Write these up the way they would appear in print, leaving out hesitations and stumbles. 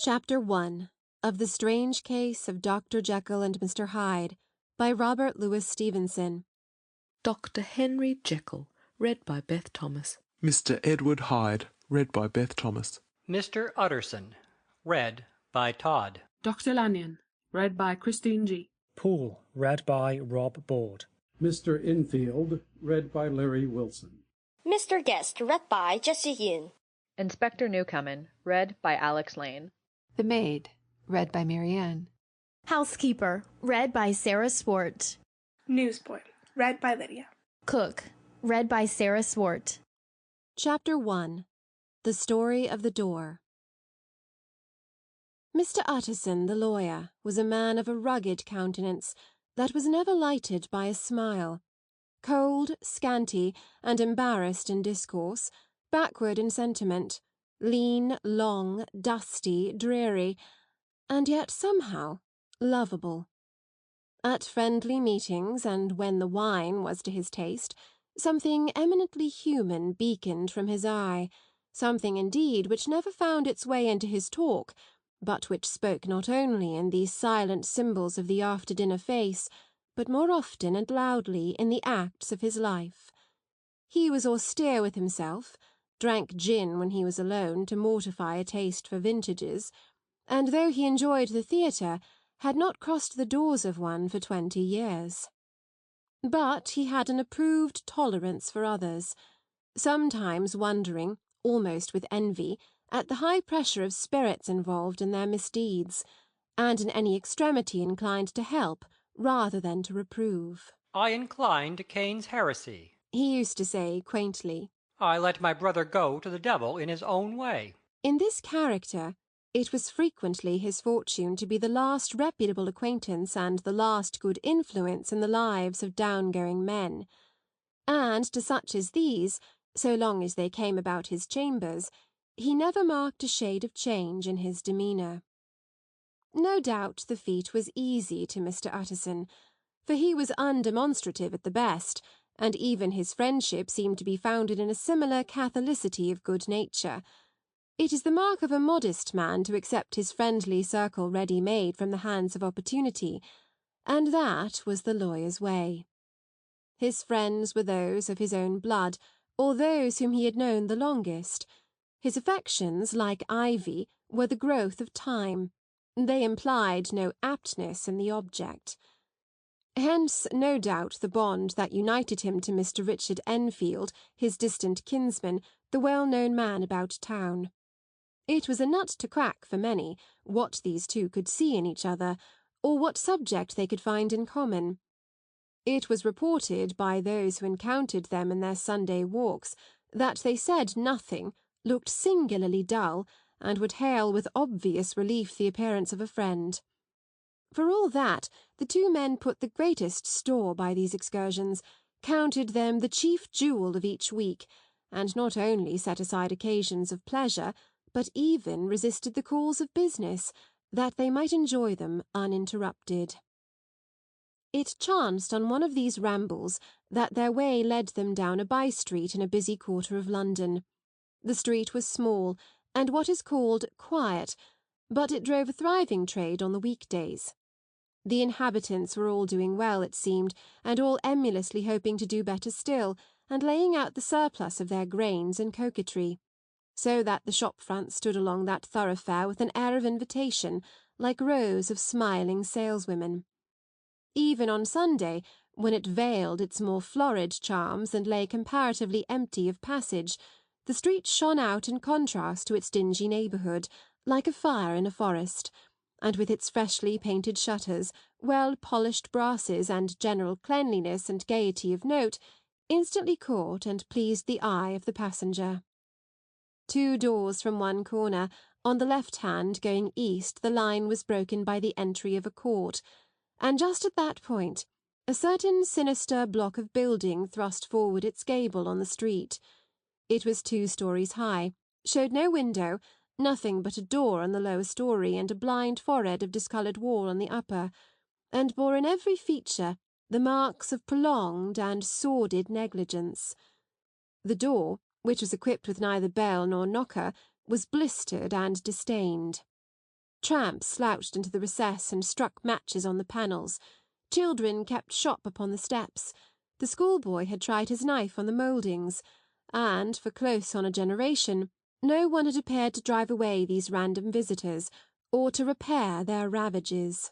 Chapter 1 of The Strange Case of Dr. Jekyll and Mr. Hyde by Robert Louis Stevenson. Dr. Henry Jekyll, read by Beth Thomas. Mr. Edward Hyde, read by Beth Thomas. Mr. Utterson, read by Todd. Dr. Lanyon, read by Christine G. Poole, read by Rob Board. Mr. Infield, read by Larry Wilson. Mr. Guest, read by Jessie Yin. Inspector Newcomen, read by Alex Lane. The Maid, read by Marianne. Housekeeper, read by Sarah Swart. Newsboy, read by Lydia. Cook, read by Sarah Swart. Chapter 1 The Story of the Door. Mr. Utterson, the lawyer, was a man of a rugged countenance that was never lighted by a smile. Cold, scanty, and embarrassed in discourse, backward in sentiment, lean, long, dusty, dreary, and yet somehow lovable. At friendly meetings, and when the wine was to his taste, something eminently human beaconed from his eye, something indeed which never found its way into his talk, but which spoke not only in these silent symbols of the after-dinner face, but more often and loudly in the acts of his life. He was austere with himself, drank gin when he was alone to mortify a taste for vintages, and though he enjoyed the theatre, had not crossed the doors of one for 20 years. But he had an approved tolerance for others, sometimes wondering, almost with envy, at the high pressure of spirits involved in their misdeeds, and in any extremity inclined to help rather than to reprove. I incline to Cain's heresy, he used to say quaintly. I let my brother go to the devil in his own way. In this character, it was frequently his fortune to be the last reputable acquaintance and the last good influence in the lives of down-going men. And to such as these, so long as they came about his chambers, he never marked a shade of change in his demeanour. No doubt the feat was easy to Mr. Utterson, for he was undemonstrative at the best, and even his friendship seemed to be founded in a similar catholicity of good nature. It is the mark of a modest man to accept his friendly circle ready-made from the hands of opportunity, and that was the lawyer's way. His friends were those of his own blood, or those whom he had known the longest. His affections, like ivy, were the growth of time. They implied no aptness in the object. Hence, no doubt, the bond that united him to Mr. Richard Enfield, his distant kinsman, the well-known man about town. It was a nut to crack for many, what these two could see in each other, or what subject they could find in common. It was reported by those who encountered them in their Sunday walks that they said nothing, looked singularly dull, and would hail with obvious relief the appearance of a friend. For all that, the two men put the greatest store by these excursions, counted them the chief jewel of each week, and not only set aside occasions of pleasure, but even resisted the calls of business, that they might enjoy them uninterrupted. It chanced on one of these rambles that their way led them down a by-street in a busy quarter of London. The street was small, and what is called quiet, but it drove a thriving trade on the weekdays. The inhabitants were all doing well, it seemed, and all emulously hoping to do better still, and laying out the surplus of their grains in coquetry, so that the shop-fronts stood along that thoroughfare with an air of invitation, like rows of smiling saleswomen. Even on Sunday, when it veiled its more florid charms and lay comparatively empty of passage, the street shone out in contrast to its dingy neighbourhood, like a fire in a forest, and with its freshly painted shutters, well-polished brasses, and general cleanliness and gaiety of note, instantly caught and pleased the eye of the passenger. 2 doors from one corner, on the left hand going east, the line was broken by the entry of a court, and just at that point a certain sinister block of building thrust forward its gable on the street. It was 2 stories high, showed no window, nothing but a door on the lower story and a blind forehead of discoloured wall on the upper, and bore in every feature the marks of prolonged and sordid negligence. The door, which was equipped with neither bell nor knocker, was blistered and distained. Tramps slouched into the recess and struck matches on the panels. Children kept shop upon the steps. The schoolboy had tried his knife on the mouldings, and, for close on a generation, no one had appeared to drive away these random visitors, or to repair their ravages.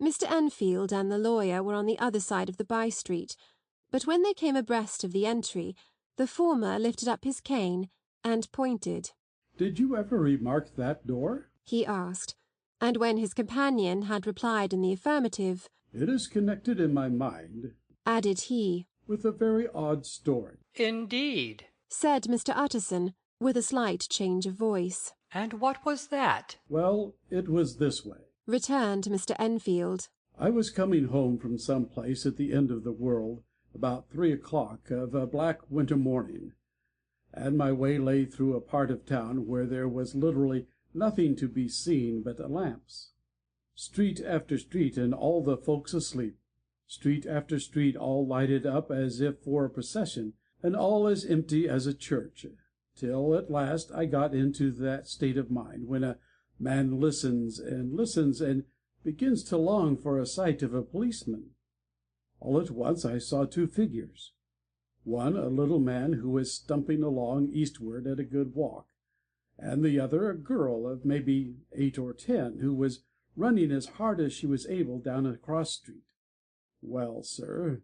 Mr. Enfield and the lawyer were on the other side of the by-street, but when they came abreast of the entry, the former lifted up his cane and pointed. "Did you ever remark that door?" he asked, and when his companion had replied in the affirmative, "It is connected in my mind," added he, "with a very odd story." Indeed. Said Mr. Utterson, with a slight change of voice. And what was that? "Well, it was this way," returned Mr. Enfield. "I was coming home from some place at the end of the world about 3 o'clock of a black winter morning, and my way lay through a part of town where there was literally nothing to be seen but lamps. Street after street, and all the folks asleep. Street after street, all lighted up as if for a procession, and all as empty as a church, till at last I got into that state of mind when a man listens and listens, and begins to long for a sight of a policeman. All at once I saw two figures. One a little man who was stumping along eastward at a good walk, and the other a girl of maybe 8 or 10, who was running as hard as she was able down a cross street. Well, sir,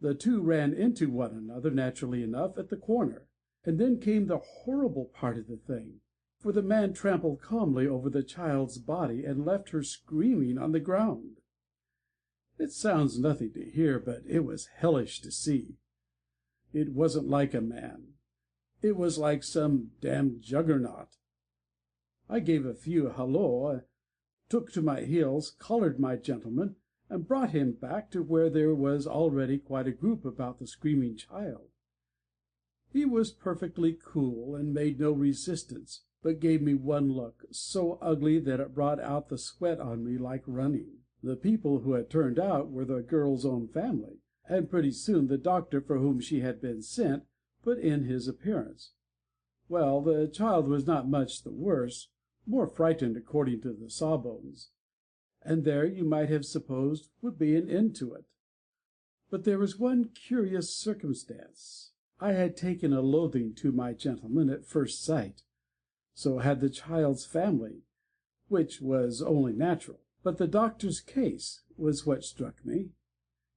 the two ran into one another, naturally enough, at the corner, and then came the horrible part of the thing, for the man trampled calmly over the child's body and left her screaming on the ground. It sounds nothing to hear, but it was hellish to see. It wasn't like a man. It was like some damned juggernaut. I gave a few halloa, took to my heels, collared my gentleman, and brought him back to where there was already quite a group about the screaming child. He was perfectly cool, and made no resistance, but gave me one look, so ugly that it brought out the sweat on me like running. The people who had turned out were the girl's own family, and pretty soon the doctor for whom she had been sent put in his appearance. Well, the child was not much the worse, more frightened according to the sawbones, and there you might have supposed would be an end to it. But there was one curious circumstance. I had taken a loathing to my gentleman at first sight. So had the child's family, which was only natural. But the doctor's case was what struck me.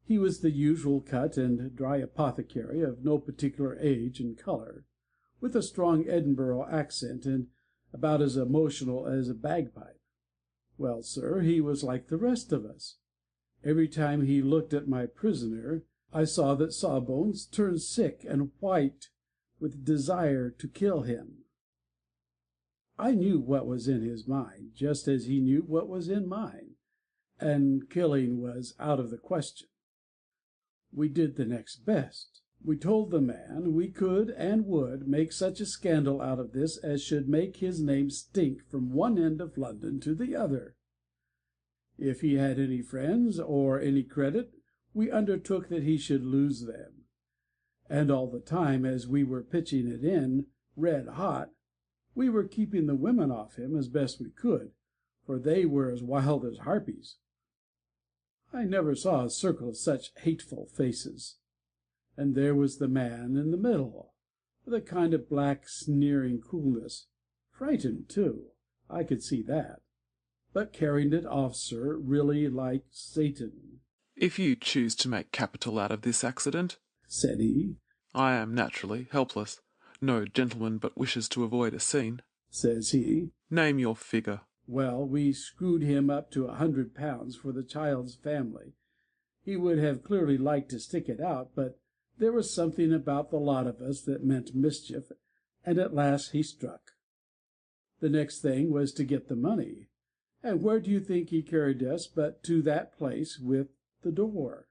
He was the usual cut and dry apothecary, of no particular age and colour, with a strong Edinburgh accent, and about as emotional as a bagpipe. Well, sir, he was like the rest of us. Every time he looked at my prisoner, I saw that Sawbones turned sick and white with desire to kill him. I knew what was in his mind, just as he knew what was in mine, and killing was out of the question. We did the next best. We told the man we could and would make such a scandal out of this as should make his name stink from one end of London to the other. If he had any friends or any credit, we undertook that he should lose them. And all the time, as we were pitching it in red hot, we were keeping the women off him as best we could, for they were as wild as harpies. I never saw a circle of such hateful faces. And there was the man in the middle, with a kind of black sneering coolness, frightened too, I could see that, but carrying it off, sir, really like Satan. "If you choose to make capital out of this accident," said he, "I am naturally helpless. No gentleman but wishes to avoid a scene," says he. "Name your figure." Well, we screwed him up to £100 for the child's family. He would have clearly liked to stick it out, but there was something about the lot of us that meant mischief, and at last he struck. The next thing was to get the money, and where do you think he carried us but to that place with the door?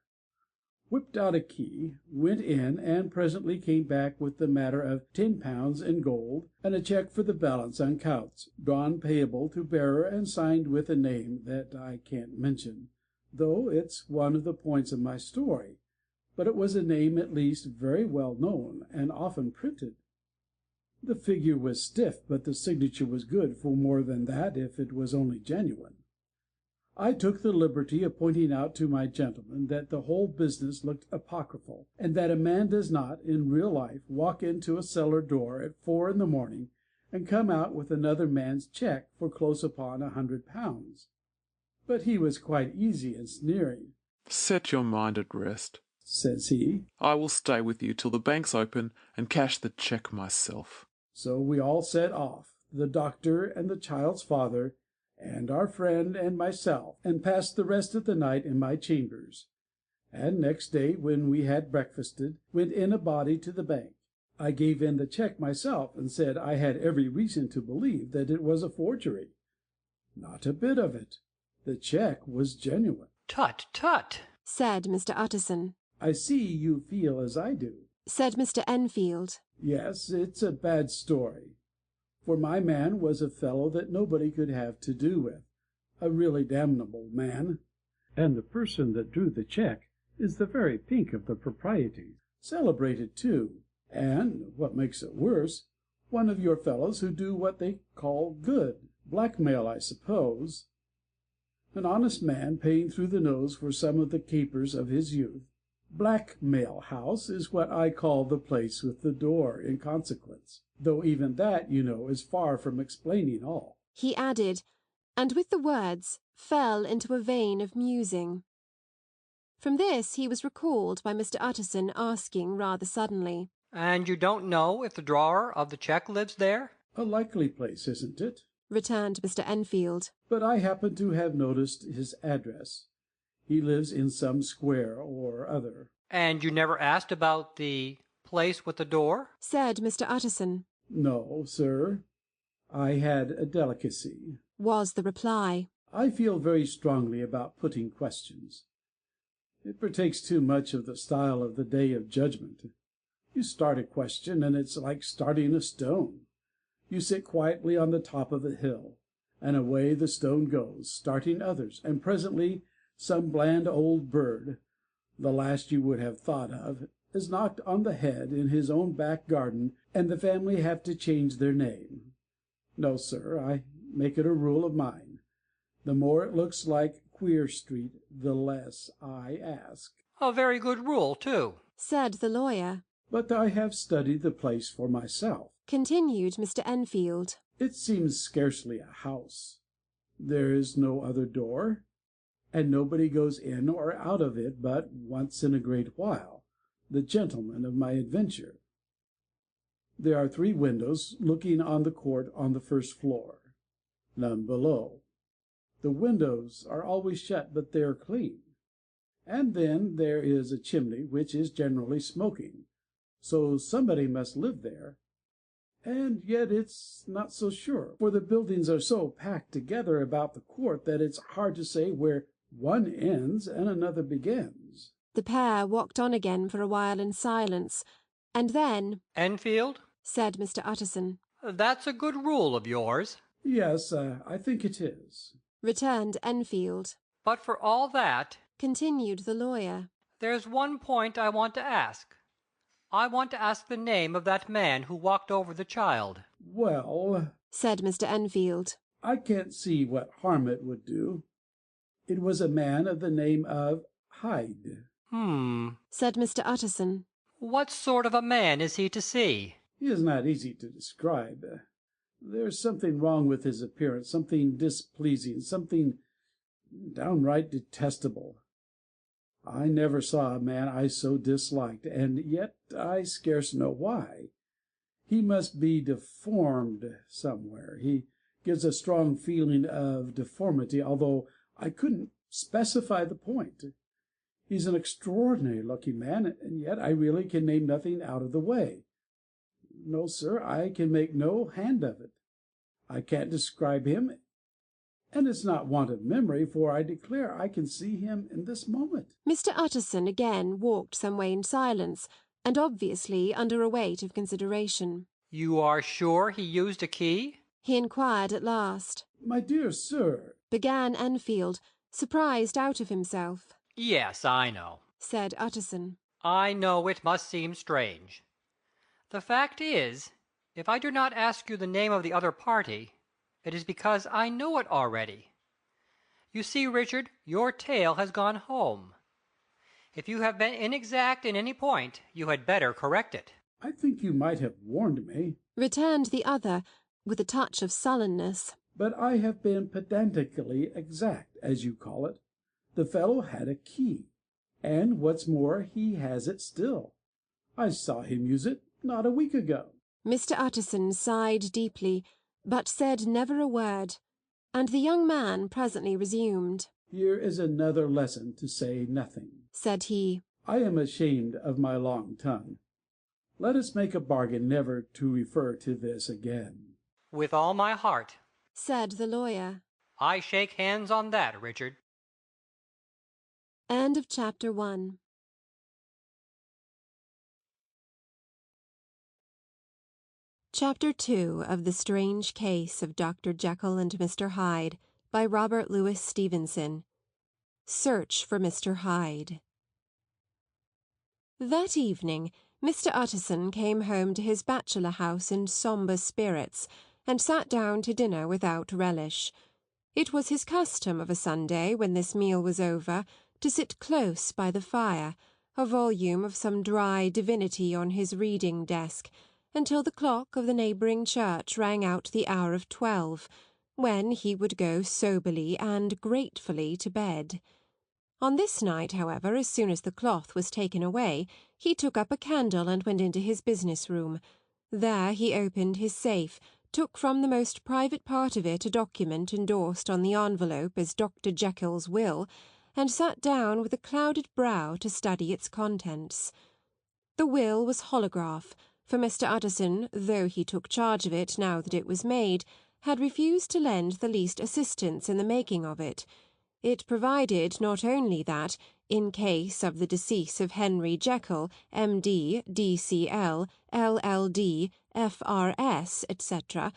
Whipped out a key, went in, and presently came back with the matter of £10 in gold, and a cheque for the balance on Coutts, drawn payable to bearer and signed with a name that I can't mention, though it's one of the points of my story, but it was a name at least very well known and often printed. The figure was stiff, but the signature was good for more than that if it was only genuine. I took the liberty of pointing out to my gentleman that the whole business looked apocryphal, and that a man does not, in real life, walk into a cellar door at 4 in the morning and come out with another man's cheque for close upon £100. But he was quite easy in sneering. Set your mind at rest, says he. I will stay with you till the banks open and cash the cheque myself. So we all set off, the doctor and the child's father, and our friend and myself, and passed the rest of the night in my chambers, and next day, when we had breakfasted, went in a body to the bank. I gave in the cheque myself, and said I had every reason to believe that it was a forgery. Not a bit of it. The cheque was genuine. Tut, tut, said Mr. Utterson. I see you feel as I do, said Mr. Enfield. Yes, it's a bad story. For my man was a fellow that nobody could have to do with, a really damnable man, and the person that drew the cheque is the very pink of the propriety, celebrated too, and, what makes it worse, one of your fellows who do what they call good, blackmail, I suppose. An honest man paying through the nose for some of the capers of his youth. Blackmail House is what I call the place with the door, in consequence, though even that, you know, is far from explaining all, he added, and with the words fell into a vein of musing. From this he was recalled by Mr. Utterson asking rather suddenly, And you don't know if the drawer of the cheque lives there? A likely place, isn't it? returned Mr. Enfield. But I happen to have noticed his address. He lives in some square or other. And you never asked about the place with the door? said Mr. Utterson. No, sir. I had a delicacy, was the reply. I feel very strongly about putting questions. It partakes too much of the style of the Day of Judgment. You start a question, and it's like starting a stone. You sit quietly on the top of a hill, and away the stone goes, starting others, and presently some bland old bird, the last you would have thought of, is knocked on the head in his own back garden, and the family have to change their name. No, sir, I make it a rule of mine. The more it looks like Queer Street, the less I ask. A very good rule, too, said the lawyer. But I have studied the place for myself, continued Mr. Enfield. It seems scarcely a house. There is no other door, and nobody goes in or out of it but once in a great while, the gentleman of my adventure. There are 3 windows looking on the court on the first floor, none below. The windows are always shut, but they are clean. And then there is a chimney which is generally smoking, so somebody must live there. And yet it's not so sure, for the buildings are so packed together about the court that it's hard to say where one ends and another begins. The pair walked on again for a while in silence, and then, Enfield, said Mr. Utterson. That's a good rule of yours. Yes, I think it is, returned Enfield. But for all that, continued the lawyer, there's one point I want to ask. I want to ask the name of that man who walked over the child. Well, said Mr. Enfield, I can't see what harm it would do. It was a man of the name of Hyde. said Mr. Utterson. What sort of a man is he to see? He is not easy to describe. There's something wrong with his appearance, something displeasing, something downright detestable. I never saw a man I so disliked, and yet I scarce know why. He must be deformed somewhere. He gives a strong feeling of deformity, although I couldn't specify the point. He's an extraordinary looking man, and yet I really can name nothing out of the way. No, sir, I can make no hand of it. I can't describe him, and it's not want of memory, for I declare I can see him in this moment. Mr. Utterson again walked some way in silence, and obviously under a weight of consideration. You are sure he used a key? he inquired at last. My dear sir, began Enfield, surprised out of himself. Yes, I know, said Utterson. I know it must seem strange. The fact is, If I do not ask you the name of the other party, it is because I know it already. You see, Richard, your tale has gone home. If you have been inexact in any point, you had better correct it. I think you might have warned me. Returned the other, with a touch of sullenness. But I have been pedantically exact, as you call it. The fellow had a key, and what's more, he has it still. I saw him use it not a week ago. Mr. Utterson sighed deeply, but said never a word, and the young man presently resumed. Here is another lesson to say nothing, said he. I am ashamed of my long tongue. Let us make a bargain never to refer to this again. With all my heart, said the lawyer. I shake hands on that, Richard. End of chapter 1. Chapter 2 of The Strange Case of Dr. Jekyll and Mr. Hyde by Robert Louis Stevenson. Search for Mr. Hyde. That evening, Mr. Utterson came home to his bachelor house in sombre spirits, and sat down to dinner without relish. It was his custom of a Sunday, when this meal was over, to sit close by the fire, a volume of some dry divinity on his reading desk, until the clock of the neighbouring church rang out the hour of 12, when he would go soberly and gratefully to bed. On this night, however, as soon as the cloth was taken away, he took up a candle and went into his business room. There he opened his safe, took from the most private part of it a document endorsed on the envelope as Dr. Jekyll's will, and sat down with a clouded brow to study its contents. The will was holograph, for Mr. Utterson, though he took charge of it now that it was made, had refused to lend the least assistance in the making of it. It provided not only that, in case of the decease of Henry Jekyll, M.D., D.C.L., L.L.D., F.R.S., etc.,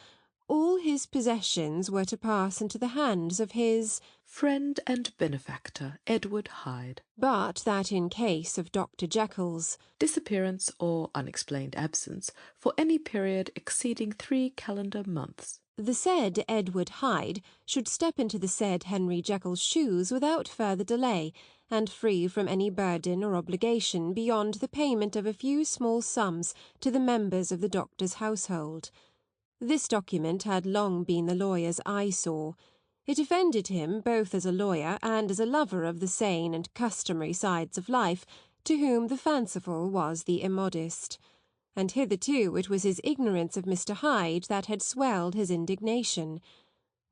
all his possessions were to pass into the hands of his friend and benefactor, Edward Hyde, but that in case of Dr. Jekyll's disappearance or unexplained absence for any period exceeding 3 calendar months, the said Edward Hyde should step into the said Henry Jekyll's shoes without further delay, and free from any burden or obligation beyond the payment of a few small sums to the members of the doctor's household. This document had long been the lawyer's eyesore. It offended him both as a lawyer and as a lover of the sane and customary sides of life, to whom the fanciful was the immodest. And hitherto it was his ignorance of Mr. Hyde that had swelled his indignation.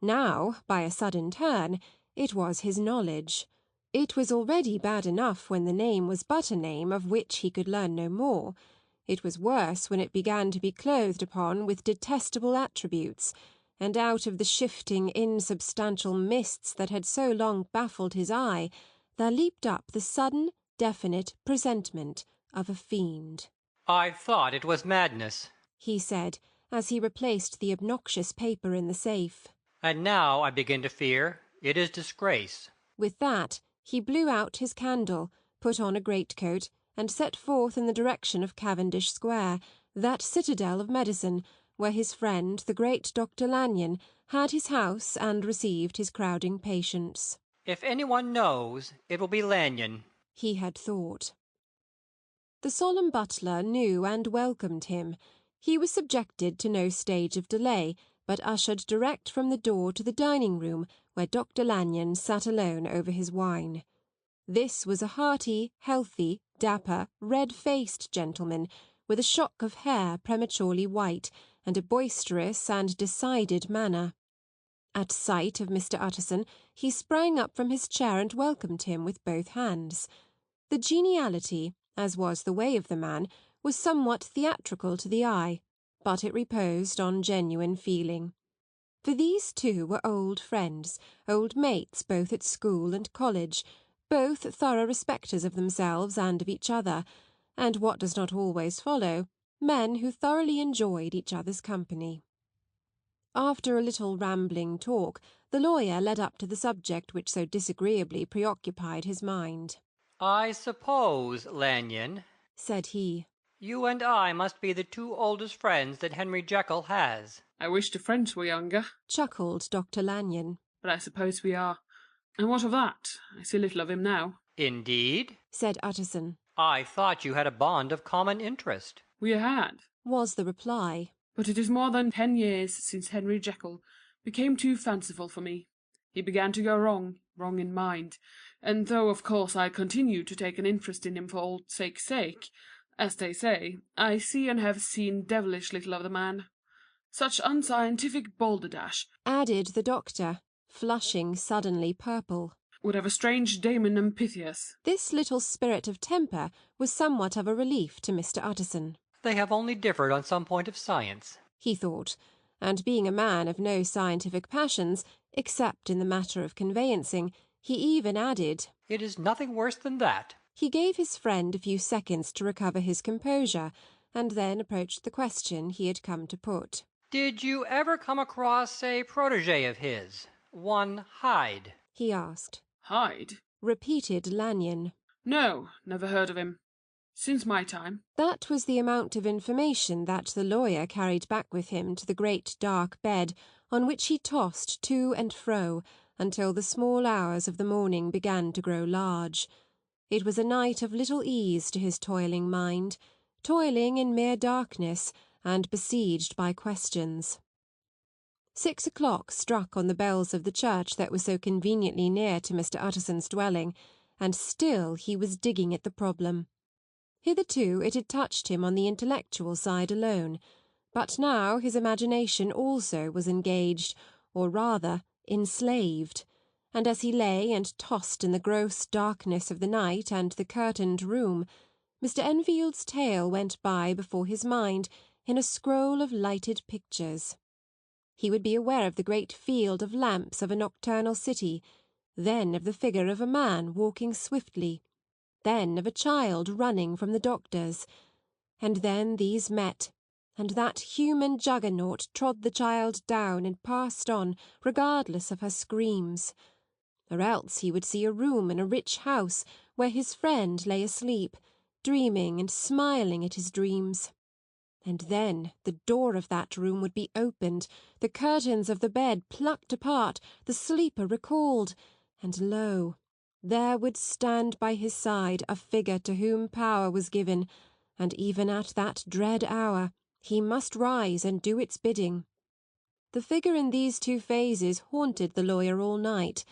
Now, by a sudden turn, it was his knowledge. It was already bad enough when the name was but a name of which he could learn no more. It was worse when it began to be clothed upon with detestable attributes, and out of the shifting, insubstantial mists that had so long baffled his eye, there leaped up the sudden, definite presentment of a fiend. I thought it was madness, he said, as he replaced the obnoxious paper in the safe. And now I begin to fear it is disgrace. With that, he blew out his candle, put on a greatcoat, and set forth in the direction of Cavendish Square, that citadel of medicine, where his friend, the great Dr. Lanyon, had his house and received his crowding patients. If anyone knows, it will be Lanyon, he had thought. The solemn butler knew and welcomed him. He was subjected to no stage of delay, but ushered direct from the door to the dining-room, where Dr. Lanyon sat alone over his wine. This was a hearty, healthy, dapper, red-faced gentleman, with a shock of hair prematurely white, and a boisterous and decided manner. At sight of Mr. Utterson, he sprang up from his chair and welcomed him with both hands. The geniality, as was the way of the man, was somewhat theatrical to the eye, but it reposed on genuine feeling. For these two were old friends, old mates both at school and college, both thorough respecters of themselves and of each other, and what does not always follow, men who thoroughly enjoyed each other's company. After a little rambling talk, the lawyer led up to the subject which so disagreeably preoccupied his mind. I suppose, Lanyon, said he, You and I must be the two oldest friends that Henry Jekyll has. I wish the French were younger, chuckled Dr. Lanyon. but I suppose we are. And what of that? I see little of him now. Indeed? Said Utterson. I thought you had a bond of common interest. We had, was the reply. But it is more than 10 years since Henry Jekyll became too fanciful for me. He began to go wrong in mind, and though of course I continue to take an interest in him for old sake's sake, as they say, I see and have seen devilish little of the man. Such unscientific balderdash, added the doctor, flushing suddenly purple. Would have a strange Damon and Pythias. This little spirit of temper was somewhat of a relief to Mr. Utterson. They have only differed on some point of science, he thought, and being a man of no scientific passions, except in the matter of conveyancing, he even added, It is nothing worse than that. He gave his friend a few seconds to recover his composure, and then approached the question he had come to put. Did you ever come across a protégé of his, one Hyde? He asked. Hyde? Repeated Lanyon. No, never heard of him. Since my time. That was the amount of information that the lawyer carried back with him to the great dark bed on which he tossed to and fro until the small hours of the morning began to grow large. It was a night of little ease to his toiling mind, toiling in mere darkness and besieged by questions. 6 o'clock struck on the bells of the church that was so conveniently near to Mr. Utterson's dwelling, and still he was digging at the problem. Hitherto it had touched him on the intellectual side alone, but now his imagination also was engaged, or rather enslaved, and as he lay and tossed in the gross darkness of the night and the curtained room, Mr. Enfield's tale went by before his mind in a scroll of lighted pictures. He would be aware of the great field of lamps of a nocturnal city, then of the figure of a man walking swiftly, then of a child running from the doctor's, and then these met, and that human juggernaut trod the child down and passed on, regardless of her screams. Or else he would see a room in a rich house where his friend lay asleep, dreaming and smiling at his dreams. And then the door of that room would be opened, the curtains of the bed plucked apart, the sleeper recalled, and lo, there would stand by his side a figure to whom power was given, and even at that dread hour he must rise and do its bidding. The figure in these two phases haunted the lawyer all night,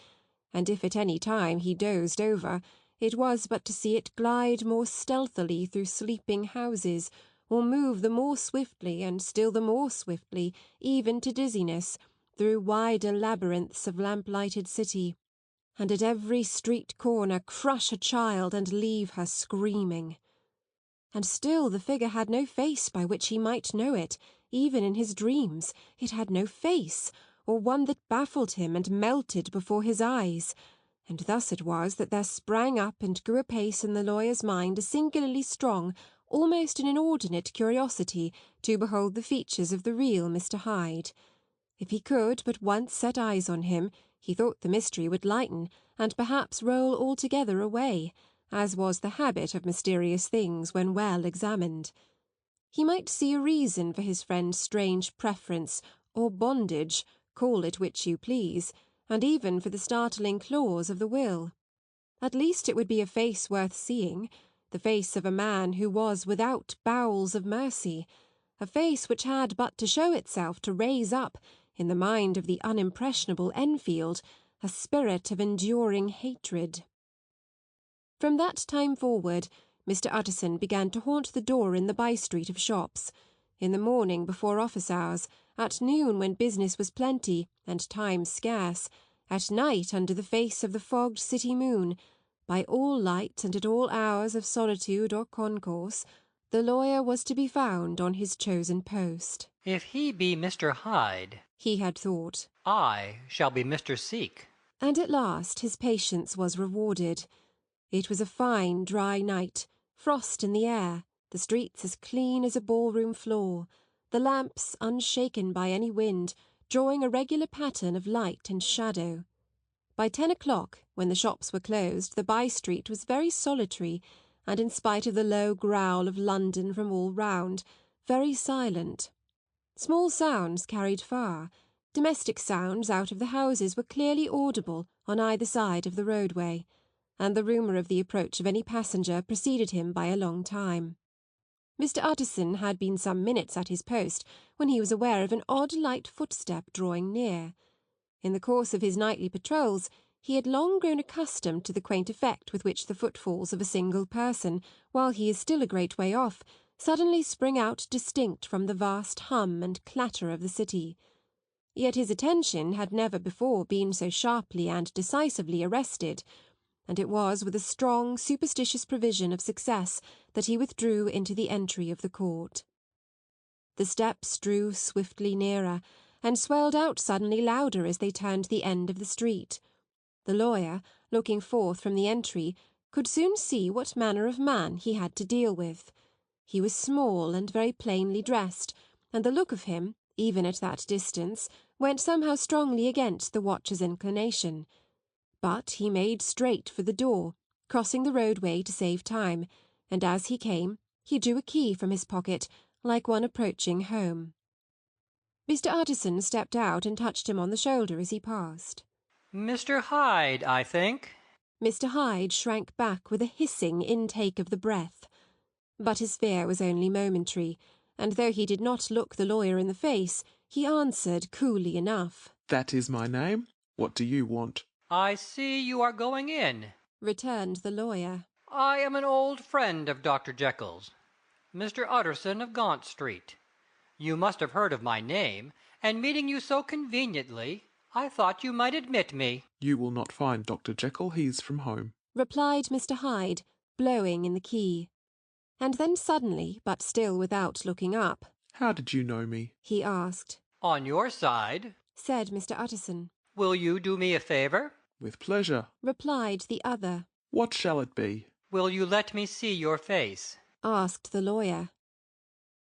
and if at any time he dozed over, it was but to see it glide more stealthily through sleeping houses, or move the more swiftly and still the more swiftly, even to dizziness, through wider labyrinths of lamp-lighted city, and at every street corner crush a child and leave her screaming. And still the figure had no face by which he might know it, even in his dreams. It had no face, or one that baffled him and melted before his eyes, and thus it was that there sprang up and grew apace in the lawyer's mind a singularly strong, almost an inordinate curiosity to behold the features of the real Mr. Hyde. If he could but once set eyes on him, he thought the mystery would lighten, and perhaps roll altogether away, as was the habit of mysterious things when well examined. He might see a reason for his friend's strange preference, or bondage, call it which you please, and even for the startling clause of the will. At least it would be a face worth seeing, the face of a man who was without bowels of mercy, a face which had but to show itself to raise up, in the mind of the unimpressionable Enfield, a spirit of enduring hatred. From that time forward, Mr. Utterson began to haunt the door in the by-street of shops, in the morning before office hours, at noon when business was plenty and time scarce, at night under the face of the fogged city moon, by all light and at all hours of solitude or concourse, the lawyer was to be found on his chosen post. If he be Mr. Hyde, he had thought, I shall be Mr. Seek. And at last his patience was rewarded. It was a fine dry night, frost in the air, the streets as clean as a ballroom floor, the lamps unshaken by any wind, drawing a regular pattern of light and shadow. By 10 o'clock, when the shops were closed, the by-street was very solitary, and in spite of the low growl of London from all round, very silent. Small sounds carried far. Domestic sounds out of the houses were clearly audible on either side of the roadway, and the rumour of the approach of any passenger preceded him by a long time. Mr. Utterson had been some minutes at his post when he was aware of an odd light footstep drawing near. In the course of his nightly patrols he had long grown accustomed to the quaint effect with which the footfalls of a single person, while he is still a great way off, suddenly spring out distinct from the vast hum and clatter of the city. Yet his attention had never before been so sharply and decisively arrested, and it was with a strong, superstitious prevision of success that he withdrew into the entry of the court. The steps drew swiftly nearer, and swelled out suddenly louder as they turned the end of the street. The lawyer, looking forth from the entry, could soon see what manner of man he had to deal with. He was small and very plainly dressed, and the look of him, even at that distance, went somehow strongly against the watcher's inclination. But he made straight for the door, crossing the roadway to save time, and as he came, he drew a key from his pocket, like one approaching home. Mr. Utterson stepped out and touched him on the shoulder as he passed. Mr. Hyde, I think. Mr. Hyde shrank back with a hissing intake of the breath. But his fear was only momentary, and though he did not look the lawyer in the face, he answered coolly enough. That is my name. What do you want? I see you are going in, returned the lawyer. I am an old friend of Dr. Jekyll's, Mr. Utterson of Gaunt Street. You must have heard of my name, and meeting you so conveniently, I thought you might admit me. You will not find Dr. Jekyll. He's from home, replied Mr. Hyde, blowing in the key. And then suddenly, but still without looking up. How did you know me? He asked. On your side, said Mr. Utterson. Will you do me a favour? With pleasure, replied the other. What shall it be? Will you let me see your face? Asked the lawyer.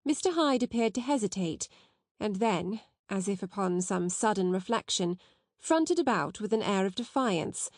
Mr. Hyde appeared to hesitate, and then, as if upon some sudden reflection, fronted about with an air of defiance,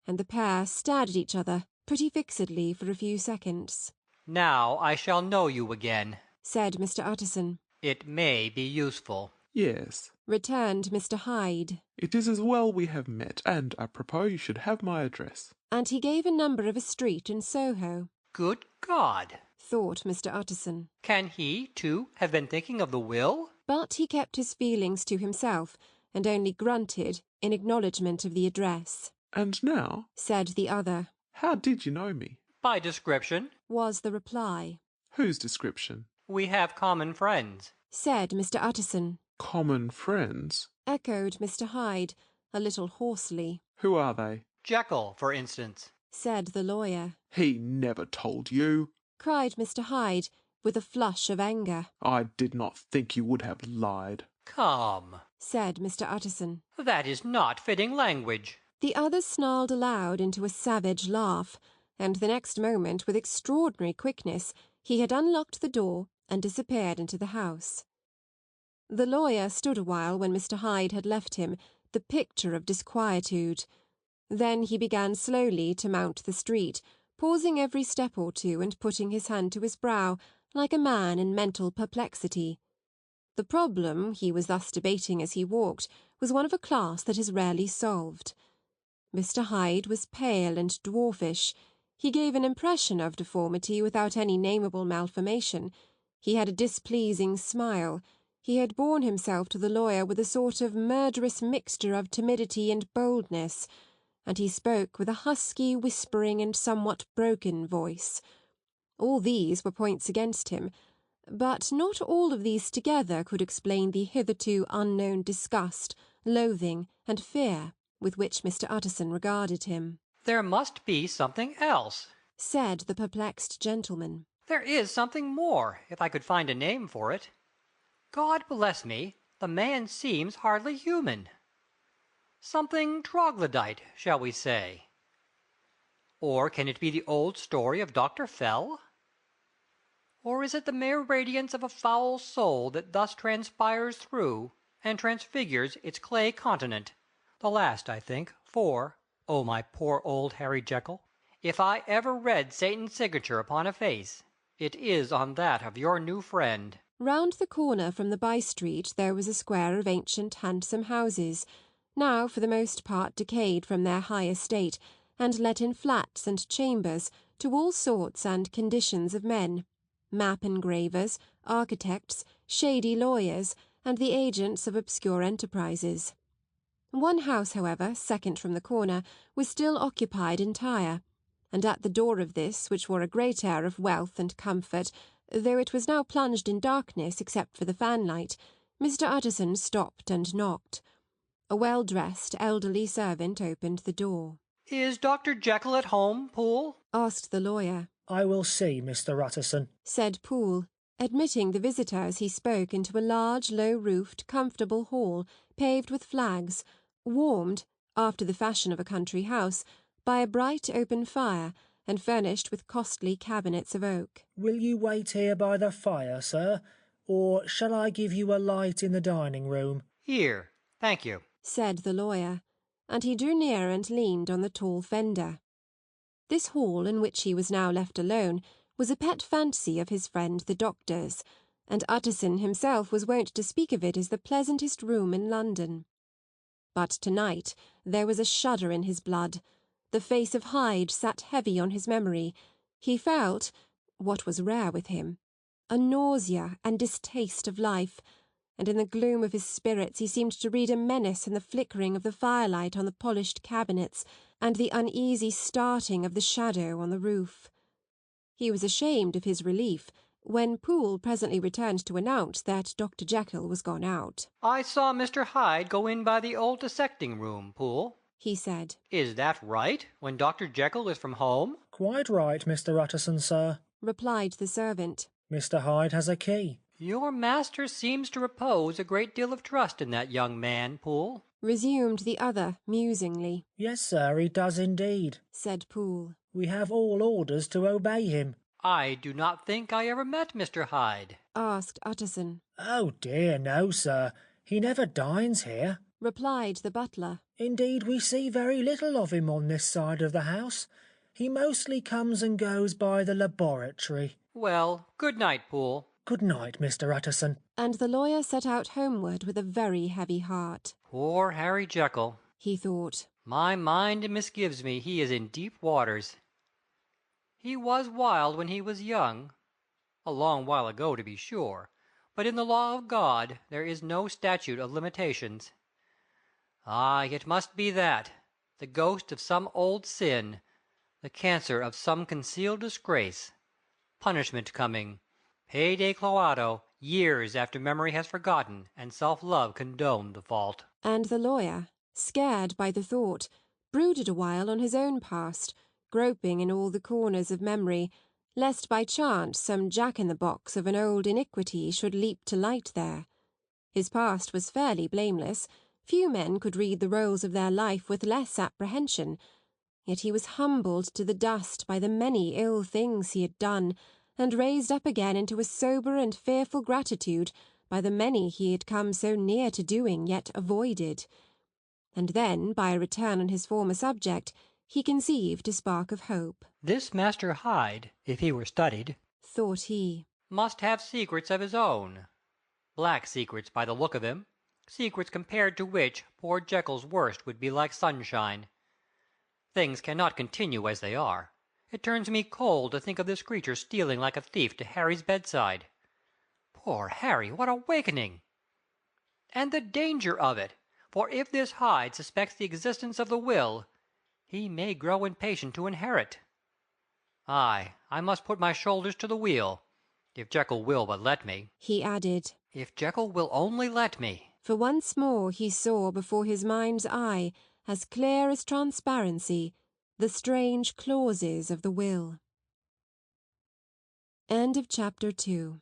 and the pair stared at each other pretty fixedly for a few seconds. Now I shall know you again, said Mr. Utterson. It may be useful. Yes, returned Mr. Hyde. It is as well we have met, and apropos you should have my address. And he gave a number of a street in Soho. Good God, thought Mr. Utterson. Can he, too, have been thinking of the will? But he kept his feelings to himself, and only grunted in acknowledgment of the address. And now, said the other. How did you know me? By description, was the reply. Whose description? We have common friends, said Mr. Utterson. Common friends? Echoed Mr. Hyde, a little hoarsely. Who are they? Jekyll, for instance, said the lawyer. He never told you, cried Mr. Hyde, with a flush of anger. I did not think you would have lied. Come, said Mr. Utterson. That is not fitting language. The other snarled aloud into a savage laugh, and the next moment, with extraordinary quickness, he had unlocked the door and disappeared into the house. The lawyer stood a while when Mr. Hyde had left him, the picture of disquietude. Then he began slowly to mount the street, pausing every step or two and putting his hand to his brow, like a man in mental perplexity. The problem he was thus debating as he walked was one of a class that is rarely solved. Mr. Hyde was pale and dwarfish. He gave an impression of deformity without any nameable malformation. He had a displeasing smile. He had borne himself to the lawyer with a sort of murderous mixture of timidity and boldness, and he spoke with a husky, whispering and somewhat broken voice. All these were points against him, but not all of these together could explain the hitherto unknown disgust, loathing, and fear with which Mr. Utterson regarded him. There must be something else, said the perplexed gentleman. There is something more, if I could find a name for it. God bless me, the man seems hardly human. Something troglodyte, shall we say? Or can it be the old story of Dr. Fell? Or is it the mere radiance of a foul soul that thus transpires through and transfigures its clay continent? The last, I think, for, oh, my poor old Harry Jekyll, If I ever read Satan's signature upon a face, it is on that of your new friend. Round the corner from the by-street there was a square of ancient handsome houses, now for the most part decayed from their high estate, and let in flats and chambers to all sorts and conditions of men, map engravers, architects, shady lawyers, and the agents of obscure enterprises. One house, however, second from the corner, was still occupied entire, and at the door of this, which wore a great air of wealth and comfort, though it was now plunged in darkness except for the fanlight, Mr. Utterson stopped and knocked. A well-dressed, elderly servant opened the door. "Is Dr. Jekyll at home, Poole?" asked the lawyer. "I will see, Mr. Utterson," said Poole, admitting the visitor as he spoke into a large, low-roofed, comfortable hall, paved with flags, warmed, after the fashion of a country house, by a bright open fire, and furnished with costly cabinets of oak. "Will you wait here by the fire, sir, or shall I give you a light in the dining room?" "Here, thank you," said the lawyer, and he drew near and leaned on the tall fender. This hall, in which he was now left alone, was a pet fancy of his friend the doctor's, and Utterson himself was wont to speak of it as the pleasantest room in London. But to-night there was a shudder in his blood. The face of Hyde sat heavy on his memory. He felt, what was rare with him, a nausea and distaste of life, and in the gloom of his spirits he seemed to read a menace in the flickering of the firelight on the polished cabinets and the uneasy starting of the shadow on the roof. He was ashamed of his relief when Poole presently returned to announce that Dr. Jekyll was gone out. "I saw Mr. Hyde go in by the old dissecting room, Poole," he said. "Is that right, when Dr. Jekyll is from home?" "Quite right, Mr. Utterson, sir," replied the servant. "Mr. Hyde has a key." "Your master seems to repose a great deal of trust in that young man, Poole," resumed the other musingly. "Yes, sir, he does indeed," said Poole. "We have all orders to obey him." "I do not think I ever met Mr. Hyde," asked Utterson. "Oh dear, no, sir. He never dines here," replied the butler. "Indeed, we see very little of him on this side of the house. He mostly comes and goes by the laboratory." "Well, good night, Poole." "Good night, Mr. Utterson." And the lawyer set out homeward with a very heavy heart. "Poor Harry Jekyll," he thought. "My mind misgives me he is in deep waters. He was wild when he was young, a long while ago to be sure, but in the law of God there is no statute of limitations. Ah, it must be that, the ghost of some old sin, the cancer of some concealed disgrace, punishment coming, pede cloado, years after memory has forgotten and self-love condoned the fault." And the lawyer, scared by the thought, brooded a while on his own past, groping in all the corners of memory, lest by chance some jack-in-the-box of an old iniquity should leap to light there. His past was fairly blameless. Few men could read the rolls of their life with less apprehension. Yet he was humbled to the dust by the many ill things he had done, and raised up again into a sober and fearful gratitude by the many he had come so near to doing yet avoided. And then, by a return on his former subject, he conceived a spark of hope. "This Master Hyde, if he were studied," thought he, "must have secrets of his own. Black secrets by the look of him, secrets compared to which poor Jekyll's worst would be like sunshine. Things cannot continue as they are. It turns me cold to think of this creature stealing like a thief to Harry's bedside. Poor Harry, what awakening! And the danger of it, for if this Hyde suspects the existence of the will, he may grow impatient to inherit. Ay, I must put my shoulders to the wheel, if Jekyll will but let me," he added. "If Jekyll will only let me." For once more he saw before his mind's eye, as clear as transparency, the strange clauses of the will. End of chapter 2.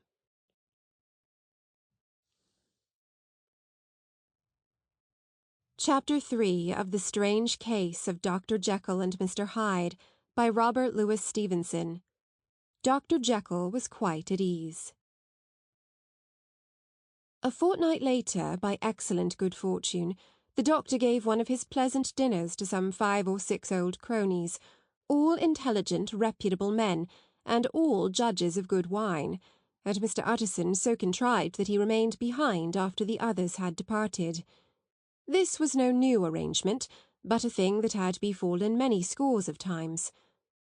Chapter 3 of The Strange Case of Dr. Jekyll and Mr. Hyde by Robert Louis Stevenson. Dr. Jekyll was quite at ease. A fortnight later, by excellent good fortune, the doctor gave one of his pleasant dinners to some 5 or 6 old cronies, all intelligent, reputable men, and all judges of good wine, and Mr. Utterson so contrived that he remained behind after the others had departed. This was no new arrangement, but a thing that had befallen many scores of times.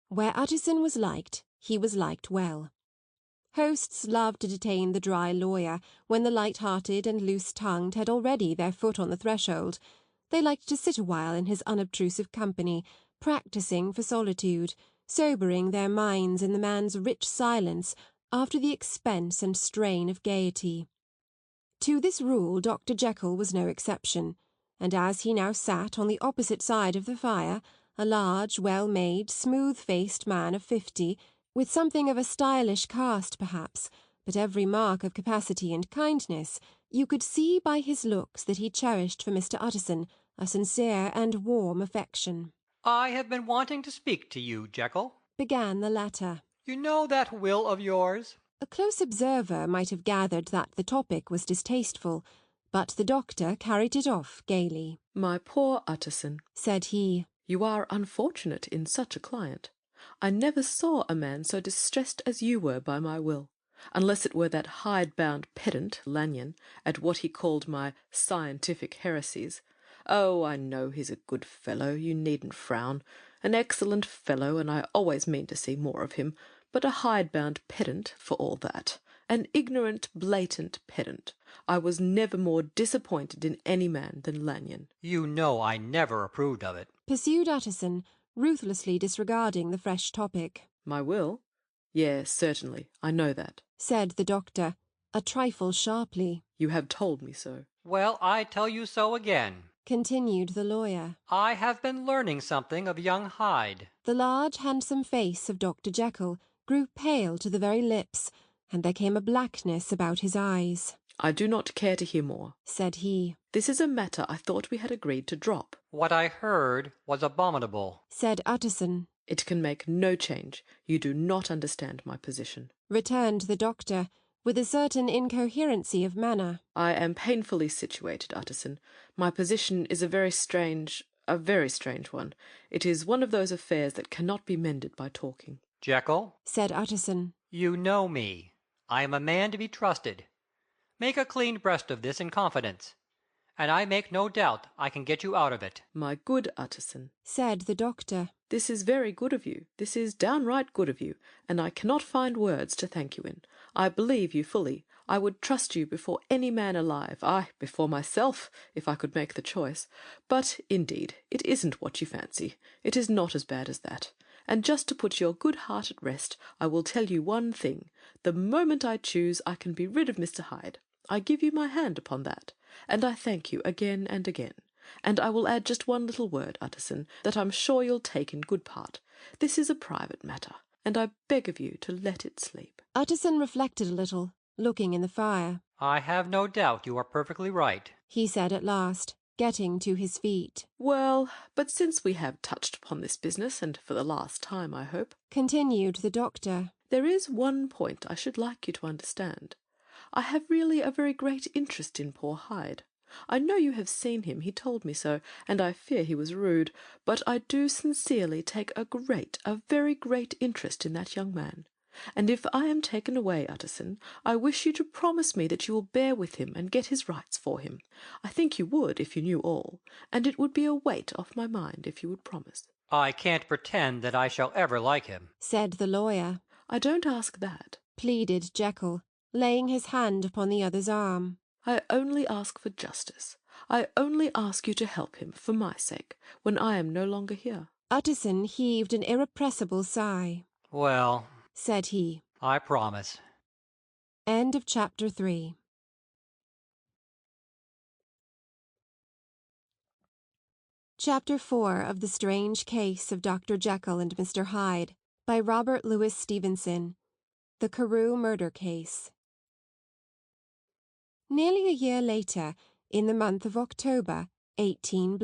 Where Utterson was liked, he was liked well. Hosts loved to detain the dry lawyer when the light-hearted and loose-tongued had already their foot on the threshold. They liked to sit a while in his unobtrusive company, practising for solitude, sobering their minds in the man's rich silence after the expense and strain of gaiety. To this rule Dr. Jekyll was no exception, and as he now sat on the opposite side of the fire, a large, well-made, smooth-faced man of 50, with something of a stylish cast perhaps, but every mark of capacity and kindness, you could see by his looks that he cherished for Mr. Utterson a sincere and warm affection. "I have been wanting to speak to you, Jekyll," began the latter. "You know that will of yours?" A close observer might have gathered that the topic was distasteful, but the doctor carried it off gaily. "My poor Utterson," said he, "you are unfortunate in such a client. I never saw a man so distressed as you were by my will, unless it were that hide-bound pedant, Lanyon, at what he called my scientific heresies. Oh, I know he's a good fellow, you needn't frown, an excellent fellow, and I always mean to see more of him, but a hide-bound pedant for all that, an ignorant, blatant pedant. I was never more disappointed in any man than Lanyon." "You know I never approved of it," pursued Utterson, ruthlessly disregarding the fresh topic. "My will? Yes, certainly, I know that," said the doctor, a trifle sharply. "You have told me so." "Well, I tell you so again," continued the lawyer. "I have been learning something of young Hyde." The large, handsome face of Dr. Jekyll grew pale to the very lips, and there came a blackness about his eyes. "I do not care to hear more," said he. "This is a matter I thought we had agreed to drop." "What I heard was abominable," said Utterson. "It can make no change. You do not understand my position," returned the doctor, with a certain incoherency of manner. "I am painfully situated, Utterson. My position is a very strange one. It is one of those affairs that cannot be mended by talking." "Jekyll," said Utterson, "you know me. I am a man to be trusted. Make a clean breast of this in confidence, and I make no doubt I can get you out of it." "My good Utterson," said the doctor, "this is very good of you. This is downright good of you, and I cannot find words to thank you in. I believe you fully. I would trust you before any man alive, aye, before myself, if I could make the choice. But, indeed, it isn't what you fancy. It is not as bad as that. And just to put your good heart at rest, I will tell you one thing. The moment I choose, I can be rid of Mr. Hyde. I give you my hand upon that, and I thank you again and again. And I will add just one little word, Utterson, that I'm sure you'll take in good part. This is a private matter, and I beg of you to let it sleep." Utterson reflected a little, looking in the fire. "I have no doubt you are perfectly right," he said at last, getting to his feet. "Well, but since we have touched upon this business, and for the last time, I hope," continued the doctor, "there is one point I should like you to understand. I have really a very great interest in poor Hyde. I know you have seen him, he told me so, and I fear he was rude, but I do sincerely take a very great interest in that young man. And if I am taken away, Utterson, I wish you to promise me that you will bear with him and get his rights for him. I think you would if you knew all, and it would be a weight off my mind if you would promise." "I can't pretend that I shall ever like him," said the lawyer. "I don't ask that," pleaded Jekyll, laying his hand upon the other's arm. "I only ask for justice. I only ask you to help him, for my sake, when I am no longer here." Utterson heaved an irrepressible sigh. "Well," said he, "I promise." End of chapter 3. Chapter 4 of The Strange Case of Dr. Jekyll and Mr. Hyde, by Robert Louis Stevenson. The Carew Murder Case. Nearly a year later, in the month of October, 18 ,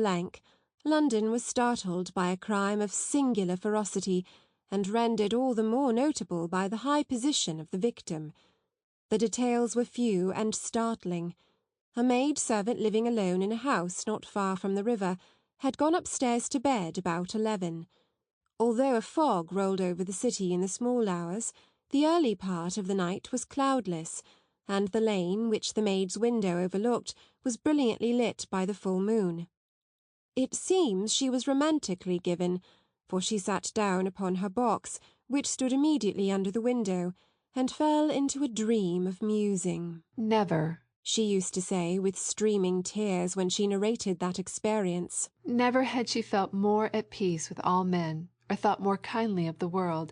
London was startled by a crime of singular ferocity, and rendered all the more notable by the high position of the victim. The details were few and startling. A maid-servant living alone in a house not far from the river had gone upstairs to bed about 11. Although a fog rolled over the city in the small hours, the early part of the night was cloudless, and the lane which the maid's window overlooked was brilliantly lit by the full moon. It seems she was romantically given, for she sat down upon her box, which stood immediately under the window, and fell into a dream of musing. Never, she used to say with streaming tears when she narrated that experience. Never had she felt more at peace with all men, or thought more kindly of the world.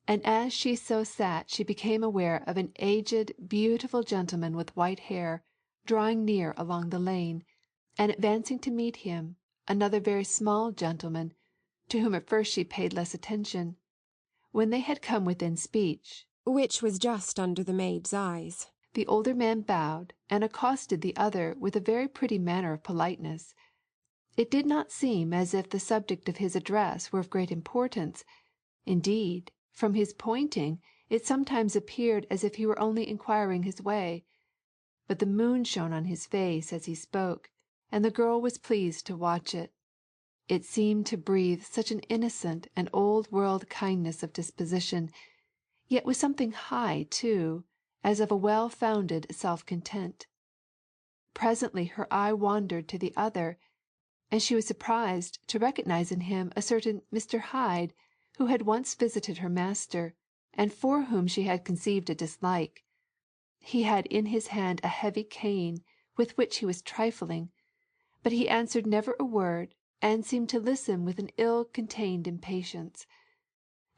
And as she so sat she became aware of an aged, beautiful gentleman with white hair drawing near along the lane, and advancing to meet him, another very small gentleman, to whom at first she paid less attention. When they had come within speech, which was just under the maid's eyes, the older man bowed and accosted the other with a very pretty manner of politeness. It did not seem as if the subject of his address were of great importance. Indeed, from his pointing, it sometimes appeared as if he were only inquiring his way. But the moon shone on his face as he spoke, and the girl was pleased to watch it. It seemed to breathe such an innocent and old-world kindness of disposition, yet with something high, too, as of a well-founded self-content. Presently her eye wandered to the other, and she was surprised to recognize in him a certain Mr. Hyde, who had once visited her master, and for whom she had conceived a dislike. He had in his hand a heavy cane, with which he was trifling, but he answered never a word, and seemed to listen with an ill-contained impatience.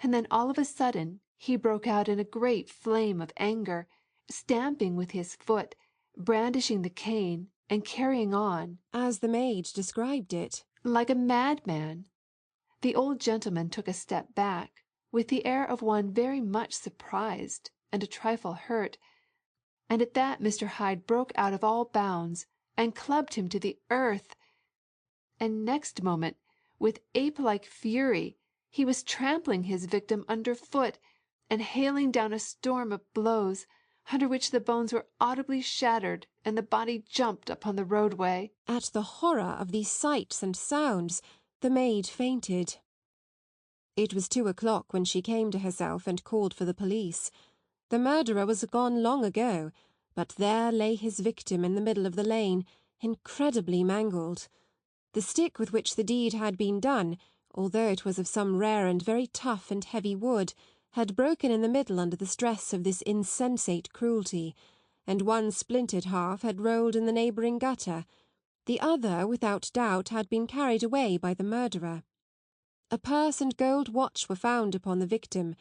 And then all of a sudden he broke out in a great flame of anger, stamping with his foot, brandishing the cane, and carrying on, as the maid described it, like a madman. The old gentleman took a step back, with the air of one very much surprised and a trifle hurt, and at that Mr. Hyde broke out of all bounds, and clubbed him to the earth. And next moment, with ape-like fury, he was trampling his victim under foot, and hailing down a storm of blows, under which the bones were audibly shattered, and the body jumped upon the roadway. At the horror of these sights and sounds, the maid fainted. It was 2:00 when she came to herself and called for the police. The murderer was gone long ago, but there lay his victim in the middle of the lane, incredibly mangled. The stick with which the deed had been done, although it was of some rare and very tough and heavy wood, had broken in the middle under the stress of this insensate cruelty, and one splintered half had rolled in the neighbouring gutter. The other, without doubt, had been carried away by the murderer. A purse and gold watch were found upon the victim,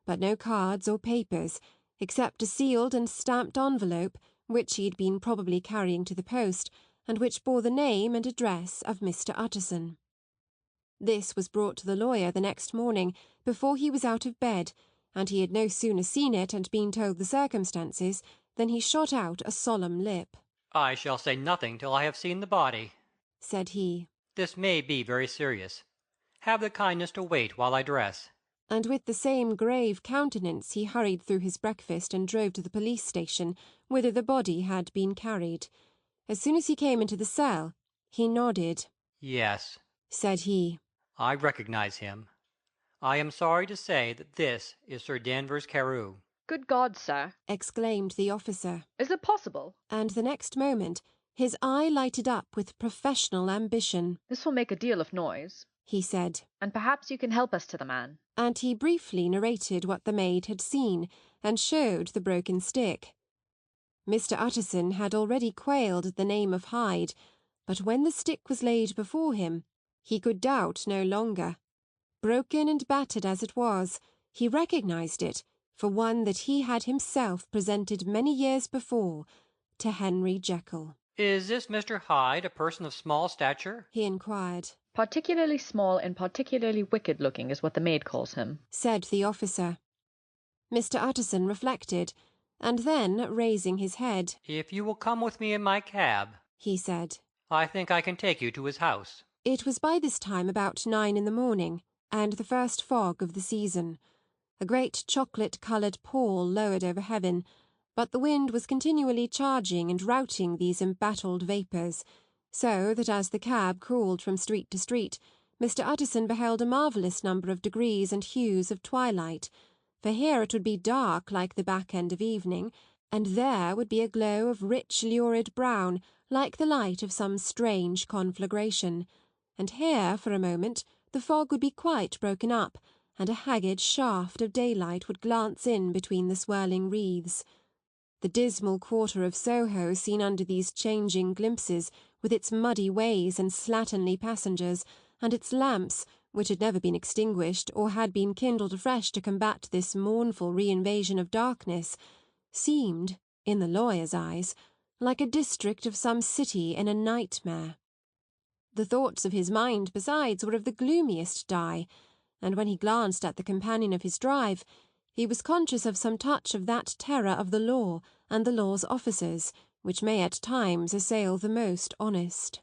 but no cards or papers, except a sealed and stamped envelope, which he had been probably carrying to the post, and which bore the name and address of Mr. Utterson. This was brought to the lawyer the next morning, before he was out of bed, and he had no sooner seen it and been told the circumstances than he shot out a solemn lip. "I shall say nothing till I have seen the body," said he. "This may be very serious. Have the kindness to wait while I dress." And with the same grave countenance he hurried through his breakfast and drove to the police station, whither the body had been carried. As soon as he came into the cell, he nodded. "Yes," said he. "I recognize him. I am sorry to say that this is Sir Danvers Carew." "Good God, sir!" exclaimed the officer. "Is it possible?" And the next moment his eye lighted up with professional ambition. "This will make a deal of noise," he said. "and perhaps you can help us to the man." And he briefly narrated what the maid had seen, and showed the broken stick. Mr. Utterson had already quailed at the name of Hyde, but when the stick was laid before him, he could doubt no longer. Broken and battered as it was, he recognized it for one that he had himself presented many years before to Henry Jekyll. "Is this Mr. Hyde a person of small stature?" he inquired. "Particularly small and particularly wicked-looking is what the maid calls him," said the officer. Mr. Utterson reflected, and then, raising his head, "If you will come with me in my cab," he said, "I think I can take you to his house." It was by this time about 9 in the morning, and the first fog of the season. A great chocolate-coloured pall lowered over heaven, but the wind was continually charging and routing these embattled vapours, so that as the cab crawled from street to street, Mr. Utterson beheld a marvellous number of degrees and hues of twilight, for here it would be dark like the back end of evening, and there would be a glow of rich lurid brown like the light of some strange conflagration, and here, for a moment, the fog would be quite broken up, and a haggard shaft of daylight would glance in between the swirling wreaths. The dismal quarter of Soho seen under these changing glimpses, with its muddy ways and slatternly passengers, and its lamps, which had never been extinguished or had been kindled afresh to combat this mournful re-invasion of darkness, seemed, in the lawyer's eyes, like a district of some city in a nightmare. The thoughts of his mind, besides, were of the gloomiest dye, and when he glanced at the companion of his drive, he was conscious of some touch of that terror of the law and the law's officers which may at times assail the most honest.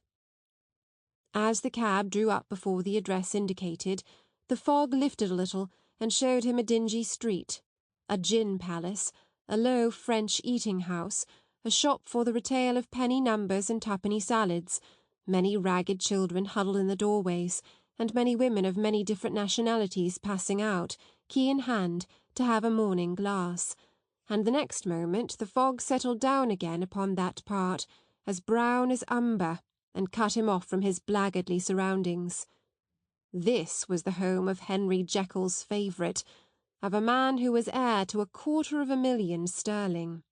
As the cab drew up before the address indicated, the fog lifted a little and showed him a dingy street, a gin palace, a low French eating-house, a shop for the retail of penny numbers and twopenny salads, many ragged children huddled in the doorways, and many women of many different nationalities passing out, key in hand, to have a morning glass, and the next moment the fog settled down again upon that part, as brown as umber, and cut him off from his blackguardly surroundings. This was the home of Henry Jekyll's favourite, of a man who was heir to 250,000 sterling.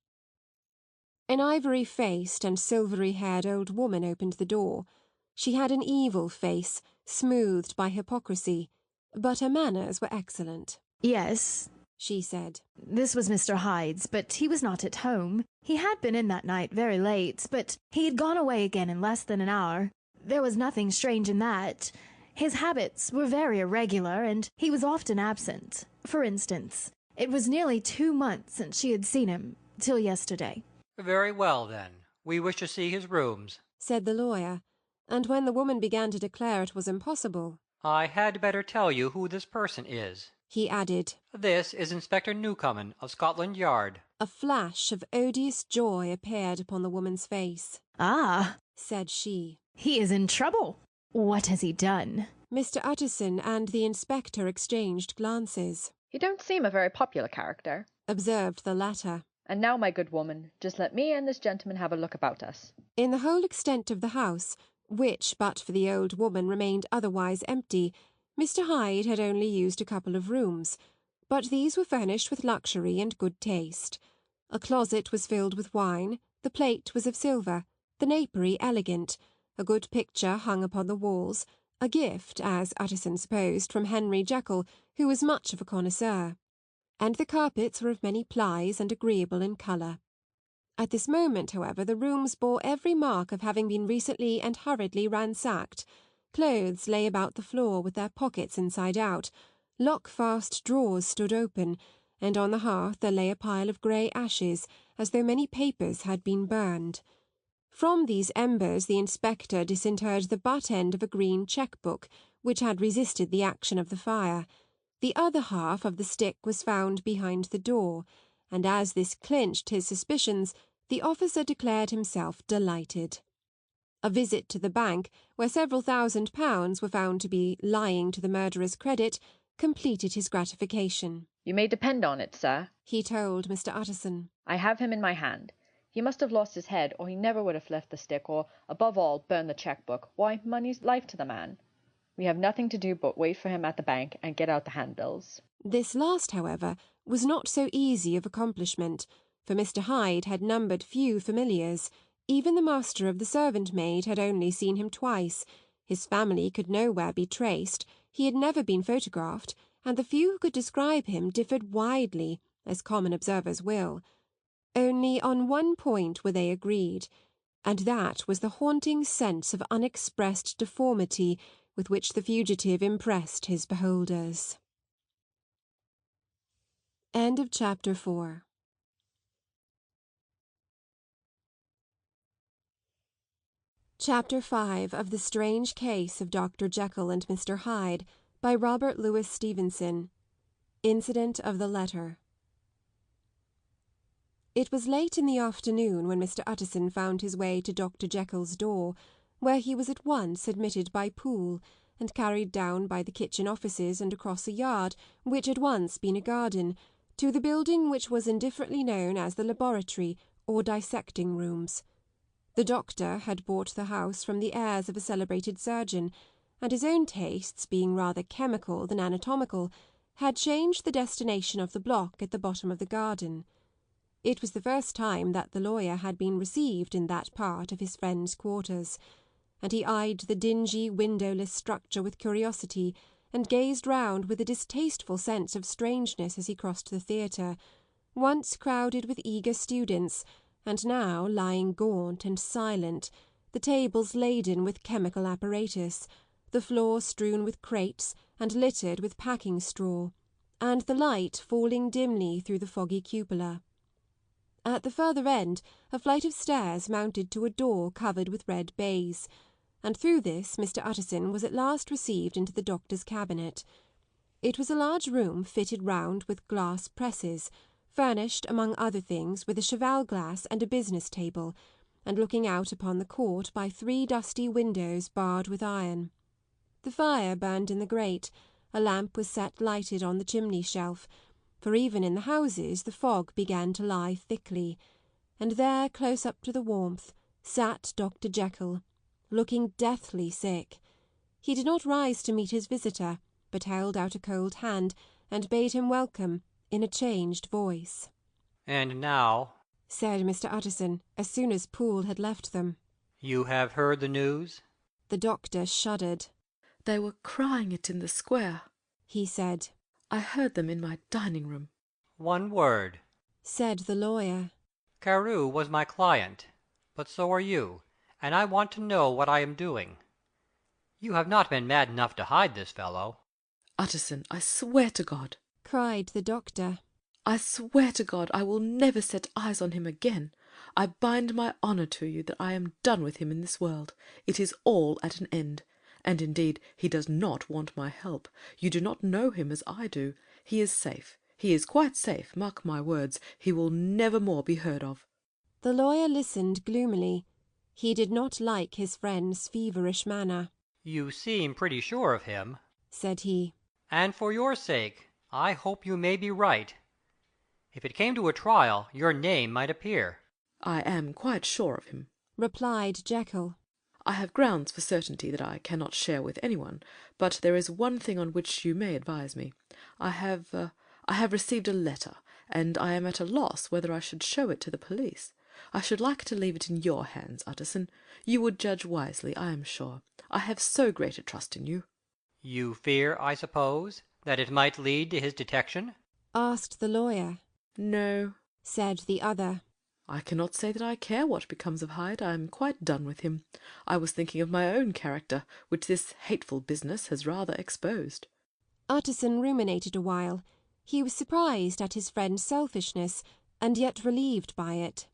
An ivory-faced and silvery-haired old woman opened the door. She had an evil face, smoothed by hypocrisy, but her manners were excellent. Yes, she said. This was Mr. Hyde's, but he was not at home. He had been in that night very late, but he had gone away again in less than an hour. There was nothing strange in that. His habits were very irregular, and he was often absent. For instance, it was nearly 2 months since she had seen him, till yesterday. Very well, then. We wish to see his rooms, said the lawyer, and when the woman began to declare it was impossible, I had better tell you who this person is, he added. This is Inspector Newcomen of Scotland Yard. A flash of odious joy appeared upon the woman's face. Ah, said she. He is in trouble. What has he done? Mr. Utterson and the inspector exchanged glances. You don't seem a very popular character, observed the latter. And now, my good woman, just let me and this gentleman have a look about us. In the whole extent of the house, which but for the old woman remained otherwise empty, Mr. Hyde had only used a couple of rooms, but these were furnished with luxury and good taste. A closet was filled with wine, the plate was of silver, the napery elegant, a good picture hung upon the walls, a gift, as Utterson supposed, from Henry Jekyll, who was much of a connoisseur, and the carpets were of many plies and agreeable in colour. At this moment, however, the rooms bore every mark of having been recently and hurriedly ransacked. Clothes lay about the floor with their pockets inside out, lock-fast drawers stood open, and on the hearth there lay a pile of grey ashes, as though many papers had been burned. From these embers the inspector disinterred the butt end of a green cheque-book, which had resisted the action of the fire. The other half of the stick was found behind the door, and as this clinched his suspicions, the officer declared himself delighted. A visit to the bank, where several £1,000s were found to be lying to the murderer's credit, completed his gratification. You may depend on it, sir, he told Mr. Utterson. I have him in my hand. He must have lost his head, or he never would have left the stick, or, above all, burned the cheque-book. Why, money's life to the man. We have nothing to do but wait for him at the bank and get out the handbills. This last, however, was not so easy of accomplishment, for Mr. Hyde had numbered few familiars. Even the master of the servant-maid had only seen him twice. His family could nowhere be traced, he had never been photographed, and the few who could describe him differed widely, as common observers will. Only on one point were they agreed, and that was the haunting sense of unexpressed deformity with which the fugitive impressed his beholders. End of chapter 4. Chapter 5 of The Strange Case of Dr. Jekyll and Mr. Hyde by Robert Louis Stevenson. Incident of the Letter. It was late in the afternoon when Mr. Utterson found his way to Dr. Jekyll's door, where he was at once admitted by Poole, and carried down by the kitchen offices and across a yard, which had once been a garden, to the building which was indifferently known as the laboratory or dissecting rooms. The doctor had bought the house from the heirs of a celebrated surgeon, and his own tastes being rather chemical than anatomical, had changed the destination of the block at the bottom of the garden. It was the first time that the lawyer had been received in that part of his friend's quarters, and he eyed the dingy, windowless structure with curiosity, and gazed round with a distasteful sense of strangeness as he crossed the theatre, once crowded with eager students, and now lying gaunt and silent, the tables laden with chemical apparatus, the floor strewn with crates and littered with packing straw, and the light falling dimly through the foggy cupola. At the further end a flight of stairs mounted to a door covered with red baize, and through this Mr. Utterson was at last received into the doctor's cabinet. It was a large room fitted round with glass presses, furnished, among other things, with a cheval-glass and a business table, and looking out upon the court by 3 dusty windows barred with iron. The fire burned in the grate, a lamp was set lighted on the chimney-shelf, for even in the houses the fog began to lie thickly, and there, close up to the warmth, sat Dr. Jekyll, looking deathly sick. He did not rise to meet his visitor, but held out a cold hand, and bade him welcome, in a changed voice. "And now," said Mr. Utterson, as soon as Poole had left them, "you have heard the news?" The doctor shuddered. "They were crying it in the square," he said. "I heard them in my dining-room." "One word," said the lawyer. "Carew was my client, but so are you, and I want to know what I am doing. You have not been mad enough to hide this fellow?" "Utterson, I swear to God," cried the doctor, "I swear to God I will never set eyes on him again. I bind my honour to you that I am done with him in this world. It is all at an end. And indeed he does not want my help. You do not know him as I do. He is safe. He is quite safe, mark my words. He will never more be heard of." The lawyer listened gloomily. He did not like his friend's feverish manner. "You seem pretty sure of him," said he, "and for your sake I hope you may be right. If it came to a trial, your name might appear." "I am quite sure of him," replied Jekyll. "I have grounds for certainty that I cannot share with anyone, but there is one thing on which you may advise me. I have received a letter, and I am at a loss whether I should show it to the police. I should like to leave it in your hands, Utterson. You would judge wisely, I am sure. I have so great a trust in you." "You fear, I suppose, that it might lead to his detection?" asked the lawyer. "No," said the other. "I cannot say that I care what becomes of Hyde. I am quite done with him. I was thinking of my own character, which this hateful business has rather exposed." Utterson ruminated a while. He was surprised at his friend's selfishness, and yet relieved by it.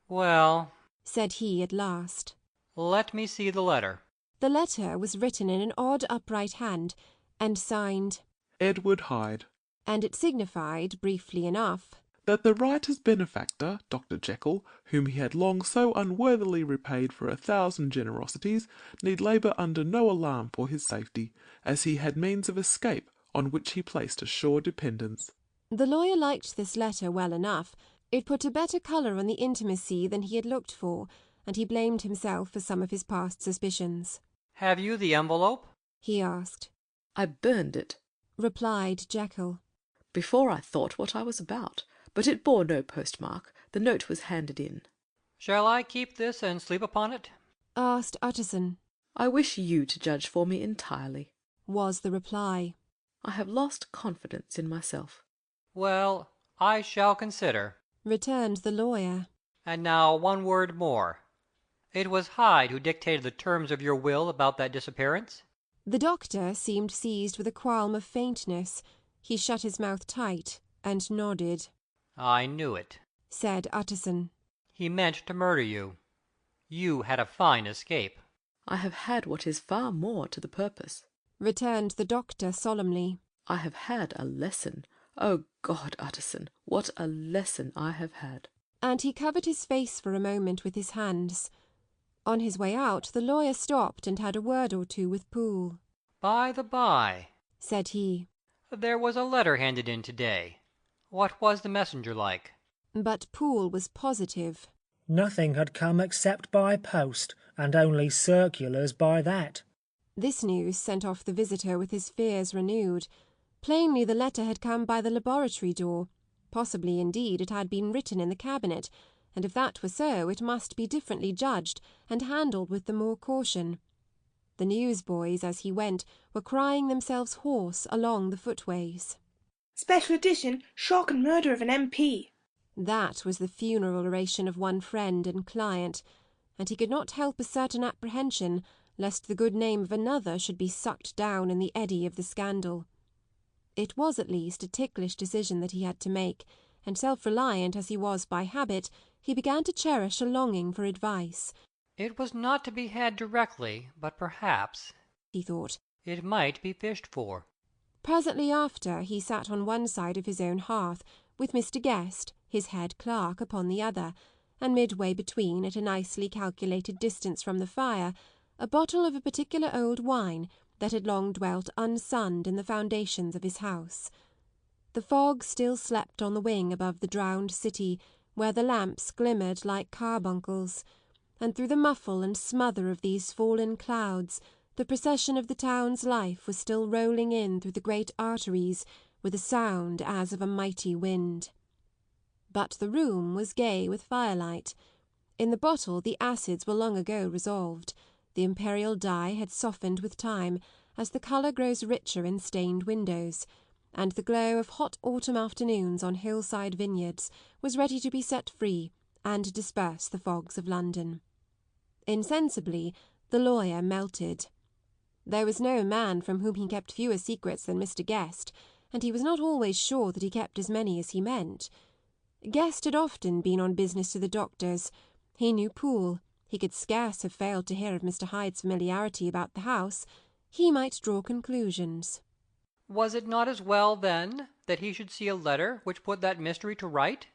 "Well," said he at last, "let me see the letter." The letter was written in an odd upright hand, and signed Edward Hyde, and it signified, briefly enough, that the writer's benefactor, Dr. Jekyll, whom he had long so unworthily repaid for 1,000 generosities, need labour under no alarm for his safety, as he had means of escape on which he placed a sure dependence. The lawyer liked this letter well enough. It put a better colour on the intimacy than he had looked for, and he blamed himself for some of his past suspicions. "Have you the envelope?" he asked. "I burned it," replied Jekyll, "before I thought what I was about, but it bore no postmark. The note was handed in." "Shall I keep this and sleep upon it?" asked Utterson. "I wish you to judge for me entirely," was the reply. "I have lost confidence in myself." "Well, I shall consider," returned the lawyer. "And now one word more. It was Hyde who dictated the terms of your will about that disappearance?" The doctor seemed seized with a qualm of faintness. He shut his mouth tight and nodded. "I knew it," said Utterson. "He meant to murder you. You had a fine escape." "I have had what is far more to the purpose," returned the doctor solemnly. "I have had a lesson. Oh God, Utterson, what a lesson I have had!" And he covered his face for a moment with his hands. On his way out the lawyer stopped and had a word or two with Poole. By the by, said he. there was a letter handed in to-day. What was the messenger like? But Poole was positive. Nothing had come except by post, and only circulars by that. This news sent off the visitor with his fears renewed. Plainly the letter had come by the laboratory door. Possibly, indeed, it had been written in the cabinet, and if that were so, it must be differently judged and handled with the more caution. The newsboys, as he went, were crying themselves hoarse along the footways. Special edition, shock and murder of an MP. That was the funeral oration of one friend and client, and he could not help a certain apprehension lest the good name of another should be sucked down in the eddy of the scandal. It was at least a ticklish decision that he had to make, and self-reliant as he was by habit, he began to cherish a longing for advice. It was not to be had directly, but perhaps, he thought, it might be fished for. Presently after he sat on one side of his own hearth, with Mr. Guest, his head clerk, upon the other, and midway between, at a nicely calculated distance from the fire, a bottle of a particular old wine that had long dwelt unsunned in the foundations of his house. The fog still slept on the wing above the drowned city, where the lamps glimmered like carbuncles, and through the muffle and smother of these fallen clouds the procession of the town's life was still rolling in through the great arteries with a sound as of a mighty wind. But the room was gay with firelight. In the bottle the acids were long ago resolved. The imperial dye had softened with time, as the colour grows richer in stained windows, and the glow of hot autumn afternoons on hillside vineyards was ready to be set free and disperse the fogs of London. Insensibly the lawyer melted. There was no man from whom he kept fewer secrets than Mr. Guest, and he was not always sure that he kept as many as he meant. Guest had often been on business to the doctor's. He knew Poole. He could scarce have failed to hear of Mr. Hyde's familiarity about the house. He might draw conclusions. Was it not as well, then, that he should see a letter which put that mystery to right?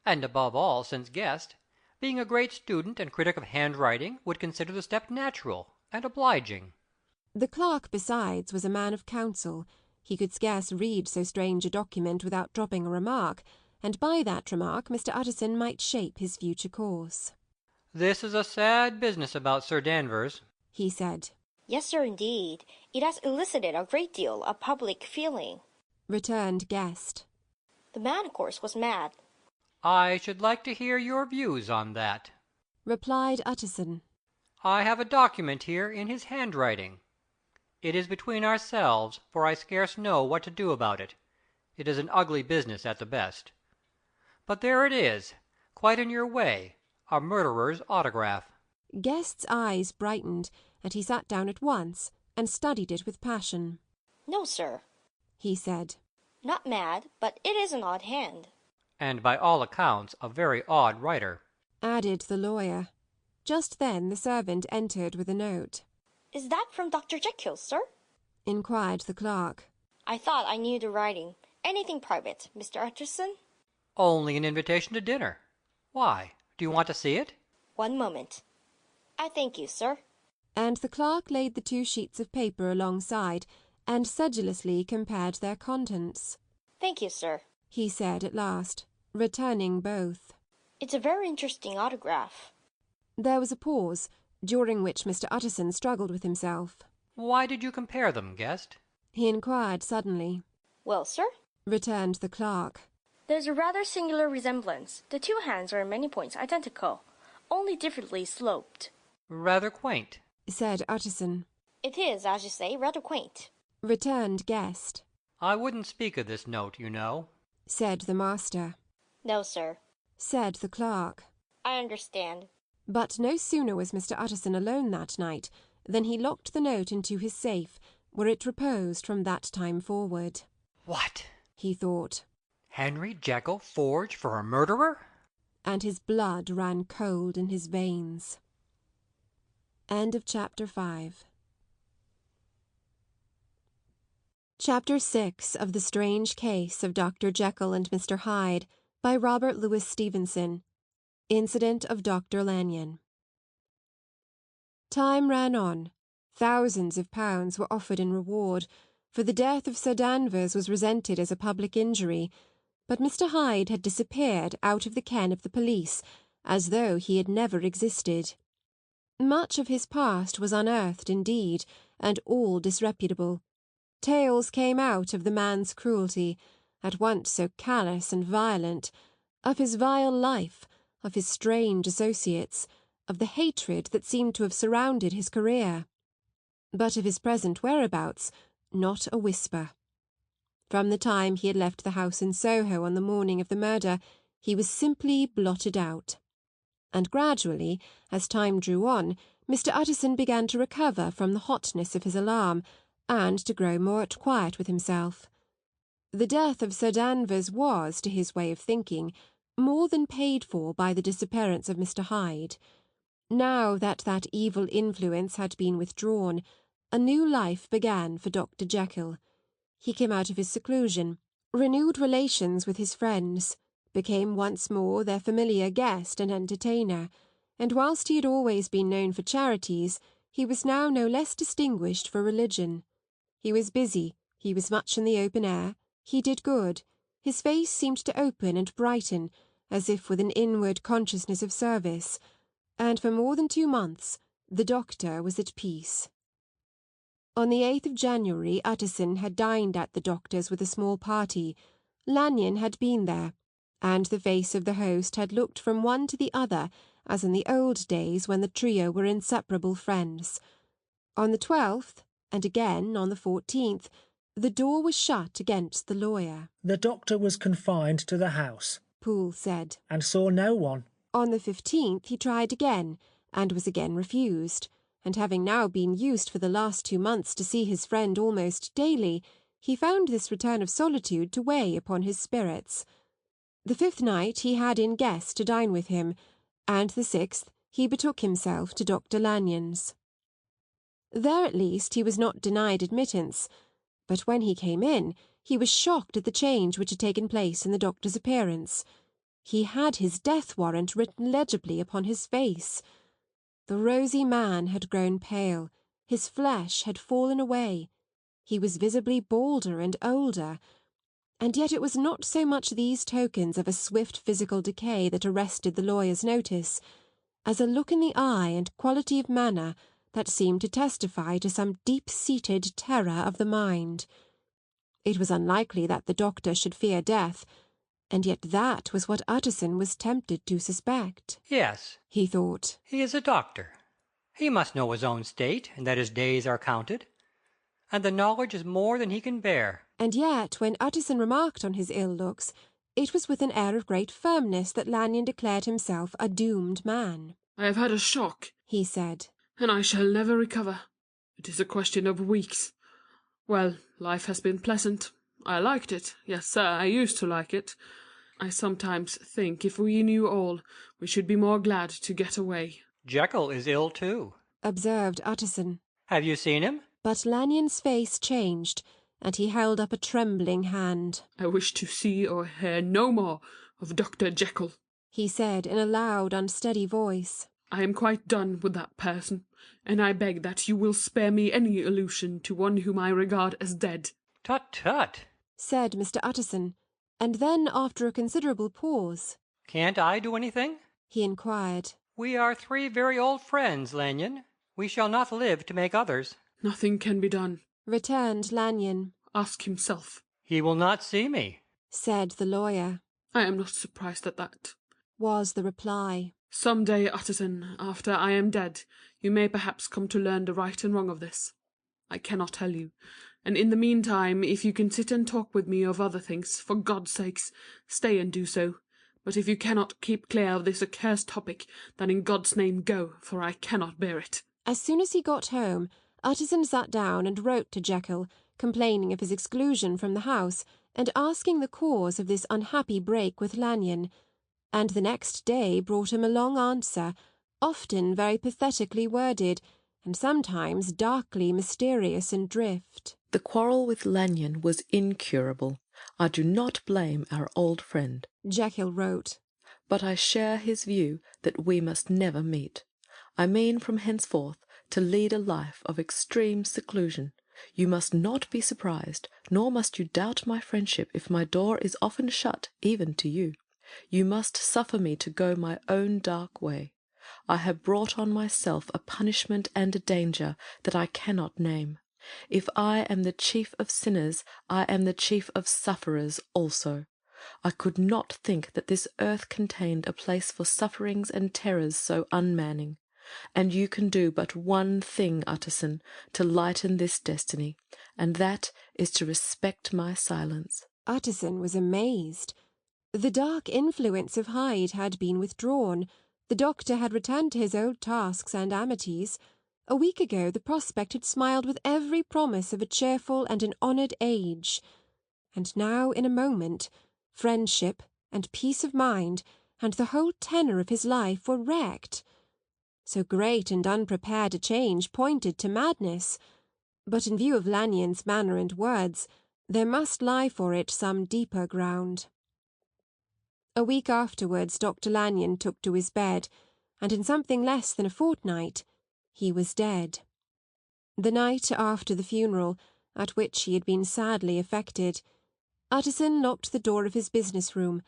And above all, since Guest, being a great student and critic of handwriting, would consider the step natural and obliging. The clerk, besides, was a man of counsel. He could scarce read so strange a document without dropping a remark, and by that remark Mr. Utterson might shape his future course. This is a sad business about Sir Danvers, he said. Yes, sir, indeed. It has elicited a great deal of public feeling, returned Guest. The man, of course, was mad. I should like to hear your views on that, replied Utterson. I have a document here in his handwriting. It is between ourselves, for I scarce know what to do about it. It is an ugly business at the best. But there it is, quite in your way, a murderer's autograph. Guest's eyes brightened, and he sat down at once and studied it with passion. No, sir, he said. Not mad, but it is an odd hand. And by all accounts a very odd writer, added the lawyer. Just then the servant entered with a note. Is that from Dr. Jekyll, sir? inquired the clerk. I thought I knew the writing. Anything private, Mr. Utterson? Only an invitation to dinner. Why, do you want to see it? One moment. I thank you, sir. And the clerk laid the 2 sheets of paper alongside, and sedulously compared their contents. Thank you, sir, he said at last, returning both. It's a very interesting autograph. There was a pause, during which Mr. Utterson struggled with himself. Why did you compare them, Guest? he inquired suddenly. Well, sir, returned the clerk. There's a rather singular resemblance. The 2 hands are in many points identical, only differently sloped. Rather quaint, said Utterson. It is, as you say, rather quaint, returned Guest. I wouldn't speak of this note, you know, said the master. No, sir, said the clerk. I understand. But no sooner was Mr. Utterson alone that night than he locked the note into his safe, where it reposed from that time forward. What? he thought. Henry Jekyll forged for a murderer? And his blood ran cold in his veins. End of chapter 5. Chapter 6 of The Strange Case of Dr. Jekyll and Mr. Hyde by Robert Louis Stevenson. Incident of Dr. Lanyon. Time ran on. Thousands of pounds were offered in reward, for the death of Sir Danvers was resented as a public injury, but Mr. Hyde had disappeared out of the ken of the police, as though he had never existed. Much of his past was unearthed indeed, and all disreputable. Tales came out of the man's cruelty, at once so callous and violent, of his vile life, of his strange associates, of the hatred that seemed to have surrounded his career. But of his present whereabouts, not a whisper. From the time he had left the house in Soho on the morning of the murder, he was simply blotted out. And gradually, as time drew on, Mr. Utterson began to recover from the hotness of his alarm, and to grow more at quiet with himself. The death of Sir Danvers was, to his way of thinking, more than paid for by the disappearance of Mr. Hyde. Now that evil influence had been withdrawn, a new life began for Dr. Jekyll. He came out of his seclusion, renewed relations with his friends, became once more their familiar guest and entertainer, and whilst he had always been known for charities, he was now no less distinguished for religion. He was busy, he was much in the open air, he did good, his face seemed to open and brighten, as if with an inward consciousness of service, and for more than 2 months the doctor was at peace. On the 8th of January Utterson had dined at the doctor's with a small party. Lanyon had been there, and the face of the host had looked from one to the other as in the old days when the trio were inseparable friends. On the 12th, and again on the 14th, the door was shut against the lawyer. The doctor was confined to the house, Poole said, and saw no one. On the 15th he tried again, and was again refused, and having now been used for the last 2 months to see his friend almost daily, he found this return of solitude to weigh upon his spirits. The 5th night he had in guests to dine with him, and the 6th he betook himself to Dr. Lanyon's. There at least he was not denied admittance, but when he came in he was shocked at the change which had taken place in the doctor's appearance. He had his death warrant written legibly upon his face. The rosy man had grown pale, his flesh had fallen away, he was visibly balder and older, and yet it was not so much these tokens of a swift physical decay that arrested the lawyer's notice, as a look in the eye and quality of manner that seemed to testify to some deep-seated terror of the mind. It was unlikely that the doctor should fear death, and yet that was what Utterson was tempted to suspect. Yes, he thought. He is a doctor. He must know his own state, and that his days are counted. And the knowledge is more than he can bear. And yet, when Utterson remarked on his ill looks, it was with an air of great firmness that Lanyon declared himself a doomed man. I have had a shock, he said, and I shall never recover. It is a question of weeks. Well, life has been pleasant. I liked it. Yes, sir, I used to like it. I sometimes think if we knew all, we should be more glad to get away. Jekyll is ill too, observed Utterson. Have you seen him? But Lanyon's face changed, and he held up a trembling hand. I wish to see or hear no more of Dr. Jekyll, he said in a loud, unsteady voice. I am quite done with that person, and I beg that you will spare me any allusion to one whom I regard as dead. Tut, tut, said Mr. Utterson, and then, after a considerable pause, Can't I do anything? he inquired. We are 3 very old friends, Lanyon. We shall not live to make others. Nothing can be done, returned Lanyon. Ask himself. He will not see me, said the lawyer. I am not surprised at that, was the reply. Some day, Utterson, after I am dead, you may perhaps come to learn the right and wrong of this. I cannot tell you, and in the meantime, if you can sit and talk with me of other things, for God's sakes, stay and do so. But if you cannot keep clear of this accursed topic, then in God's name go, for I cannot bear it. As soon as he got home, Utterson sat down and wrote to Jekyll, complaining of his exclusion from the house, and asking the cause of this unhappy break with Lanyon, and the next day brought him a long answer, often very pathetically worded, and sometimes darkly mysterious in drift. The quarrel with Lanyon was incurable. I do not blame our old friend, Jekyll wrote, but I share his view that we must never meet. I mean from henceforth to lead a life of extreme seclusion. You must not be surprised, nor must you doubt my friendship if my door is often shut even to you. You must suffer me to go my own dark way. I have brought on myself a punishment and a danger that I cannot name. If I am the chief of sinners, I am the chief of sufferers also. I could not think that this earth contained a place for sufferings and terrors so unmanning. And you can do but one thing, Utterson, to lighten this destiny, and that is to respect my silence. Utterson was amazed. The dark influence of Hyde had been withdrawn. The doctor had returned to his old tasks and amities. A week ago the prospect had smiled with every promise of a cheerful and an honoured age. And now, in a moment, friendship and peace of mind and the whole tenor of his life were wrecked. So great and unprepared a change pointed to madness. But in view of Lanyon's manner and words, there must lie for it some deeper ground. A week afterwards Dr. Lanyon took to his bed, and in something less than a fortnight he was dead. The night after the funeral, at which he had been sadly affected, Utterson locked the door of his business room,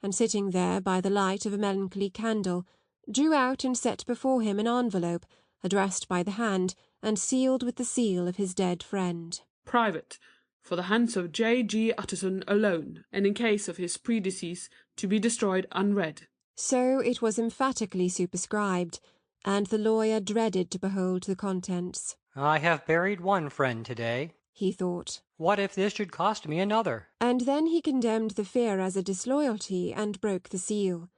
and sitting there by the light of a melancholy candle, drew out and set before him an envelope, addressed by the hand, and sealed with the seal of his dead friend. Private, for the hands of J. G. Utterson alone, and in case of his predecease, to be destroyed unread. So it was emphatically superscribed, and the lawyer dreaded to behold the contents. I have buried one friend today, he thought. What if this should cost me another? And then he condemned the fear as a disloyalty and broke the seal.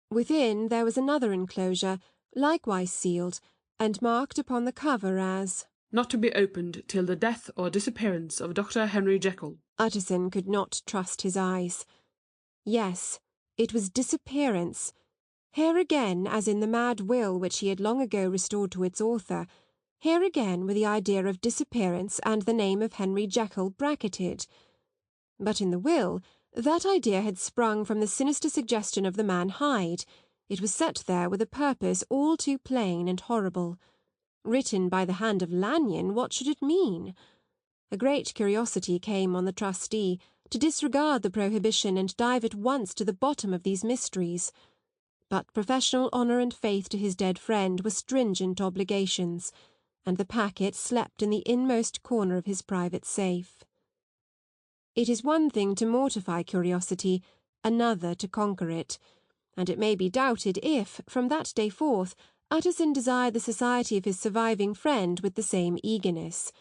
Within there was another enclosure, likewise sealed, and marked upon the cover as Not to be opened till the death or disappearance of Dr. Henry Jekyll. Utterson could not trust his eyes. Yes, it was Disappearance. Here again, as in the mad will which he had long ago restored to its author, here again were the idea of disappearance and the name of Henry Jekyll bracketed. But in the will, that idea had sprung from the sinister suggestion of the man Hyde. It was set there with a purpose all too plain and horrible. Written by the hand of Lanyon, what should it mean? A great curiosity came on the trustee to disregard the prohibition and dive at once to the bottom of these mysteries. But professional honour and faith to his dead friend were stringent obligations, and the packet slept in the inmost corner of his private safe. It is one thing to mortify curiosity, another to conquer it, and it may be doubted if, from that day forth, Utterson desired the society of his surviving friend with the same eagerness.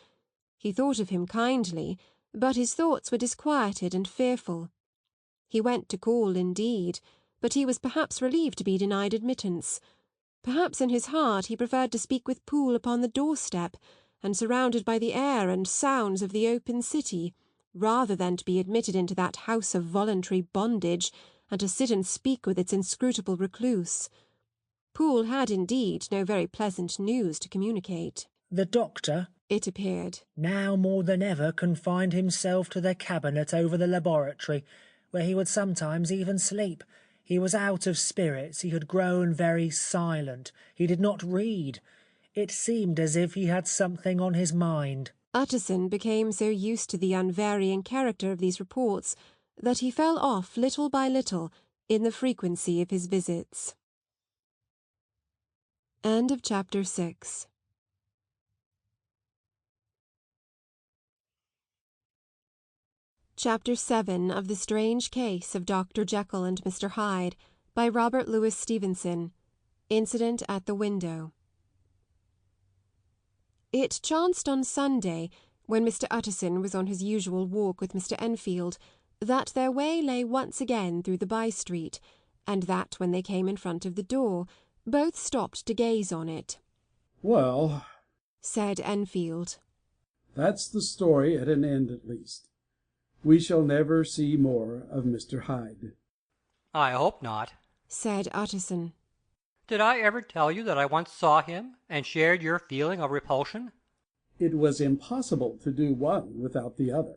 He thought of him kindly, but his thoughts were disquieted and fearful. He went to call, indeed, but he was perhaps relieved to be denied admittance. Perhaps in his heart he preferred to speak with Poole upon the doorstep, and surrounded by the air and sounds of the open city, rather than to be admitted into that house of voluntary bondage, and to sit and speak with its inscrutable recluse. Poole had indeed no very pleasant news to communicate. The doctor, it appeared, now more than ever confined himself to the cabinet over the laboratory, where he would sometimes even sleep. He was out of spirits, he had grown very silent, he did not read. It seemed as if he had something on his mind. Utterson became so used to the unvarying character of these reports that he fell off little by little in the frequency of his visits. End of chapter 6. Chapter 7 of The Strange Case of Dr. Jekyll and Mr. Hyde by Robert Louis Stevenson. Incident at the Window. It chanced on Sunday, when Mr. Utterson was on his usual walk with Mr. Enfield, that their way lay once again through the by-street, and that when they came in front of the door, both stopped to gaze on it. "Well," said Enfield, "that's the story at an end at least. We shall never see more of Mr. Hyde." I hope not, said Utterson. Did I ever tell you that I once saw him, and shared your feeling of repulsion? "It was impossible to do one without the other,"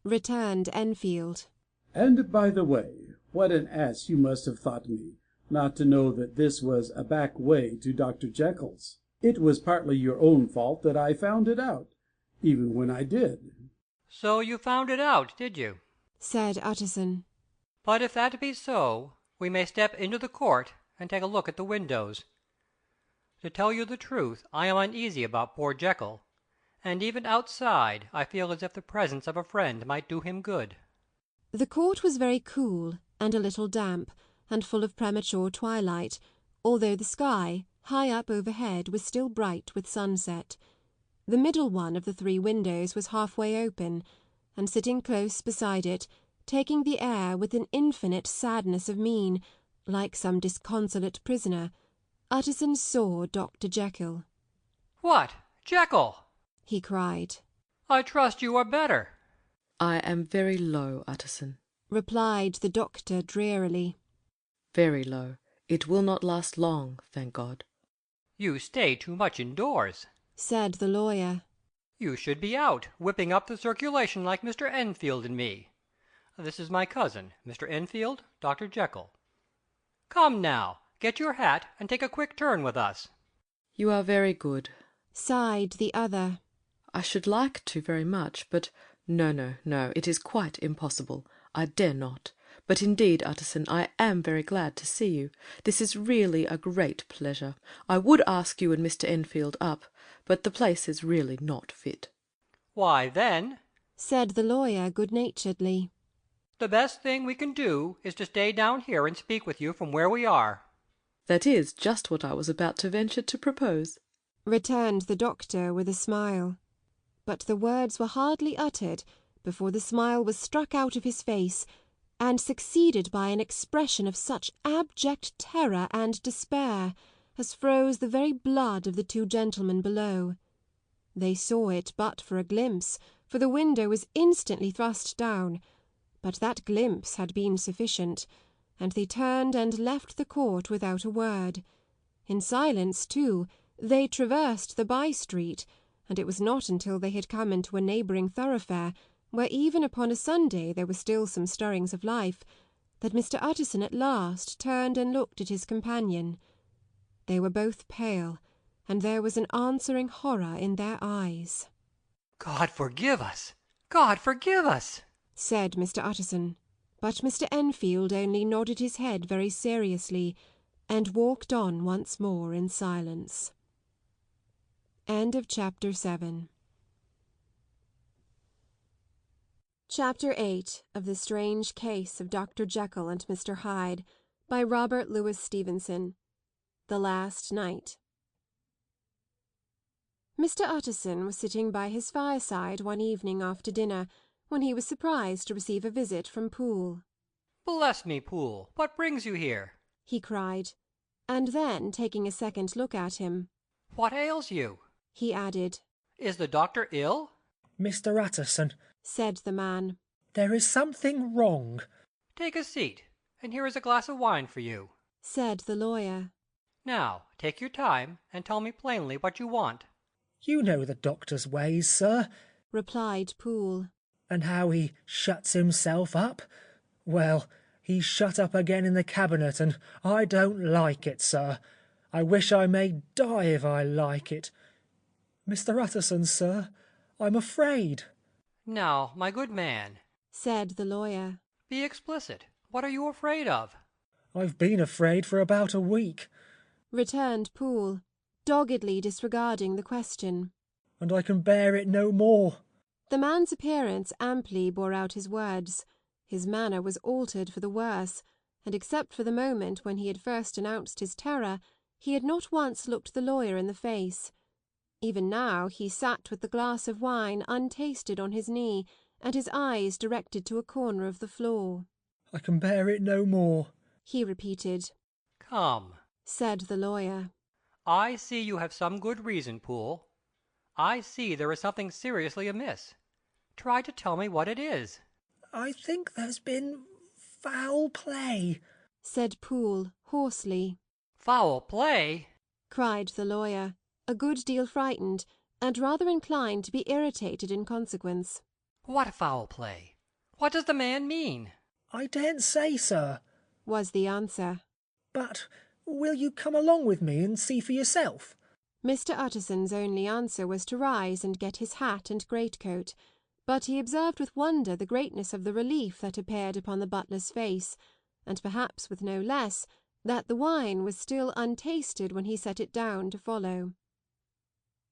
returned Enfield. "And, by the way, what an ass you must have thought me, not to know that this was a back way to Dr. Jekyll's." It was partly your own fault that I found it out, even when I did. So you found it out, did you? said Utterson. But if that be so, we may step into the court and take a look at the windows. To tell you the truth, I am uneasy about poor Jekyll, and even outside I feel as if the presence of a friend might do him good. The court was very cool and a little damp, and full of premature twilight, although the sky, high up overhead, was still bright with sunset. The middle one of the three windows was half-way open, and sitting close beside it, taking the air with an infinite sadness of mien, like some disconsolate prisoner, Utterson saw Dr. Jekyll. "What, Jekyll!" he cried. "I trust you are better." "I am very low, Utterson," replied the doctor drearily. "very low. It will not last long, thank God." "You stay too much indoors," said the lawyer. "You should be out, whipping up the circulation like Mr. Enfield and me. This is my cousin, Mr. Enfield, Dr. Jekyll. Come now, get your hat and take a quick turn with us." "You are very good," sighed the other. "I should like to very much, but no, it is quite impossible. I dare not. But indeed, Utterson, I am very glad to see you. This is really a great pleasure. I would ask you and Mr. Enfield up, but the place is really not fit." "Why, then," said the lawyer good-naturedly, "the best thing we can do is to stay down here and speak with you from where we are." "That is just what I was about to venture to propose," returned the doctor with a smile. But the words were hardly uttered before the smile was struck out of his face, and succeeded by an expression of such abject terror and despair as froze the very blood of the two gentlemen below. They saw it but for a glimpse, for the window was instantly thrust down, but that glimpse had been sufficient, and they turned and left the court without a word. In silence, too, they traversed the by-street, and it was not until they had come into a neighbouring thoroughfare, where even upon a Sunday there were still some stirrings of life, that Mr. Utterson at last turned and looked at his companion. They were both pale, and there was an answering horror in their eyes. "God forgive us! God forgive us!" said Mr. Utterson, but Mr. Enfield only nodded his head very seriously, and walked on once more in silence. End of chapter 7. Chapter 8 of The Strange Case of Dr. Jekyll and Mr. Hyde, by Robert Louis Stevenson. The Last Night. Mr. Utterson was sitting by his fireside one evening after dinner, when he was surprised to receive a visit from Poole. "Bless me, Poole, what brings you here?" he cried, and then, taking a second look at him, "What ails you?" he added. "Is the doctor ill?" "Mr. Utterson," said the man, "there is something wrong." "Take a seat, and here is a glass of wine for you," said the lawyer. "Now, take your time, and tell me plainly what you want." "You know the doctor's ways, sir," replied Poole. "and how he shuts himself up. Well, he's shut up again in the cabinet, and I don't like it, sir. I wish I may die if I like it. Mr. Utterson, sir, I'm afraid." "Now, my good man," said the lawyer, "be explicit. What are you afraid of?" "I've been afraid for about a week," returned Poole, doggedly disregarding the question. "and I can bear it no more." The man's appearance amply bore out his words. His manner was altered for the worse, and except for the moment when he had first announced his terror, he had not once looked the lawyer in the face. Even now he sat with the glass of wine untasted on his knee, and his eyes directed to a corner of the floor. "I can bear it no more," he repeated. "Come," said the lawyer. "I see you have some good reason, Poole. I see there is something seriously amiss. Try to tell me what it is." "I think there's been foul play," said Poole hoarsely. "Foul play!" cried the lawyer, a good deal frightened, and rather inclined to be irritated in consequence. "What foul play? What does the man mean?" "I daren't say, sir," was the answer. "But will you come along with me and see for yourself?" Mr. Utterson's only answer was to rise and get his hat and greatcoat, but he observed with wonder the greatness of the relief that appeared upon the butler's face, and perhaps with no less, that the wine was still untasted when he set it down to follow.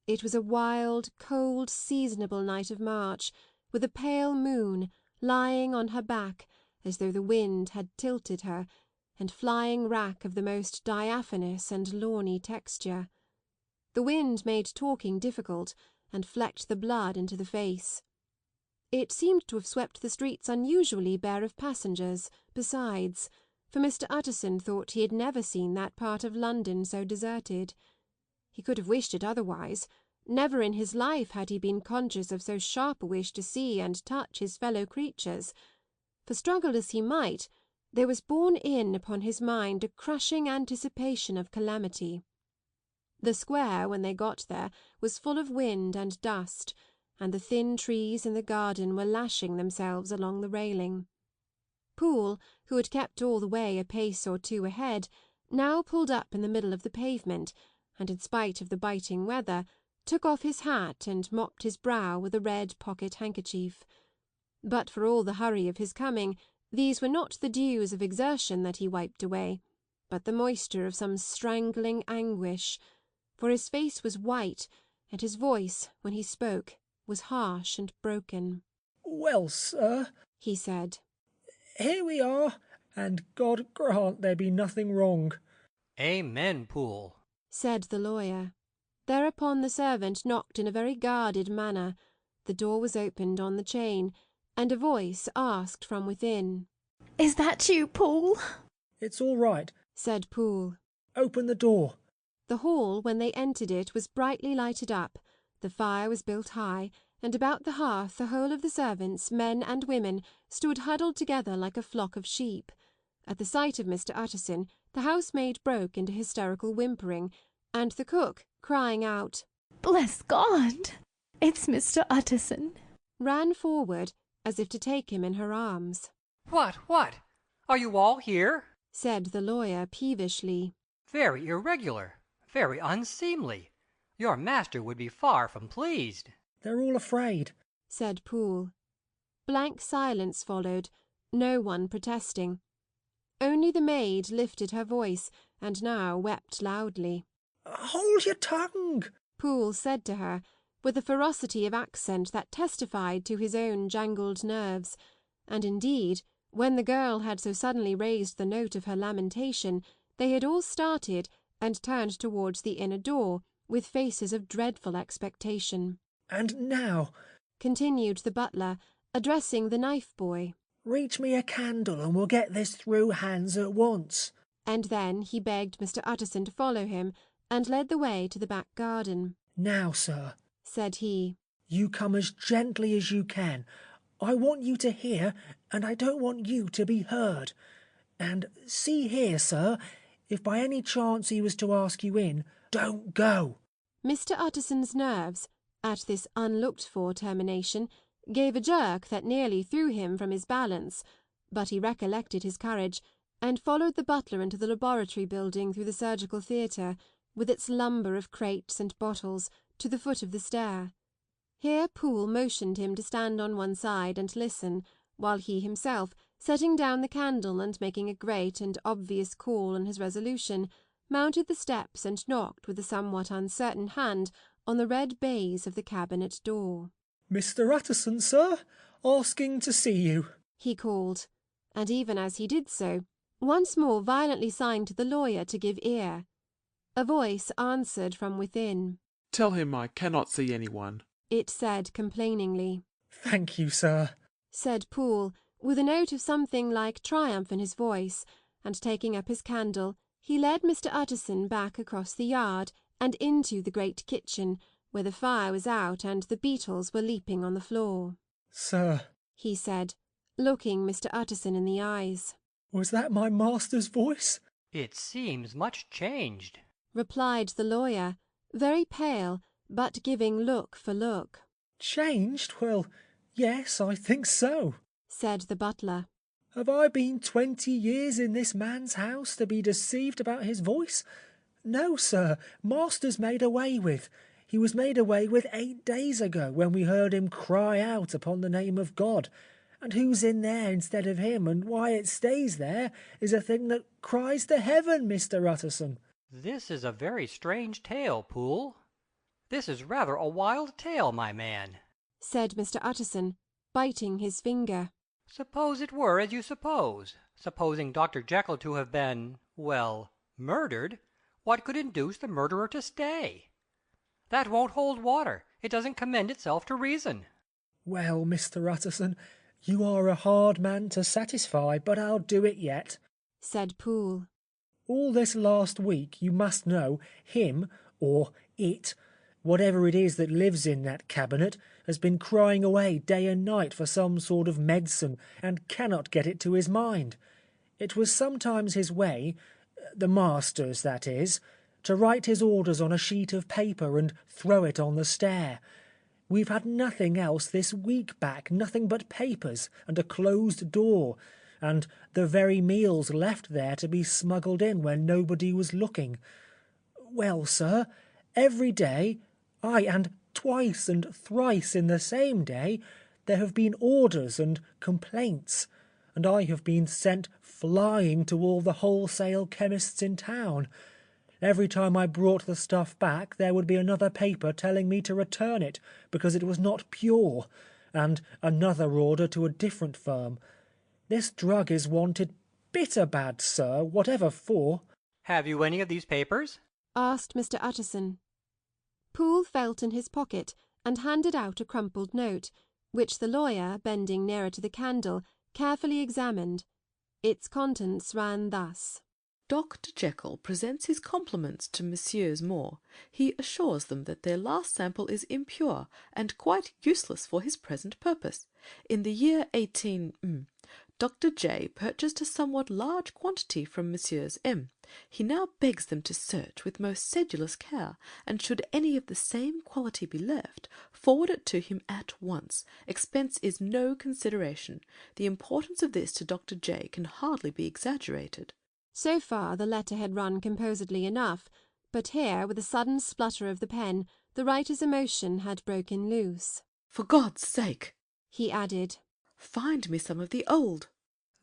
It was a wild, cold, seasonable night of March, with a pale moon, lying on her back, as though the wind had tilted her, and flying wrack of the most diaphanous and lawny texture. The wind made talking difficult, and flecked the blood into the face. It seemed to have swept the streets unusually bare of passengers, besides, for Mr. Utterson thought he had never seen that part of London so deserted. He could have wished it otherwise. Never in his life had he been conscious of so sharp a wish to see and touch his fellow creatures. For struggle as he might, there was borne in upon his mind a crushing anticipation of calamity. The square, when they got there, was full of wind and dust, and the thin trees in the garden were lashing themselves along the railing. Poole, who had kept all the way a pace or two ahead, now pulled up in the middle of the pavement, and in spite of the biting weather, took off his hat and mopped his brow with a red pocket-handkerchief. But for all the hurry of his coming, these were not the dews of exertion that he wiped away, but the moisture of some strangling anguish, for his face was white, and his voice, when he spoke, was harsh and broken. "Well, sir," he said, "here we are, and God grant there be nothing wrong." "Amen, Poole," said the lawyer. Thereupon the servant knocked in a very guarded manner. The door was opened on the chain, and a voice asked from within, "Is that you, Poole?" "It's all right," said Poole. "Open the door." The hall, when they entered it, was brightly lighted up. The fire was built high, and about the hearth the whole of the servants, men and women, stood huddled together like a flock of sheep. At the sight of Mr. Utterson, the housemaid broke into hysterical whimpering, and the cook, crying out, "Bless God! It's Mr. Utterson," ran forward as if to take him in her arms. "What? Are you all here?" said the lawyer peevishly. "Very irregular, very unseemly. Your master would be far from pleased." "They're all afraid," said Poole. Blank silence followed, no one protesting. Only the maid lifted her voice, and now wept loudly. "Hold your tongue," Poole said to her, with a ferocity of accent that testified to his own jangled nerves, and indeed, when the girl had so suddenly raised the note of her lamentation, they had all started and turned towards the inner door with faces of dreadful expectation. "And now," continued the butler, addressing the knife-boy, "reach me a candle and we'll get this through hands at once." And then he begged Mr. Utterson to follow him, and led the way to the back garden. "Now, sir," said he, "you come as gently as you can. I want you to hear, and I don't want you to be heard. And see here, sir, if by any chance he was to ask you in, don't go." Mr. Utterson's nerves, at this unlooked-for termination, gave a jerk that nearly threw him from his balance, but he recollected his courage, and followed the butler into the laboratory building through the surgical theatre, with its lumber of crates and bottles, to the foot of the stair. Here Poole motioned him to stand on one side and listen, while he himself, setting down the candle and making a great and obvious call on his resolution, mounted the steps and knocked with a somewhat uncertain hand on the red baize of the cabinet door. "Mr. Utterson, sir, asking to see you," he called, and even as he did so, once more violently signed to the lawyer to give ear. A voice answered from within. "Tell him I cannot see anyone," it said complainingly. "Thank you, sir," said Poole, with a note of something like triumph in his voice, and taking up his candle, he led Mr. Utterson back across the yard and into the great kitchen, where the fire was out and the beetles were leaping on the floor. "Sir," he said, looking Mr. Utterson in the eyes. "Was that my master's voice?" "It seems much changed," replied the lawyer, very pale, but giving look for look. "Changed? Well, yes, I think so," said the butler. "Have I been 20 years in this man's house to be deceived about his voice? No, sir, master's made away with. He was made away with 8 days ago, when we heard him cry out upon the name of God. And who's in there instead of him, and why it stays there, is a thing that cries to heaven, Mr. Utterson. This is a very strange tale, Poole. This is rather a wild tale, my man, said Mr. Utterson, biting his finger. Suppose it were as you suppose. Supposing Dr. Jekyll to have been, well, murdered, what could induce the murderer to stay? That won't hold water. It doesn't commend itself to reason. Well, Mr. Utterson, you are a hard man to satisfy, but I'll do it yet, said Poole. All this last week, you must know, him, or it, whatever it is that lives in that cabinet, has been crying away day and night for some sort of medicine, and cannot get it to his mind. It was sometimes his way, the master's that is, to write his orders on a sheet of paper and throw it on the stair. We've had nothing else this week back, nothing but papers, and a closed door, and the very meals left there to be smuggled in when nobody was looking. Well, sir, every day, aye, and twice and thrice in the same day, there have been orders and complaints, and I have been sent flying to all the wholesale chemists in town. Every time I brought the stuff back, there would be another paper telling me to return it, because it was not pure, and another order to a different firm. This drug is wanted bitter bad, sir, whatever for. Have you any of these papers? Asked Mr. Utterson. Poole felt in his pocket and handed out a crumpled note, which the lawyer, bending nearer to the candle, carefully examined. Its contents ran thus. Dr. Jekyll presents his compliments to Messieurs Moore. He assures them that their last sample is impure and quite useless for his present purpose. In the year 18... Dr. J. purchased a somewhat large quantity from Messieurs M. He now begs them to search with most sedulous care, and should any of the same quality be left, forward it to him at once. Expense is no consideration. The importance of this to Dr. J. can hardly be exaggerated. So far the letter had run composedly enough, but here, with a sudden splutter of the pen, the writer's emotion had broken loose. For God's sake, he added, find me some of the old.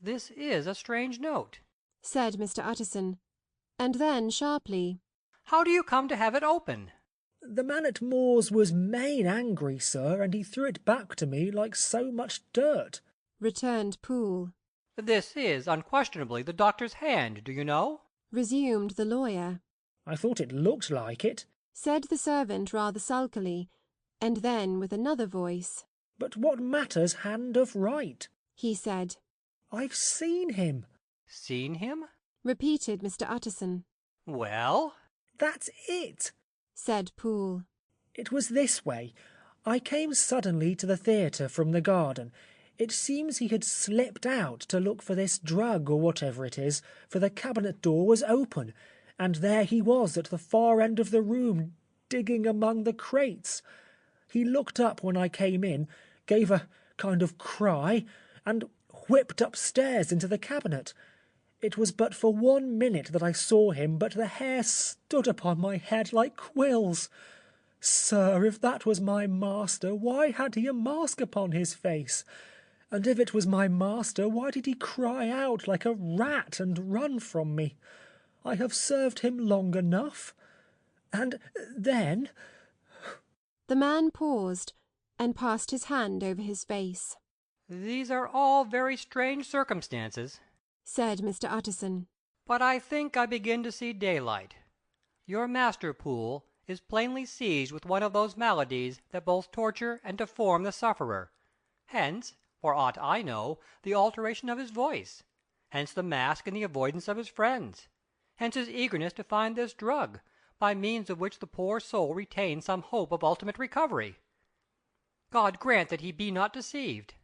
This is a strange note, said Mr. Utterson, and then sharply, How do you come to have it open? The man at Moore's was main angry, sir, and he threw it back to me like so much dirt, returned Poole. This is unquestionably the doctor's hand, do you know? Resumed the lawyer. I thought it looked like it, said the servant rather sulkily, and then with another voice. But what matters hand of right? He said. I've seen him. Seen him? Repeated Mr. Utterson. Well? That's it, said Poole. It was this way. I came suddenly to the theatre from the garden. It seems he had slipped out to look for this drug or whatever it is, for the cabinet door was open, and there he was at the far end of the room, digging among the crates. He looked up when I came in, gave a kind of cry, and whipped upstairs into the cabinet. It was but for 1 minute that I saw him, but the hair stood upon my head like quills. Sir, if that was my master, why had he a mask upon his face? And if it was my master, why did he cry out like a rat and run from me? I have served him long enough. And then... The man paused, and passed his hand over his face. These are all very strange circumstances, said Mr. Utterson. But I think I begin to see daylight. Your master, Poole, is plainly seized with one of those maladies that both torture and deform the sufferer. Hence, for aught I know, the alteration of his voice. Hence the mask and the avoidance of his friends. Hence his eagerness to find this drug, by means of which the poor soul retains some hope of ultimate recovery. God grant that he be not deceived.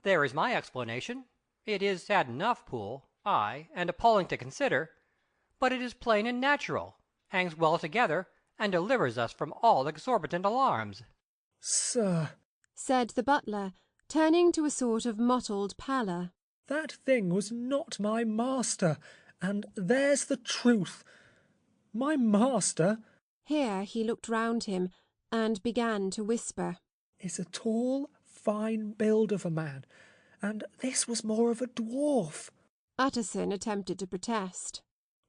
There is my explanation. It is sad enough, Poole, ay, and appalling to consider, but it is plain and natural, hangs well together, and delivers us from all exorbitant alarms. Sir, said the butler, turning to a sort of mottled pallor, that thing was not my master, and there's the truth. My master Here he looked round him, and began to whisper. is a tall, fine build of a man, and this was more of a dwarf. Utterson attempted to protest.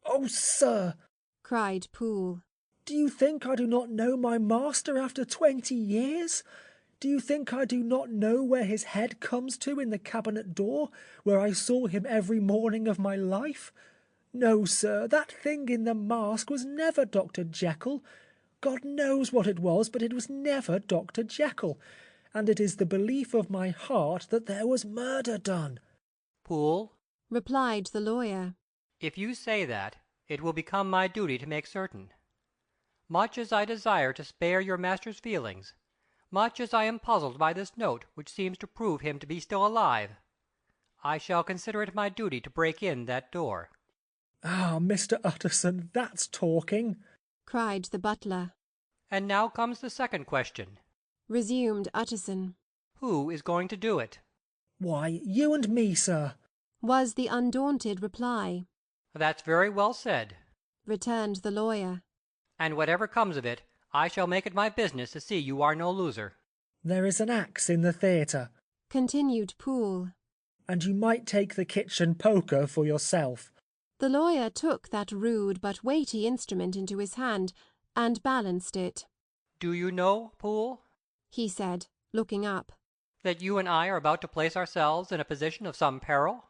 Oh, sir, cried Poole. do you think I do not know my master after 20 years? Do you think I do not know where his head comes to in the cabinet door, where I saw him every morning of my life? No, sir, that thing in the mask was never Dr. Jekyll. God knows what it was, but it was never Dr. Jekyll, and it is the belief of my heart that there was murder done. Poole, replied the lawyer, if you say that, it will become my duty to make certain. Much as I desire to spare your master's feelings, much as I am puzzled by this note which seems to prove him to be still alive, I shall consider it my duty to break in that door. Ah, Mr. Utterson, that's talking, cried the butler. And now comes the second question, resumed Utterson. Who is going to do it? Why, you and me, sir, was the undaunted reply. That's very well said, returned the lawyer. And whatever comes of it, I shall make it my business to see you are no loser. There is an axe in the theatre, continued Poole, and you might take the kitchen poker for yourself. The lawyer took that rude but weighty instrument into his hand, and balanced it. Do you know, Poole, he said, looking up, that you and I are about to place ourselves in a position of some peril?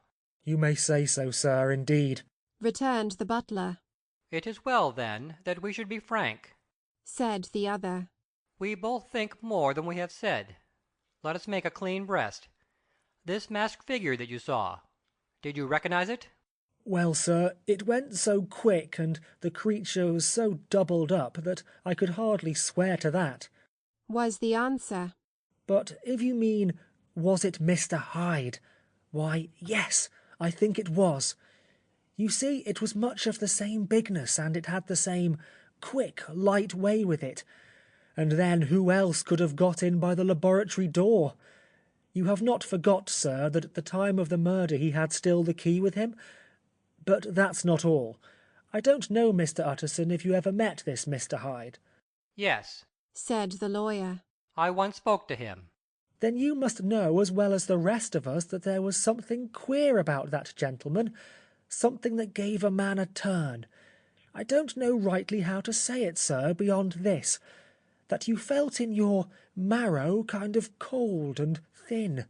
You may say so, sir, indeed, returned the butler. It is well, then, that we should be frank, said the other. We both think more than we have said. Let us make a clean breast. This masked figure that you saw, did you recognize it? Well, sir, it went so quick, and the creature was so doubled up that I could hardly swear to that, was the answer. But if you mean, was it Mr. Hyde? Why, yes, I think it was. You see, it was much of the same bigness, and it had the same quick, light way with it. And then who else could have got in by the laboratory door? You have not forgot, sir, that at the time of the murder he had still the key with him? But that's not all. I don't know, Mr. Utterson, if you ever met this Mr. Hyde. Yes, said the lawyer. I once spoke to him. Then you must know as well as the rest of us that there was something queer about that gentleman, something that gave a man a turn. I don't know rightly how to say it, sir, beyond this, that you felt in your marrow kind of cold and thin.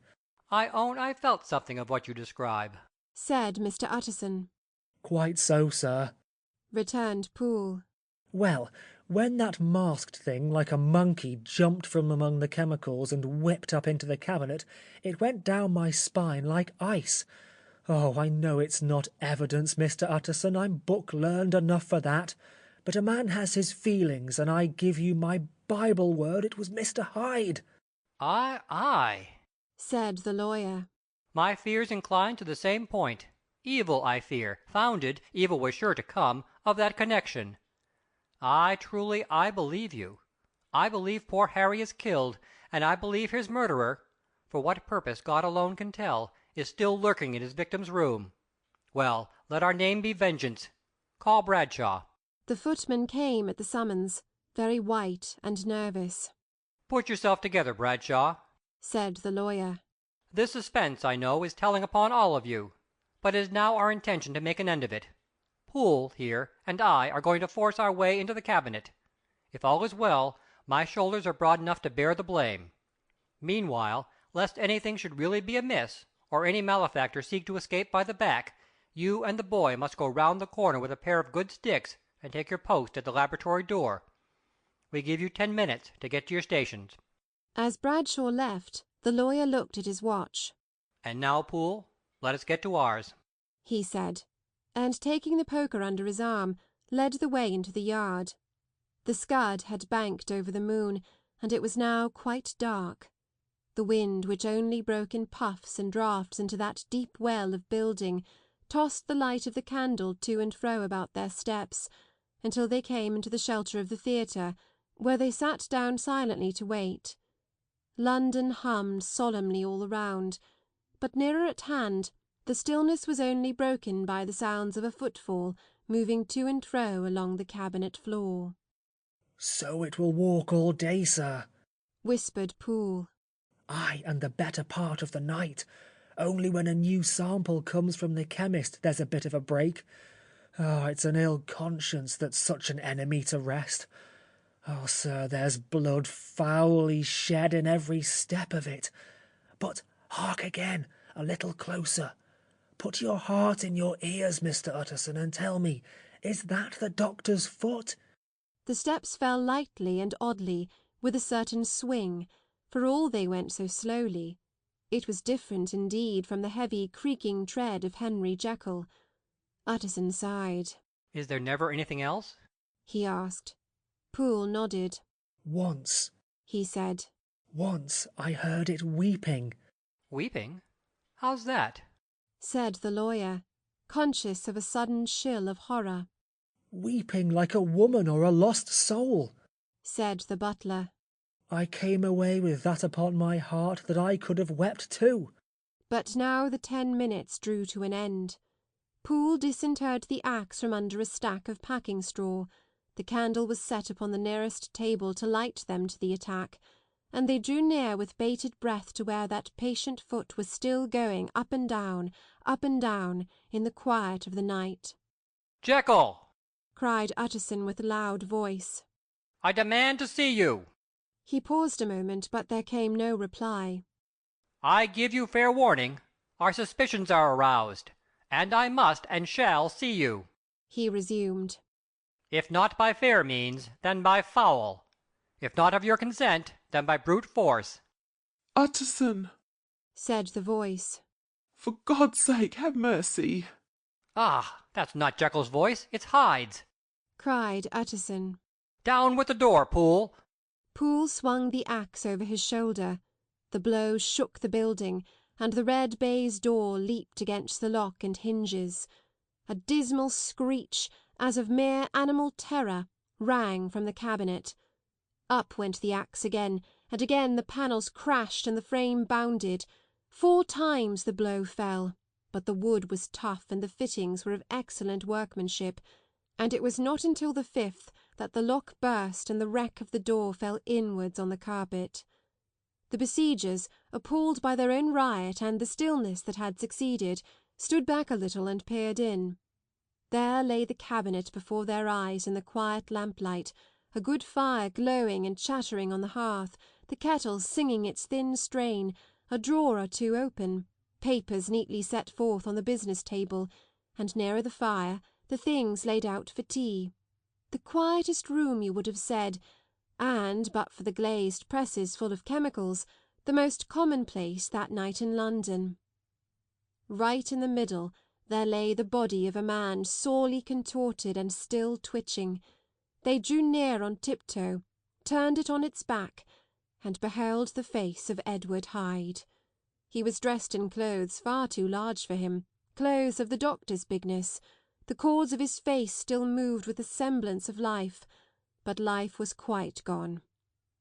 I own I felt something of what you describe, said Mr. Utterson. Quite so, sir, returned Poole. Well, when that masked thing like a monkey jumped from among the chemicals and whipped up into the cabinet, it went down my spine like ice. Oh, I know it's not evidence, Mr. Utterson, I'm book-learned enough for that, but a man has his feelings, and I give you my Bible word it was Mr. Hyde. Aye, said the lawyer. My fears incline to the same point. Evil, I fear, founded, evil was sure to come, of that connection. Aye, truly, I believe you. I believe poor Harry is killed, and I believe his murderer, for what purpose God alone can tell, is still lurking in his victim's room. Well, let our name be Vengeance. Call Bradshaw. The footman came at the summons, very white and nervous. Put yourself together, Bradshaw, said the lawyer. This suspense, I know, is telling upon all of you, but it is now our intention to make an end of it. Poole, here, and I are going to force our way into the cabinet. If all is well, my shoulders are broad enough to bear the blame. Meanwhile, lest anything should really be amiss, or any malefactor seek to escape by the back, you and the boy must go round the corner with a pair of good sticks, and take your post at the laboratory door. We give you 10 minutes to get to your stations. As Bradshaw left, the lawyer looked at his watch. And now, Poole, let us get to ours, he said, and taking the poker under his arm, led the way into the yard. The scud had banked over the moon, and it was now quite dark. The wind, which only broke in puffs and draughts into that deep well of building, tossed the light of the candle to and fro about their steps, until they came into the shelter of the theatre, where they sat down silently to wait. London hummed solemnly all around, but nearer at hand the stillness was only broken by the sounds of a footfall moving to and fro along the cabinet floor. "So it will walk all day, sir," whispered Poole. "Aye, and the better part of the night. Only when a new sample comes from the chemist there's a bit of a break. Oh, it's an ill conscience that's such an enemy to rest. Oh, sir, there's blood foully shed in every step of it. But hark again, a little closer. Put your heart in your ears, Mr. Utterson, and tell me, is that the doctor's foot?" The steps fell lightly and oddly, with a certain swing, for all they went so slowly. It was different indeed from the heavy creaking tread of Henry Jekyll. Utterson sighed. "Is there never anything else?" he asked. Poole nodded. "Once," he said. "Once I heard it weeping." "Weeping? How's that?" said the lawyer, conscious of a sudden chill of horror. "Weeping like a woman or a lost soul," said the butler. "I came away with that upon my heart that I could have wept too." But now the 10 minutes drew to an end. Poole disinterred the axe from under a stack of packing straw. The candle was set upon the nearest table to light them to the attack, and they drew near with bated breath to where that patient foot was still going up and down, in the quiet of the night. "Jekyll!" cried Utterson with loud voice. "I demand to see you." He paused a moment, but there came no reply. "I give you fair warning. Our suspicions are aroused, and I must and shall see you," he resumed. "If not by fair means, then by foul. If not of your consent, then by brute force." "Utterson," said the voice. "for God's sake, have mercy." "Ah, that's not Jekyll's voice, it's Hyde's," cried Utterson. "Down with the door, Poole." Poole swung the axe over his shoulder. The blow shook the building, and the red baize door leaped against the lock and hinges. A dismal screech, as of mere animal terror, rang from the cabinet. Up went the axe again, and again the panels crashed and the frame bounded. 4 times the blow fell, but the wood was tough and the fittings were of excellent workmanship, and it was not until the 5th that the lock burst and the wreck of the door fell inwards on the carpet. The besiegers, appalled by their own riot and the stillness that had succeeded, stood back a little and peered in. There lay the cabinet before their eyes in the quiet lamplight, a good fire glowing and chattering on the hearth, the kettle singing its thin strain, a drawer or two open, papers neatly set forth on the business table, and nearer the fire the things laid out for tea. The quietest room, you would have said, and, but for the glazed presses full of chemicals, the most commonplace that night in London. Right in the middle there lay the body of a man sorely contorted and still twitching. They drew near on tiptoe, turned it on its back, and beheld the face of Edward Hyde. He was dressed in clothes far too large for him, clothes of the doctor's bigness. The cords of his face still moved with a semblance of life, but life was quite gone.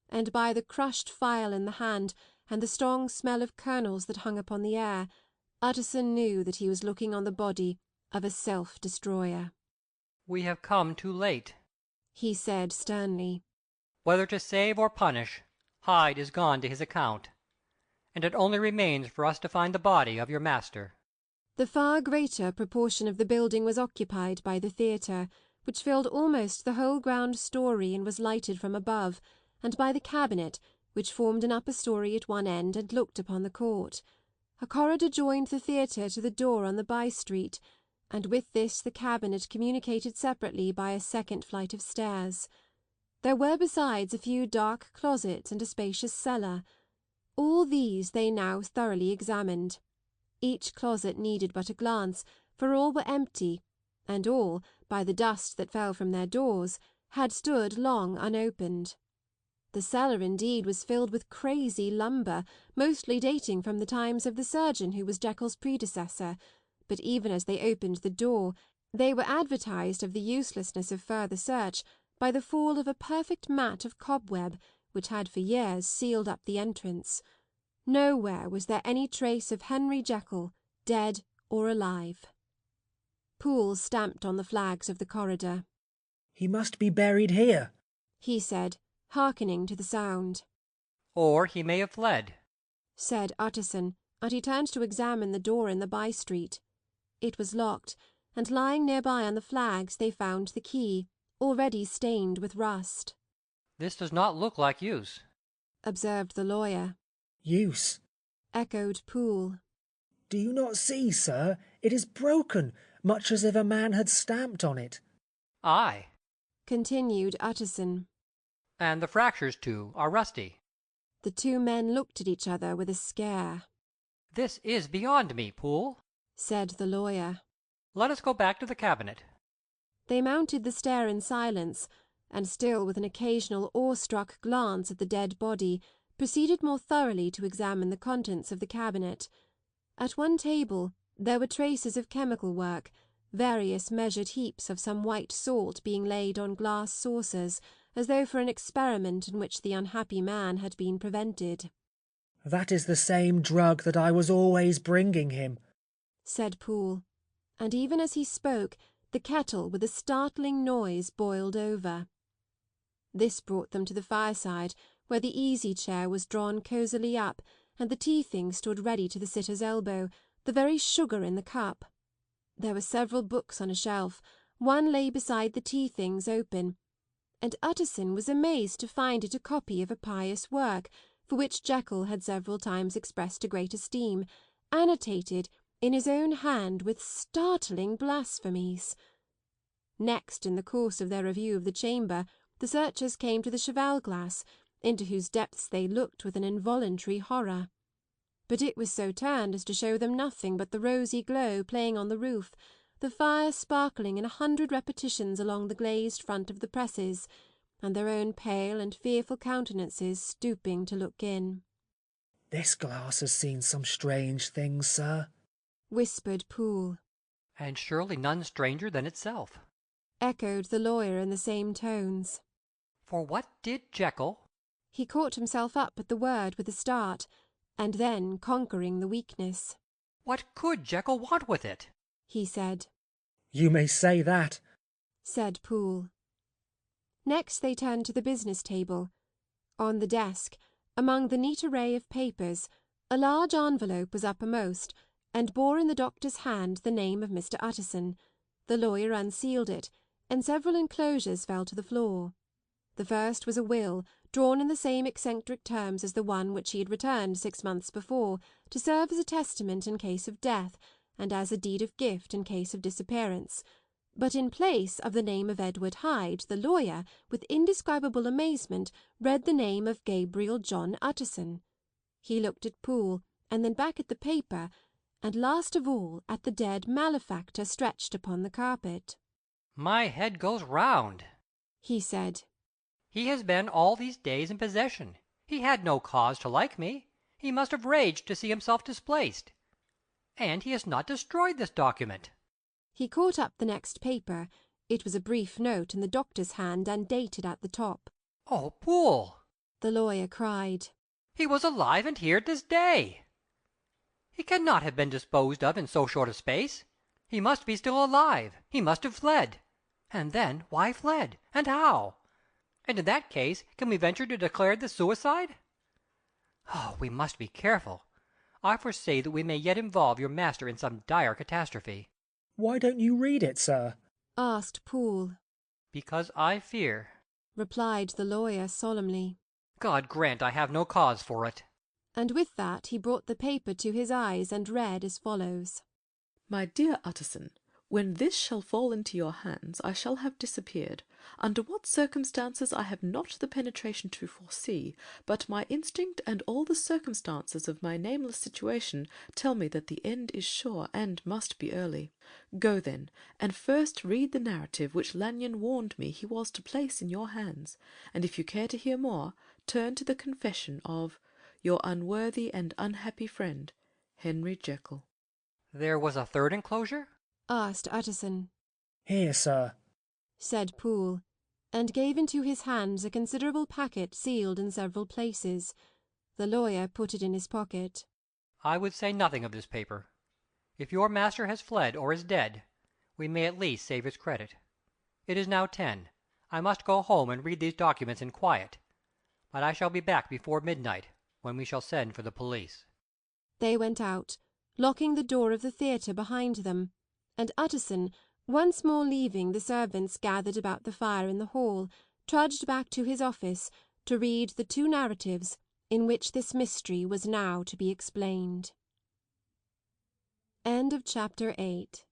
And by the crushed phial in the hand, and the strong smell of kernels that hung upon the air, Utterson knew that he was looking on the body of a self-destroyer. "We have come too late," he said sternly. "Whether to save or punish, Hyde is gone to his account, and it only remains for us to find the body of your master." The far greater proportion of the building was occupied by the theatre, which filled almost the whole ground story and was lighted from above, and by the cabinet, which formed an upper story at one end and looked upon the court. A corridor joined the theatre to the door on the by-street, and with this the cabinet communicated separately by a second flight of stairs. There were besides a few dark closets and a spacious cellar. All these they now thoroughly examined. Each closet needed but a glance, for all were empty, and all, by the dust that fell from their doors, had stood long unopened. The cellar indeed was filled with crazy lumber, mostly dating from the times of the surgeon who was Jekyll's predecessor, but even as they opened the door, they were advertised of the uselessness of further search by the fall of a perfect mat of cobweb which had for years sealed up the entrance. Nowhere was there any trace of Henry Jekyll, dead or alive. Poole stamped on the flags of the corridor. He must be buried here, he said, hearkening to the sound. Or he may have fled, said Utterson, and he turned to examine the door in the by-street. It was locked, and lying nearby on the flags they found the key, already stained with rust. This does not look like use, observed the lawyer. Use, echoed Poole. Do you not see, sir? It is broken, much as if a man had stamped on it. Aye, continued Utterson. And the fractures, too, are rusty. The two men looked at each other with a scare. This is beyond me, Poole, said the lawyer. Let us go back to the cabinet. They mounted the stair in silence, and still with an occasional awe-struck glance at the dead body, proceeded more thoroughly to examine the contents of the cabinet. At one table there were traces of chemical work, various measured heaps of some white salt being laid on glass saucers, as though for an experiment in which the unhappy man had been prevented. That is the same drug that I was always bringing him, said Poole, and even as he spoke, the kettle with a startling noise boiled over. This brought them to the fireside, where the easy-chair was drawn cosily up, and the tea-things stood ready to the sitter's elbow, the very sugar in the cup. There were several books on a shelf, one lay beside the tea-things open, and Utterson was amazed to find it a copy of a pious work, for which Jekyll had several times expressed a great esteem, annotated in his own hand with startling blasphemies. Next, in the course of their review of the chamber, the searchers came to the cheval-glass, into whose depths they looked with an involuntary horror. But it was so turned as to show them nothing but the rosy glow playing on the roof, the fire sparkling in 100 repetitions along the glazed front of the presses, and their own pale and fearful countenances stooping to look in. This glass has seen some strange things, sir, whispered Poole. And surely none stranger than itself, echoed the lawyer in the same tones. For what did Jekyll— He caught himself up at the word with a start, and then conquering the weakness. What could Jekyll want with it? he said. You may say that, said Poole. Next they turned to the business table. On the desk, among the neat array of papers, a large envelope was uppermost, and bore in the doctor's hand the name of Mr. Utterson. The lawyer unsealed it, and several enclosures fell to the floor. The first was a will, drawn in the same eccentric terms as the one which he had returned 6 months before, to serve as a testament in case of death, and as a deed of gift in case of disappearance. But in place of the name of Edward Hyde, the lawyer, with indescribable amazement, read the name of Gabriel John Utterson. He looked at Poole, and then back at the paper, and last of all at the dead malefactor stretched upon the carpet. My head goes round, he said. He has been all these days in possession. He had no cause to like me. He must have raged to see himself displaced. And he has not destroyed this document. He caught up the next paper. It was a brief note in the doctor's hand and dated at the top. Oh, Poole! the lawyer cried. He was alive and here this day. He cannot have been disposed of in so short a space. He must be still alive. He must have fled. And then, why fled? And how? And in that case, can we venture to declare this suicide? Oh, we must be careful. I foresee that we may yet involve your master in some dire catastrophe. Why don't you read it, sir? asked Poole. Because I fear, replied the lawyer solemnly. God grant I have no cause for it. And with that he brought the paper to his eyes and read as follows. My dear Utterson, when this shall fall into your hands, I shall have disappeared. Under what circumstances I have not the penetration to foresee, but my instinct and all the circumstances of my nameless situation tell me that the end is sure and must be early. Go then, and first read the narrative which Lanyon warned me he was to place in your hands, and if you care to hear more, turn to the confession of your unworthy and unhappy friend, Henry Jekyll. There was a third enclosure? asked Utterson. Here, sir, said Poole, and gave into his hands a considerable packet sealed in several places. The lawyer put it in his pocket. I would say nothing of this paper. If your master has fled or is dead, we may at least save his credit. It is now 10. I must go home and read these documents in quiet, but I shall be back before midnight, when we shall send for the police." They went out, locking the door of the theatre behind them, and Utterson, once more leaving the servants gathered about the fire in the hall, trudged back to his office to read the 2 narratives in which this mystery was now to be explained. End of chapter 8.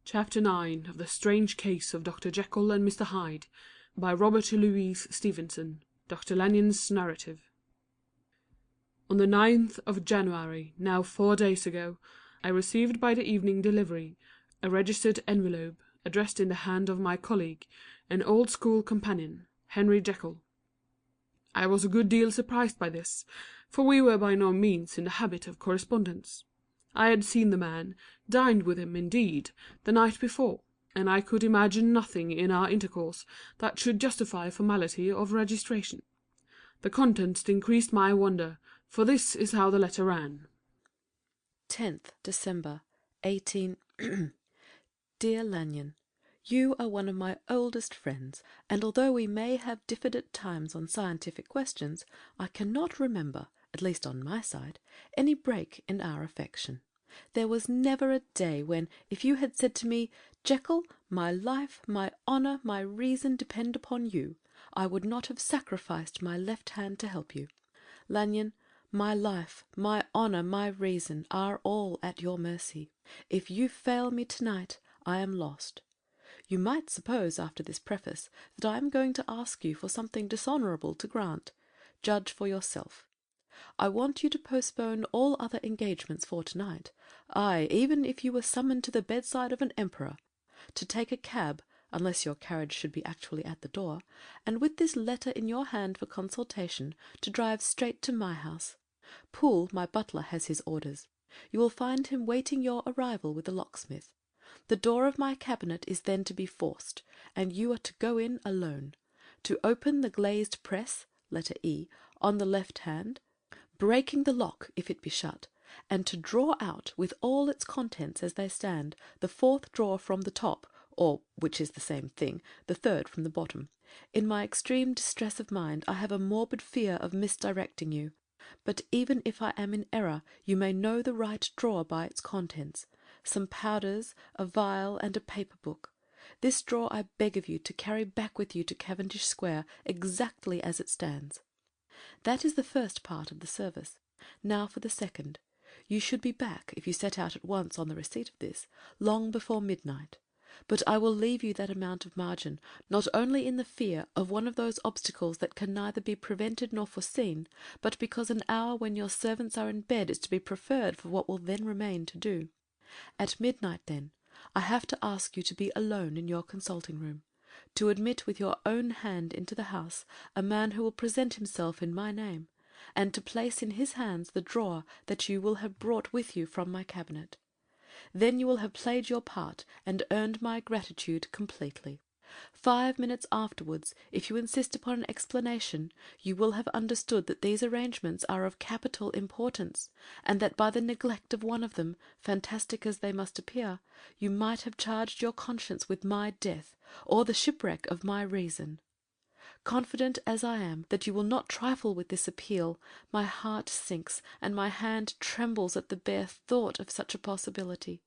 Chapter 9 of The Strange Case of Dr. Jekyll and Mr. Hyde, by Robert Louis Stevenson, Dr. Lanyon's narrative. On the 9th of January, now 4 days ago, I received by the evening delivery a registered envelope addressed in the hand of my colleague, an old school companion, Henry Jekyll. I was a good deal surprised by this, for we were by no means in the habit of correspondence. I had seen the man, dined with him, indeed, the night before, and I could imagine nothing in our intercourse that should justify formality of registration. The contents increased my wonder, for this is how the letter ran. 10th December, 18... Dear Lanyon, you are one of my oldest friends, and although we may have differed at times on scientific questions, I cannot remember, at least on my side, any break in our affection. There was never a day when, if you had said to me, "Jekyll, my life, my honour, my reason depend upon you," I would not have sacrificed my left hand to help you. Lanyon, my life, my honour, my reason are all at your mercy. If you fail me tonight, I am lost. You might suppose, after this preface, that I am going to ask you for something dishonourable to grant. Judge for yourself. I want you to postpone all other engagements for tonight, aye, even if you were summoned to the bedside of an emperor, to take a cab, unless your carriage should be actually at the door, and with this letter in your hand for consultation, to drive straight to my house. Poole, my butler, has his orders. You will find him waiting your arrival with the locksmith. The door of my cabinet is then to be forced, and you are to go in alone. To open the glazed press, letter E, on the left hand, breaking the lock if it be shut, and to draw out, with all its contents as they stand, the 4th drawer from the top, or, which is the same thing, the 3rd from the bottom. In my extreme distress of mind I have a morbid fear of misdirecting you, but even if I am in error, you may know the right drawer by its contents. Some powders, a vial, and a paper book. This drawer I beg of you to carry back with you to Cavendish Square, exactly as it stands. That is the first part of the service. Now for the second. You should be back, if you set out at once on the receipt of this, long before midnight. But I will leave you that amount of margin, not only in the fear of one of those obstacles that can neither be prevented nor foreseen, but because an hour when your servants are in bed is to be preferred for what will then remain to do. At midnight, then, I have to ask you to be alone in your consulting room, to admit with your own hand into the house a man who will present himself in my name, and to place in his hands the drawer that you will have brought with you from my cabinet. Then you will have played your part and earned my gratitude completely. 5 minutes afterwards, if you insist upon an explanation, you will have understood that these arrangements are of capital importance, and that by the neglect of one of them, fantastic as they must appear, you might have charged your conscience with my death, or the shipwreck of my reason. Confident as I am that you will not trifle with this appeal, my heart sinks, and my hand trembles at the bare thought of such a possibility.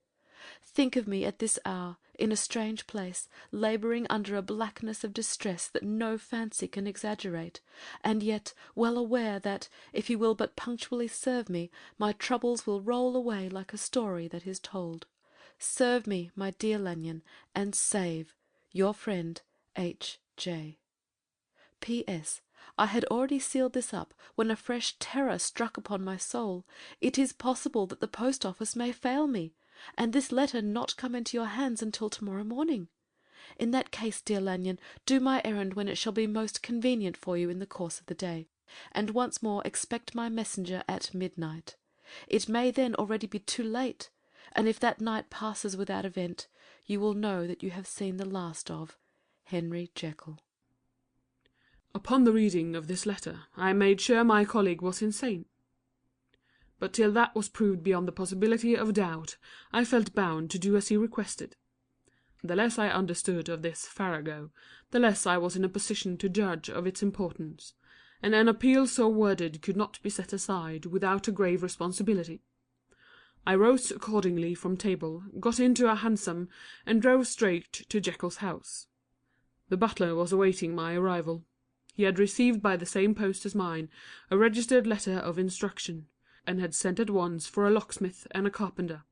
Think of me at this hour, in a strange place, labouring under a blackness of distress that no fancy can exaggerate, and yet well aware that, if you will but punctually serve me, my troubles will roll away like a story that is told. Serve me, my dear Lanyon, and save your friend, H. J. P.S. I had already sealed this up when a fresh terror struck upon my soul. It is possible that the post office may fail me, and this letter not come into your hands until to-morrow morning. In that case, dear Lanyon, do my errand when it shall be most convenient for you in the course of the day, and once more expect my messenger at midnight. It may then already be too late, and if that night passes without event, you will know that you have seen the last of Henry Jekyll. Upon the reading of this letter, I made sure my colleague was insane. but till that was proved beyond the possibility of doubt, I felt bound to do as he requested. The less I understood of this farrago, the less I was in a position to judge of its importance, and an appeal so worded could not be set aside without a grave responsibility. I rose accordingly from table, got into a hansom, and drove straight to Jekyll's house. The butler was awaiting my arrival. He had received by the same post as mine a registered letter of instruction, and had sent at once for a locksmith and a carpenter.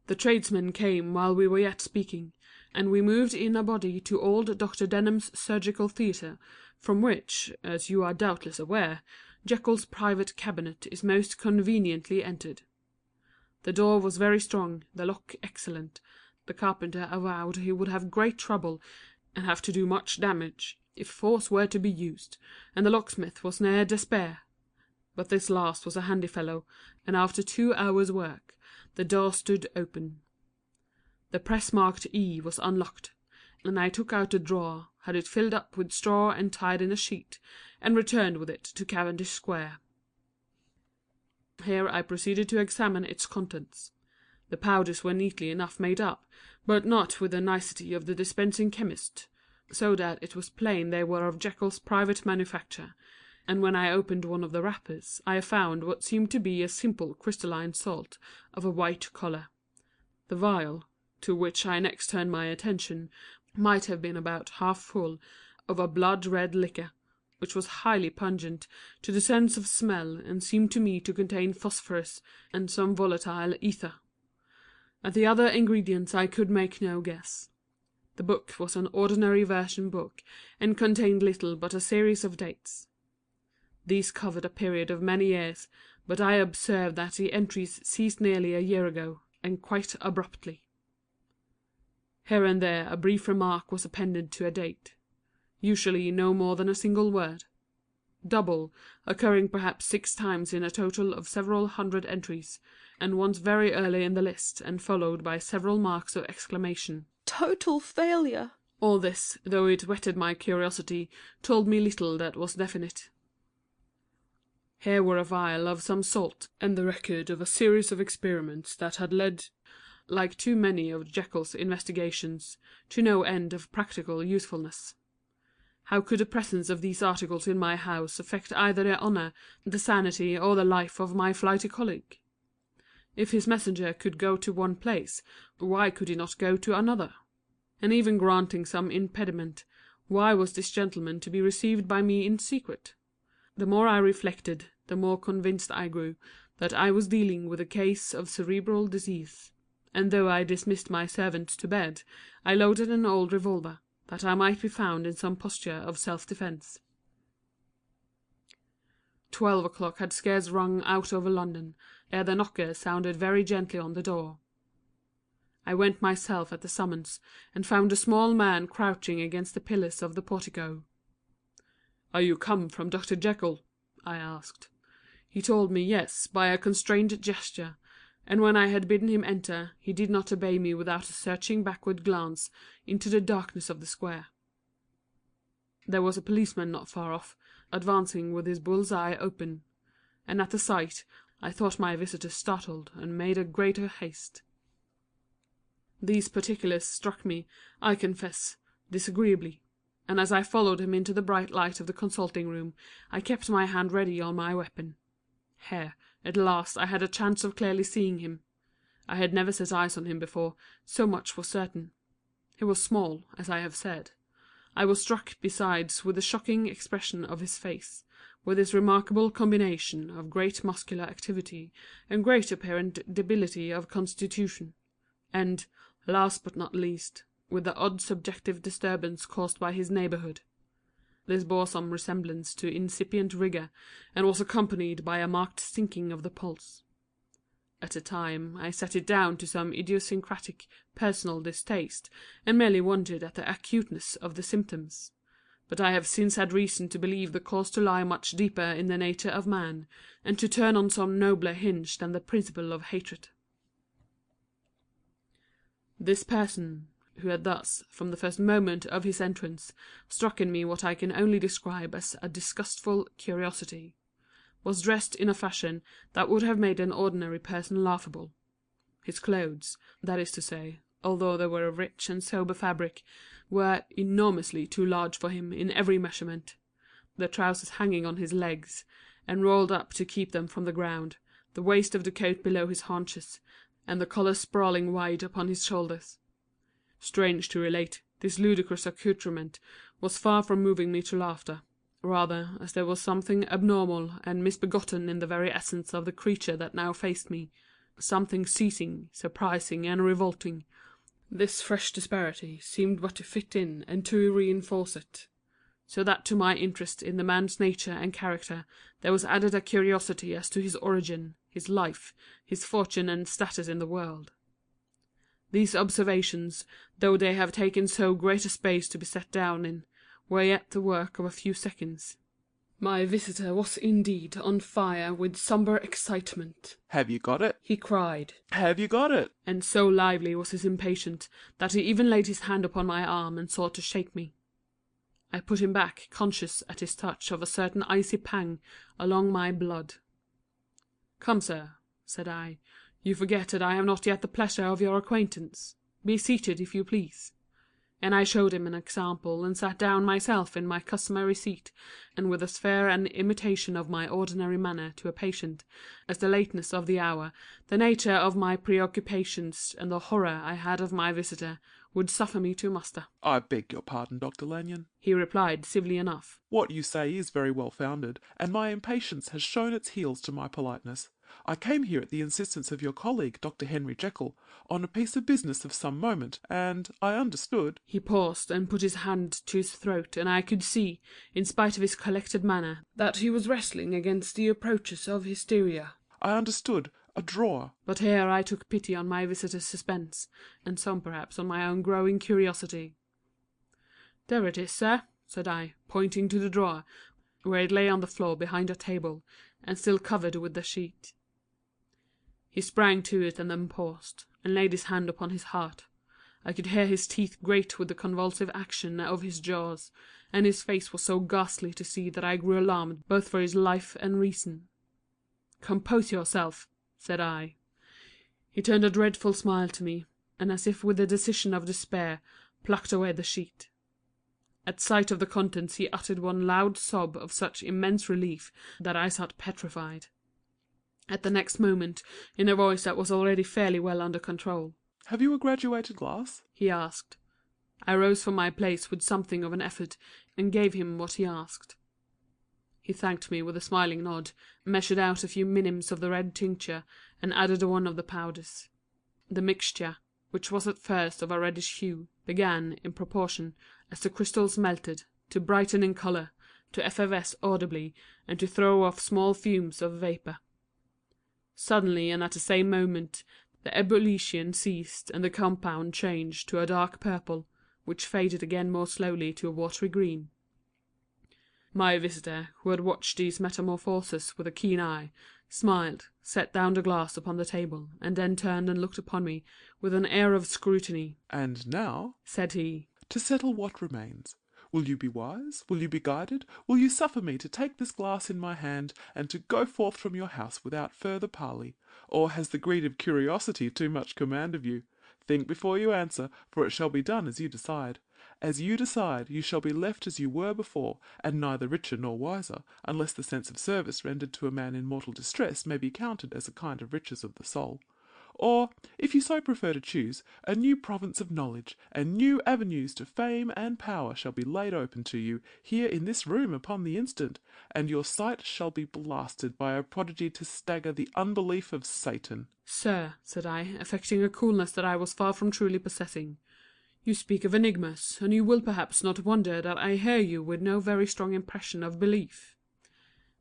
The tradesmen came while we were yet speaking, and we moved in a body to old Dr. Denham's surgical theatre, from which, as you are doubtless aware, Jekyll's private cabinet is most conveniently entered. The door was very strong, the lock excellent. The carpenter avowed he would have great trouble, and have to do much damage, if force were to be used, and the locksmith was near despair. But this last was a handy fellow, and after 2 hours' work, the door stood open. The press marked E was unlocked, and I took out a drawer, had it filled up with straw and tied in a sheet, and returned with it to Cavendish Square. Here I proceeded to examine its contents. The powders were neatly enough made up, but not with the nicety of the dispensing chemist, so that it was plain they were of Jekyll's private manufacture, and when I opened one of the wrappers I found what seemed to be a simple crystalline salt of a white colour. The vial, to which I next turned my attention, might have been about half full of a blood-red liquor, which was highly pungent to the sense of smell, and seemed to me to contain phosphorus and some volatile ether. At the other ingredients I could make no guess. The book was an ordinary version book, and contained little but a series of dates. These covered a period of many years, but I observed that the entries ceased nearly a year ago, and quite abruptly. Here and there a brief remark was appended to a date, usually no more than a single word. Double, occurring perhaps 6 times in a total of several hundred entries, and once very early in the list, and followed by several marks of exclamation. Total failure! All this, though it whetted my curiosity, told me little that was definite. Here were a vial of some salt, and the record of a series of experiments that had led, like too many of Jekyll's investigations, to no end of practical usefulness. How could the presence of these articles in my house affect either the honour, the sanity, or the life of my flighty colleague? If his messenger could go to one place, why could he not go to another? And even granting some impediment, why was this gentleman to be received by me in secret? The more I reflected, the more convinced I grew that I was dealing with a case of cerebral disease, and though I dismissed my servant to bed, I loaded an old revolver, that I might be found in some posture of self-defence. 12 o'clock had scarce rung out over London, ere the knocker sounded very gently on the door. I went myself at the summons, and found a small man crouching against the pillars of the portico. "Are you come from Dr. Jekyll?" I asked. He told me yes by a constrained gesture, and when I had bidden him enter, he did not obey me without a searching backward glance into the darkness of the square. There was a policeman not far off, advancing with his bull's eye open, and at the sight I thought my visitor startled, and made a greater haste. These particulars struck me, I confess, disagreeably, and as I followed him into the bright light of the consulting room, I kept my hand ready on my weapon. Here, at last, I had a chance of clearly seeing him. I had never set eyes on him before, so much was certain. He was small, as I have said. I was struck, besides, with the shocking expression of his face, with his remarkable combination of great muscular activity and great apparent debility of constitution, and, last but not least, with the odd subjective disturbance caused by his neighbourhood. This bore some resemblance to incipient rigour, and was accompanied by a marked sinking of the pulse. At the time, I set it down to some idiosyncratic personal distaste, and merely wondered at the acuteness of the symptoms. But I have since had reason to believe the cause to lie much deeper in the nature of man, and to turn on some nobler hinge than the principle of hatred. This person, who had thus, from the first moment of his entrance, struck in me what I can only describe as a disgustful curiosity, was dressed in a fashion that would have made an ordinary person laughable. His clothes, that is to say, although they were of rich and sober fabric, were enormously too large for him in every measurement, the trousers hanging on his legs, and rolled up to keep them from the ground, the waist of the coat below his haunches, and the collar sprawling wide upon his shoulders. Strange to relate, this ludicrous accoutrement was far from moving me to laughter, rather as there was something abnormal and misbegotten in the very essence of the creature that now faced me, something seizing, surprising, and revolting. This fresh disparity seemed but to fit in and to reinforce it, so that to my interest in the man's nature and character there was added a curiosity as to his origin, his life, his fortune and status in the world. These observations, though they have taken so great a space to be set down in, were yet the work of a few seconds. My visitor was indeed on fire with sombre excitement. "Have you got it?" he cried. "Have you got it?" And so lively was his impatience that he even laid his hand upon my arm and sought to shake me. I put him back, conscious at his touch of a certain icy pang along my blood. "Come, sir," said I, "you forget that I have not yet the pleasure of your acquaintance. Be seated, if you please." And I showed him an example, and sat down myself in my customary seat, and with as fair an imitation of my ordinary manner to a patient, as the lateness of the hour, the nature of my preoccupations, and the horror I had of my visitor, would suffer me to muster. "I beg your pardon, Dr. Lanyon," he replied civilly enough. "What you say is very well founded, and my impatience has shown its heels to my politeness. I came here at the insistence of your colleague, Dr. Henry Jekyll, on a piece of business of some moment, and I understood—" He paused and put his hand to his throat, and I could see, in spite of his collected manner, that he was wrestling against the approaches of hysteria. "I understood a drawer." But here I took pity on my visitor's suspense, and some perhaps on my own growing curiosity. "There it is, sir," said I, pointing to the drawer, where it lay on the floor behind a table, and still covered with the sheet. He sprang to it and then paused, and laid his hand upon his heart. I could hear his teeth grate with the convulsive action of his jaws, and his face was so ghastly to see that I grew alarmed both for his life and reason. "Compose yourself," said I. He turned a dreadful smile to me, and as if with the decision of despair, plucked away the sheet. At sight of the contents he uttered one loud sob of such immense relief that I sat petrified. At the next moment, in a voice that was already fairly well under control, "Have you a graduated glass?" he asked. I rose from my place with something of an effort, and gave him what he asked. He thanked me with a smiling nod, measured out a few minims of the red tincture, and added one of the powders. The mixture, which was at first of a reddish hue, began, in proportion as the crystals melted, to brighten in colour, to effervesce audibly, and to throw off small fumes of vapour. Suddenly, and at the same moment, the ebullition ceased, and the compound changed to a dark purple, which faded again more slowly to a watery green. My visitor, who had watched these metamorphoses with a keen eye, smiled, set down the glass upon the table, and then turned and looked upon me with an air of scrutiny. "And now," said he, "to settle what remains. Will you be wise? Will you be guided? Will you suffer me to take this glass in my hand, and to go forth from your house without further parley? Or has the greed of curiosity too much command of you? Think before you answer, for it shall be done as you decide. As you decide, you shall be left as you were before, and neither richer nor wiser, unless the sense of service rendered to a man in mortal distress may be counted as a kind of riches of the soul. Or, if you so prefer to choose, a new province of knowledge, and new avenues to fame and power shall be laid open to you, here in this room upon the instant, and your sight shall be blasted by a prodigy to stagger the unbelief of Satan." "Sir," said I, affecting a coolness that I was far from truly possessing, "you speak of enigmas, and you will perhaps not wonder that I hear you with no very strong impression of belief.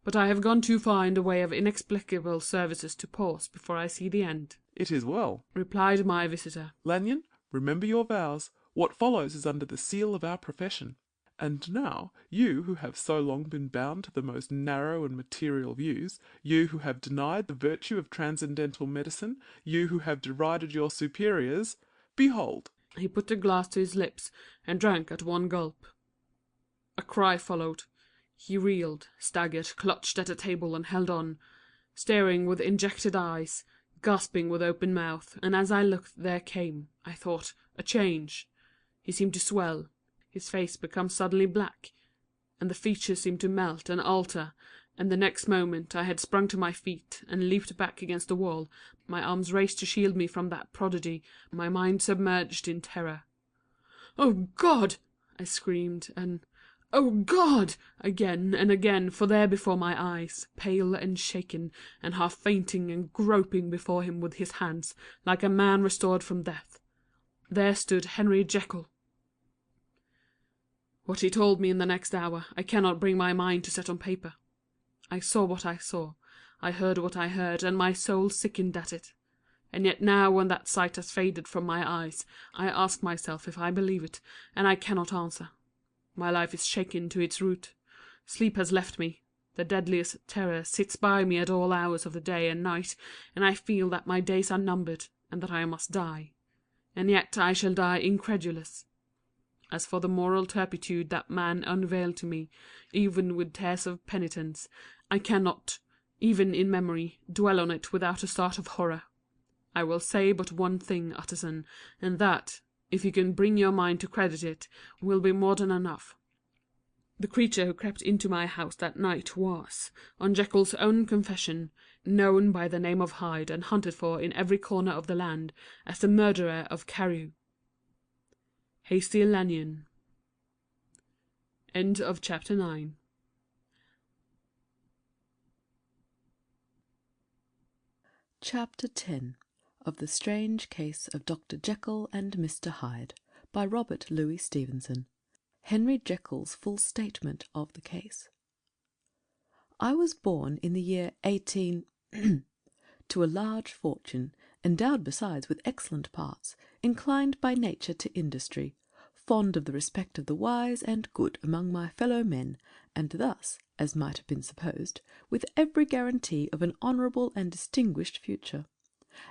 But I have gone too far in the way of inexplicable services to pause before I see the end." "It is well," replied my visitor. "Lanyon, remember your vows. What follows is under the seal of our profession. And now, you who have so long been bound to the most narrow and material views, you who have denied the virtue of transcendental medicine, you who have derided your superiors, behold!" He put the glass to his lips, and drank at one gulp. A cry followed. He reeled, staggered, clutched at a table and held on, staring with injected eyes, gasping with open mouth, and as I looked there came, I thought, a change. He seemed to swell, his face become suddenly black, and the features seemed to melt and alter, and the next moment I had sprung to my feet and leaped back against the wall, my arms raised to shield me from that prodigy, my mind submerged in terror. "Oh God!" I screamed, and "Oh God!" again and again, for there before my eyes, pale and shaken, and half fainting and groping before him with his hands, like a man restored from death, there stood Henry Jekyll. What he told me in the next hour I cannot bring my mind to set on paper. I saw what I saw, I heard what I heard, and my soul sickened at it. And yet now when that sight has faded from my eyes, I ask myself if I believe it, and I cannot answer. My life is shaken to its root. Sleep has left me. The deadliest terror sits by me at all hours of the day and night, and I feel that my days are numbered, and that I must die. And yet I shall die incredulous. As for the moral turpitude that man unveiled to me, even with tears of penitence, I cannot, even in memory, dwell on it without a start of horror. I will say but one thing, Utterson, and that, if you can bring your mind to credit it, will be more than enough. The creature who crept into my house that night was, on Jekyll's own confession, known by the name of Hyde and hunted for in every corner of the land as the murderer of Carew. Hasty Lanyon. End of chapter 9. Chapter 10 of The Strange Case of Dr. Jekyll and Mr. Hyde, by Robert Louis Stevenson. Henry Jekyll's full statement of the case. I was born in the year 18 to a large fortune, endowed besides with excellent parts, inclined by nature to industry, fond of the respect of the wise and good among my fellow men, and thus, as might have been supposed, with every guarantee of an honourable and distinguished future.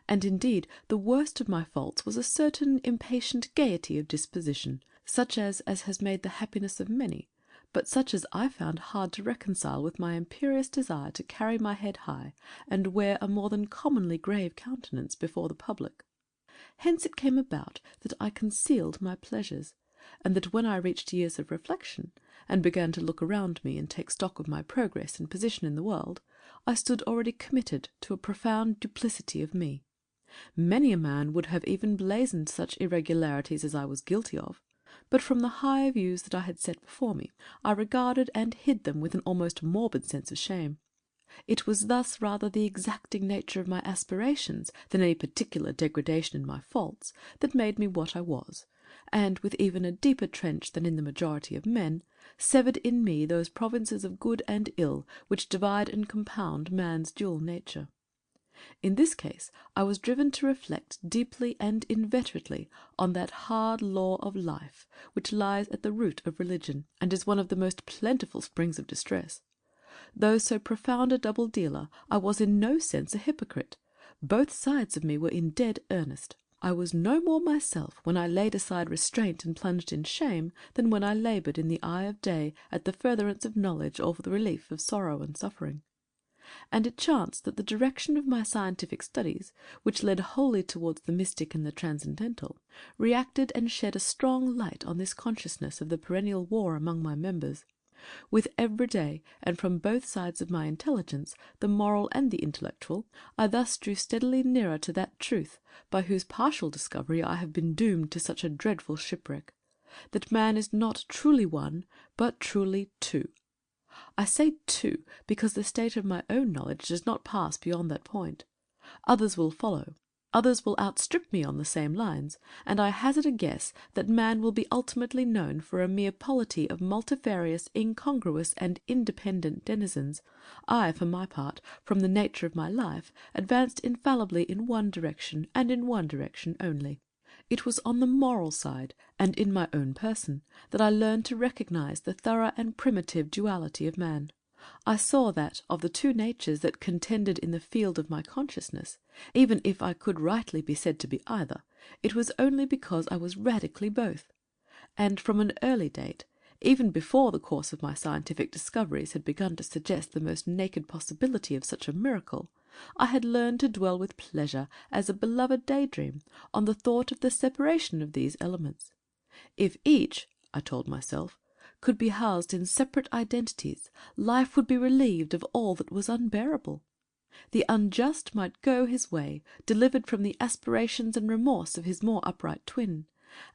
And indeed the worst of my faults was a certain impatient gaiety of disposition, such as has made the happiness of many, but such as I found hard to reconcile with my imperious desire to carry my head high, and wear a more than commonly grave countenance before the public. Hence it came about that I concealed my pleasures, and that when I reached years of reflection, and began to look around me and take stock of my progress and position in the world, I stood already committed to a profound duplicity of me. Many a man would have even blazoned such irregularities as I was guilty of, but from the high views that I had set before me, I regarded and hid them with an almost morbid sense of shame. It was thus rather the exacting nature of my aspirations than any particular degradation in my faults that made me what I was, and, with even a deeper trench than in the majority of men, severed in me those provinces of good and ill which divide and compound man's dual nature. In this case I was driven to reflect deeply and inveterately on that hard law of life which lies at the root of religion, and is one of the most plentiful springs of distress. Though so profound a double-dealer, I was in no sense a hypocrite. Both sides of me were in dead earnest. I was no more myself when I laid aside restraint and plunged in shame than when I laboured in the eye of day at the furtherance of knowledge or for the relief of sorrow and suffering. And it chanced that the direction of my scientific studies, which led wholly towards the mystic and the transcendental, reacted and shed a strong light on this consciousness of the perennial war among my members. With every day, and from both sides of my intelligence, the moral and the intellectual, I thus drew steadily nearer to that truth, by whose partial discovery I have been doomed to such a dreadful shipwreck, that man is not truly one, but truly two. I say two, because the state of my own knowledge does not pass beyond that point. Others will follow. Others will outstrip me on the same lines, and I hazard a guess that man will be ultimately known for a mere polity of multifarious, incongruous, and independent denizens. I, for my part, from the nature of my life, advanced infallibly in one direction, and in one direction only. It was on the moral side, and in my own person, that I learned to recognise the thorough and primitive duality of man. I saw that, of the two natures that contended in the field of my consciousness, even if I could rightly be said to be either, it was only because I was radically both. And from an early date, Even before the course of my scientific discoveries had begun to suggest the most naked possibility of such a miracle, I had learned to dwell with pleasure, as a beloved daydream, on the thought of the separation of these elements. If each, I told myself, could be housed in separate identities, life would be relieved of all that was unbearable. The unjust might go his way, delivered from the aspirations and remorse of his more upright twin,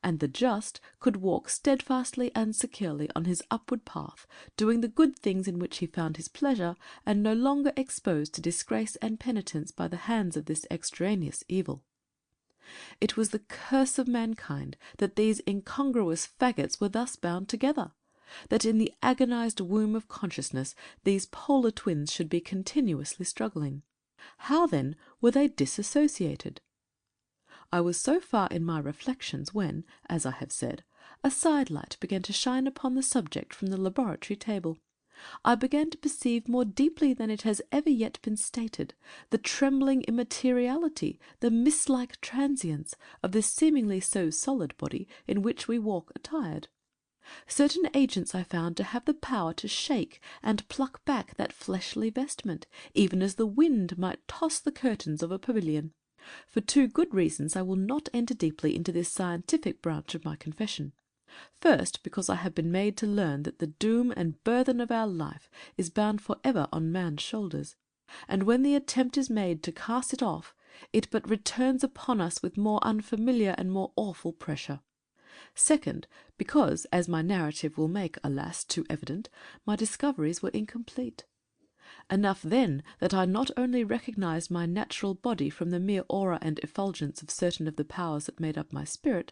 and the just could walk steadfastly and securely on his upward path, doing the good things in which he found his pleasure, and no longer exposed to disgrace and penitence by the hands of this extraneous evil. It was the curse of mankind that these incongruous faggots were thus bound together, that in the agonized womb of consciousness these polar twins should be continuously struggling. How, then, were they disassociated? I was so far in my reflections when, as I have said, a sidelight began to shine upon the subject from the laboratory table. I began to perceive more deeply than it has ever yet been stated the trembling immateriality, the mist-like transience of this seemingly so solid body in which we walk attired. Certain agents I found to have the power to shake and pluck back that fleshly vestment, even as the wind might toss the curtains of a pavilion. For two good reasons I will not enter deeply into this scientific branch of my confession. First, because I have been made to learn that the doom and burthen of our life is bound for ever on man's shoulders, and when the attempt is made to cast it off, it but returns upon us with more unfamiliar and more awful pressure. Second, because, as my narrative will make, alas, too evident, my discoveries were incomplete. Enough, then, that I not only recognised my natural body from the mere aura and effulgence of certain of the powers that made up my spirit,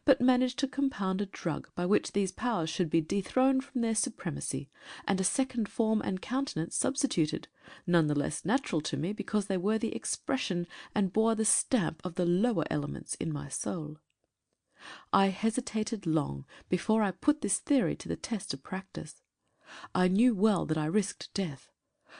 but managed to compound a drug by which these powers should be dethroned from their supremacy, and a second form and countenance substituted, none the less natural to me because they were the expression and bore the stamp of the lower elements in my soul. I hesitated long before I put this theory to the test of practice. I knew well that I risked death,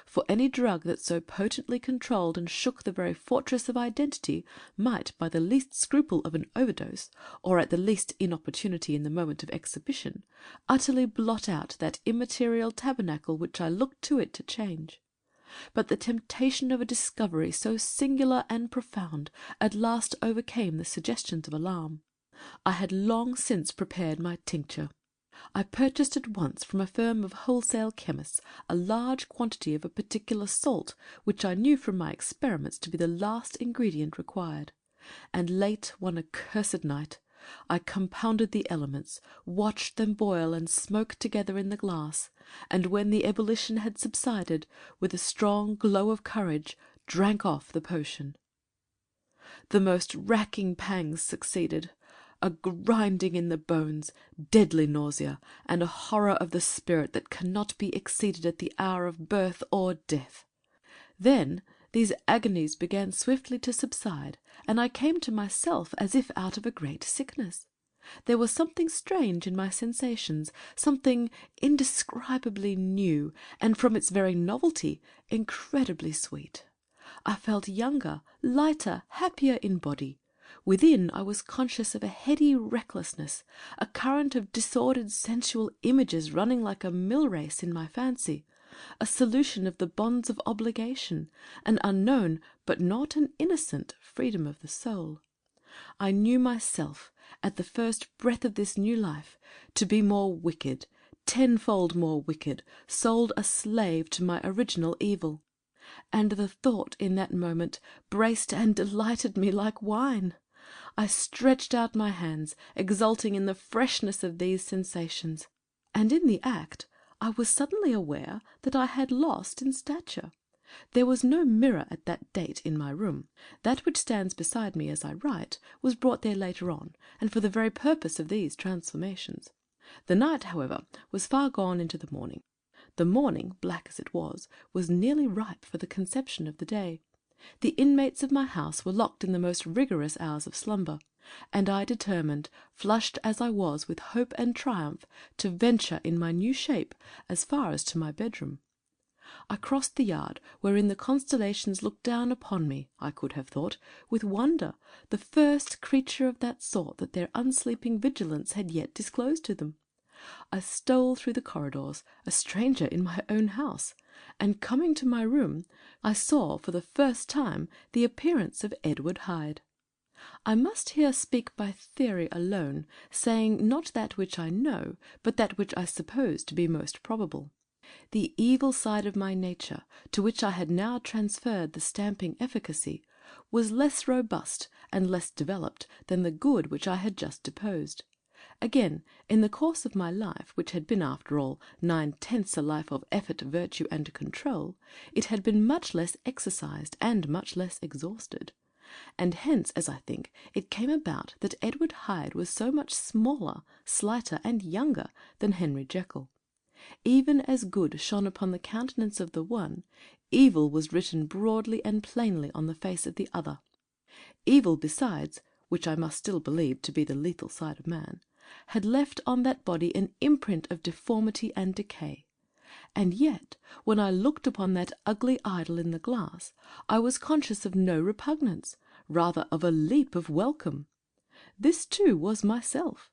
for any drug that so potently controlled and shook the very fortress of identity might, by the least scruple of an overdose, or at the least inopportunity in the moment of exhibition, utterly blot out that immaterial tabernacle which I looked to it to change. But the temptation of a discovery so singular and profound at last overcame the suggestions of alarm. I had long since prepared my tincture. I purchased at once from a firm of wholesale chemists a large quantity of a particular salt which I knew from my experiments to be the last ingredient required, and late one accursed night I compounded the elements, watched them boil and smoke together in the glass, and when the ebullition had subsided, with a strong glow of courage, drank off the potion. The most racking pangs succeeded, a grinding in the bones, deadly nausea, and a horror of the spirit that cannot be exceeded at the hour of birth or death. Then these agonies began swiftly to subside, and I came to myself as if out of a great sickness. There was something strange in my sensations, something indescribably new, and from its very novelty incredibly sweet. I felt younger, lighter, happier in body. Within I was conscious of a heady recklessness, a current of disordered sensual images running like a mill-race in my fancy, a solution of the bonds of obligation, an unknown, but not an innocent, freedom of the soul. I knew myself, at the first breath of this new life, to be more wicked, tenfold more wicked, sold a slave to my original evil. And the thought in that moment braced and delighted me like wine. I stretched out my hands, exulting in the freshness of these sensations, and in the act I was suddenly aware that I had lost in stature. There was no mirror at that date in my room. That which stands beside me as I write was brought there later on, and for the very purpose of these transformations. The night, however, was far gone into the morning. The morning, black as it was nearly ripe for the conception of the day. The inmates of my house were locked in the most rigorous hours of slumber, and I determined, flushed as I was with hope and triumph, to venture in my new shape as far as to my bedroom. I crossed the yard, wherein the constellations looked down upon me, I could have thought, with wonder, the first creature of that sort that their unsleeping vigilance had yet disclosed to them. I stole through the corridors, a stranger in my own house, and coming to my room, I saw for the first time the appearance of Edward Hyde. I must here speak by theory alone, saying not that which I know, but that which I suppose to be most probable. The evil side of my nature, to which I had now transferred the stamping efficacy, was less robust and less developed than the good which I had just deposed. Again, in the course of my life, which had been, after all, 9/10 a life of effort, virtue, and control, it had been much less exercised and much less exhausted. And hence, as I think, it came about that Edward Hyde was so much smaller, slighter, and younger than Henry Jekyll. Even as good shone upon the countenance of the one, evil was written broadly and plainly on the face of the other. Evil besides, which I must still believe to be the lethal side of man, had left on that body an imprint of deformity and decay. And yet, when I looked upon that ugly idol in the glass, I was conscious of no repugnance, rather of a leap of welcome. This too was myself.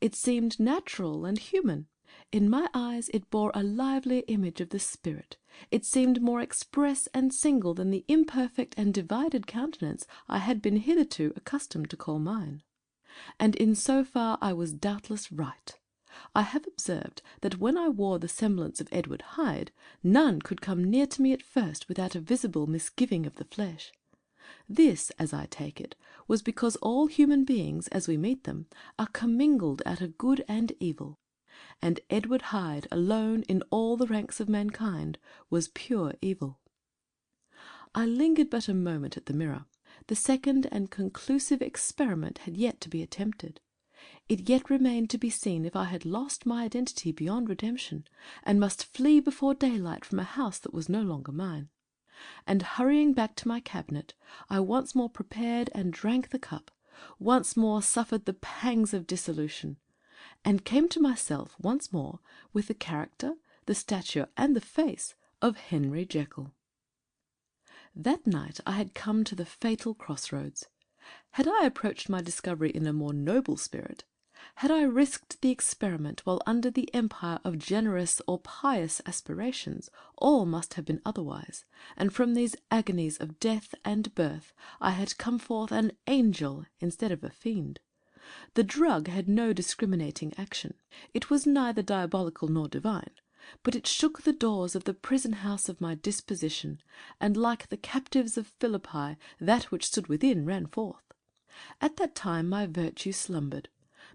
It seemed natural and human. In my eyes it bore a livelier image of the spirit. It seemed more express and single than the imperfect and divided countenance I had been hitherto accustomed to call mine. And in so far I was doubtless right. I have observed that when I wore the semblance of Edward Hyde, none could come near to me at first without a visible misgiving of the flesh. This, as I take it, was because all human beings, as we meet them, are commingled out of good and evil, and Edward Hyde alone in all the ranks of mankind was pure evil. I lingered but a moment at the mirror. The second and conclusive experiment had yet to be attempted. It yet remained to be seen if I had lost my identity beyond redemption, and must flee before daylight from a house that was no longer mine. And hurrying back to my cabinet, I once more prepared and drank the cup, once more suffered the pangs of dissolution, and came to myself once more with the character, the stature, and the face of Henry Jekyll. That night I had come to the fatal crossroads. Had I approached my discovery in a more noble spirit, had I risked the experiment while under the empire of generous or pious aspirations, all must have been otherwise, and from these agonies of death and birth I had come forth an angel instead of a fiend. The drug had no discriminating action. It was neither diabolical nor divine, but it shook the doors of the prison-house of my disposition, and like the captives of Philippi, that which stood within ran forth. At that time my virtue slumbered.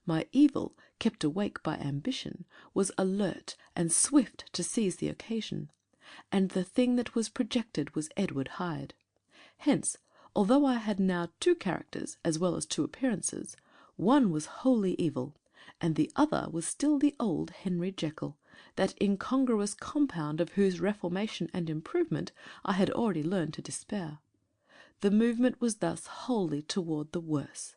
My evil, kept awake by ambition, was alert and swift to seize the occasion, and the thing that was projected was Edward Hyde. Hence, although I had now two characters as well as two appearances, one was wholly evil, and the other was still the old Henry Jekyll, that incongruous compound of whose reformation and improvement I had already learned to despair. The movement was thus wholly toward the worse.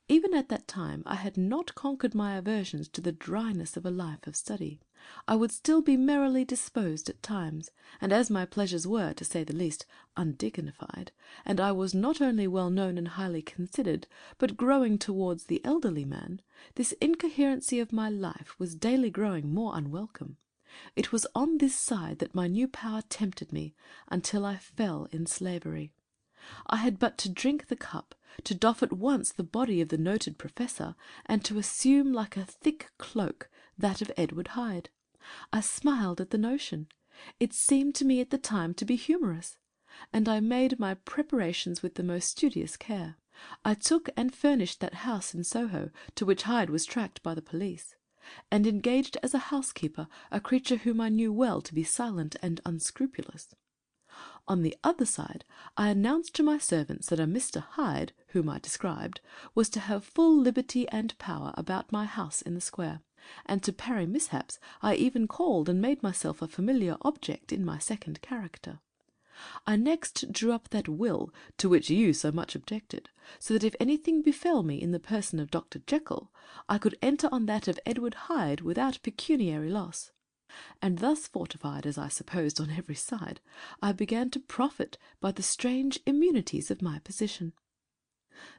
Even at that time I had not conquered my aversions to the dryness of a life of study. I would still be merrily disposed at times, and as my pleasures were, to say the least, undignified, and I was not only well known and highly considered, but growing towards the elderly man, this incoherency of my life was daily growing more unwelcome. It was on this side that my new power tempted me, until I fell in slavery. I had but to drink the cup, to doff at once the body of the noted professor, and to assume like a thick cloak that of Edward Hyde. I smiled at the notion. It seemed to me at the time to be humorous, and I made my preparations with the most studious care. I took and furnished that house in Soho to which Hyde was tracked by the police, and engaged as a housekeeper a creature whom I knew well to be silent and unscrupulous. On the other side, I announced to my servants that a Mr. Hyde, whom I described, was to have full liberty and power about my house in the square, and to parry mishaps I even called and made myself a familiar object in my second character. I next drew up that will to which you so much objected, so that if anything befell me in the person of Dr. Jekyll, I could enter on that of Edward Hyde without pecuniary loss. And thus fortified, as I supposed, on every side, I began to profit by the strange immunities of my position.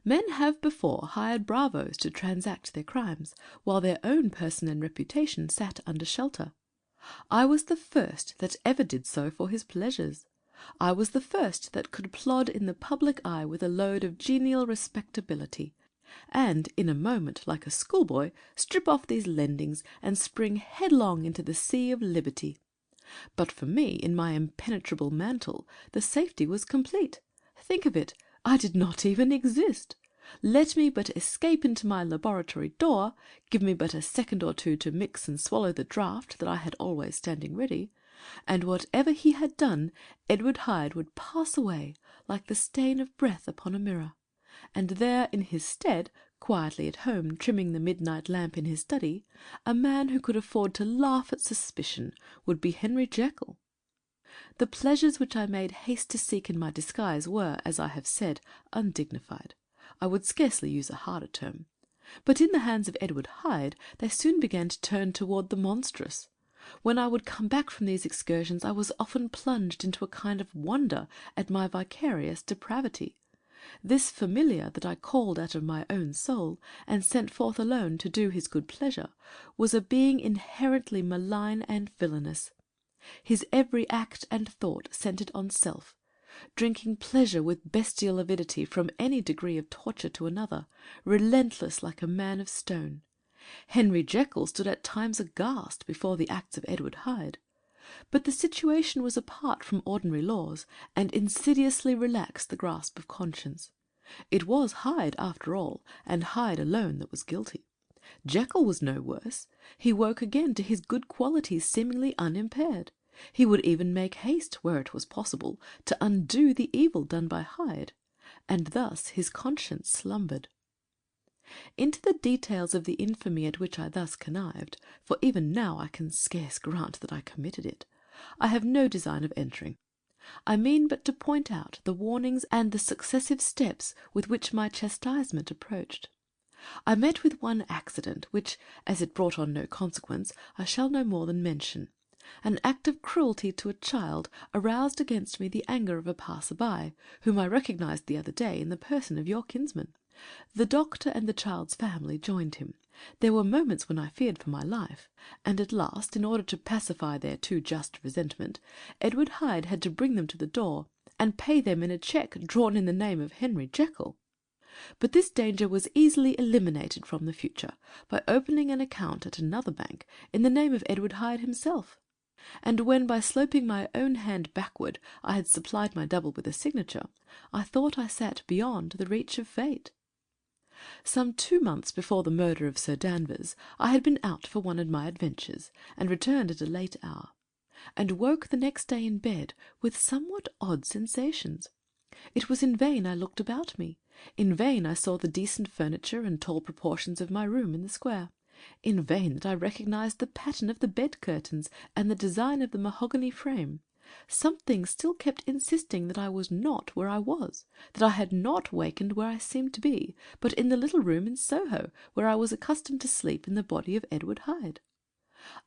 Men have before hired bravos to transact their crimes, while their own person and reputation sat under shelter. I was the first that ever did so for his pleasures. I was the first that could plod in the public eye with a load of genial respectability, and in a moment, like a schoolboy, strip off these lendings and spring headlong into the sea of liberty. But for me, in my impenetrable mantle, the safety was complete. Think of it, I did not even exist. Let me but escape into my laboratory door, give me but a second or two to mix and swallow the draught that I had always standing ready, and whatever he had done, Edward Hyde would pass away like the stain of breath upon a mirror, and there in his stead, quietly at home trimming the midnight lamp in his study, a man who could afford to laugh at suspicion would be Henry Jekyll. The pleasures which I made haste to seek in my disguise were, as I have said, undignified. I would scarcely use a harder term. But in the hands of Edward Hyde they soon began to turn toward the monstrous. When I would come back from these excursions I was often plunged into a kind of wonder at my vicarious depravity. This familiar that I called out of my own soul, and sent forth alone to do his good pleasure, was a being inherently malign and villainous. His every act and thought centred on self, drinking pleasure with bestial avidity from any degree of torture to another, relentless like a man of stone. Henry Jekyll stood at times aghast before the acts of Edward Hyde. But the situation was apart from ordinary laws, and insidiously relaxed the grasp of conscience. It was Hyde, after all, and Hyde alone, that was guilty. Jekyll was no worse. He woke again to his good qualities seemingly unimpaired. He would even make haste, where it was possible, to undo the evil done by Hyde, and thus his conscience slumbered. Into the details of the infamy at which I thus connived, for even now I can scarce grant that I committed it, I have no design of entering. I mean but to point out the warnings and the successive steps with which my chastisement approached. I met with one accident, which, as it brought on no consequence, I shall no more than mention. An act of cruelty to a child aroused against me the anger of a passer-by, whom I recognised the other day in the person of your kinsman. The doctor and the child's family joined him. There were moments when I feared for my life, and at last, in order to pacify their too just resentment, Edward Hyde had to bring them to the door, and pay them in a cheque drawn in the name of Henry Jekyll. But this danger was easily eliminated from the future by opening an account at another bank in the name of Edward Hyde himself. And when by sloping my own hand backward I had supplied my double with a signature, I thought I sat beyond the reach of fate. Some 2 months before the murder of Sir Danvers, I had been out for one of my adventures, and returned at a late hour, and woke the next day in bed with somewhat odd sensations. It was in vain I looked about me. In vain I saw the decent furniture and tall proportions of my room in the square. In vain that I recognised the pattern of the bed curtains and the design of the mahogany frame. Something still kept insisting that I was not where I was, that I had not wakened where I seemed to be, but in the little room in Soho, where I was accustomed to sleep in the body of Edward Hyde.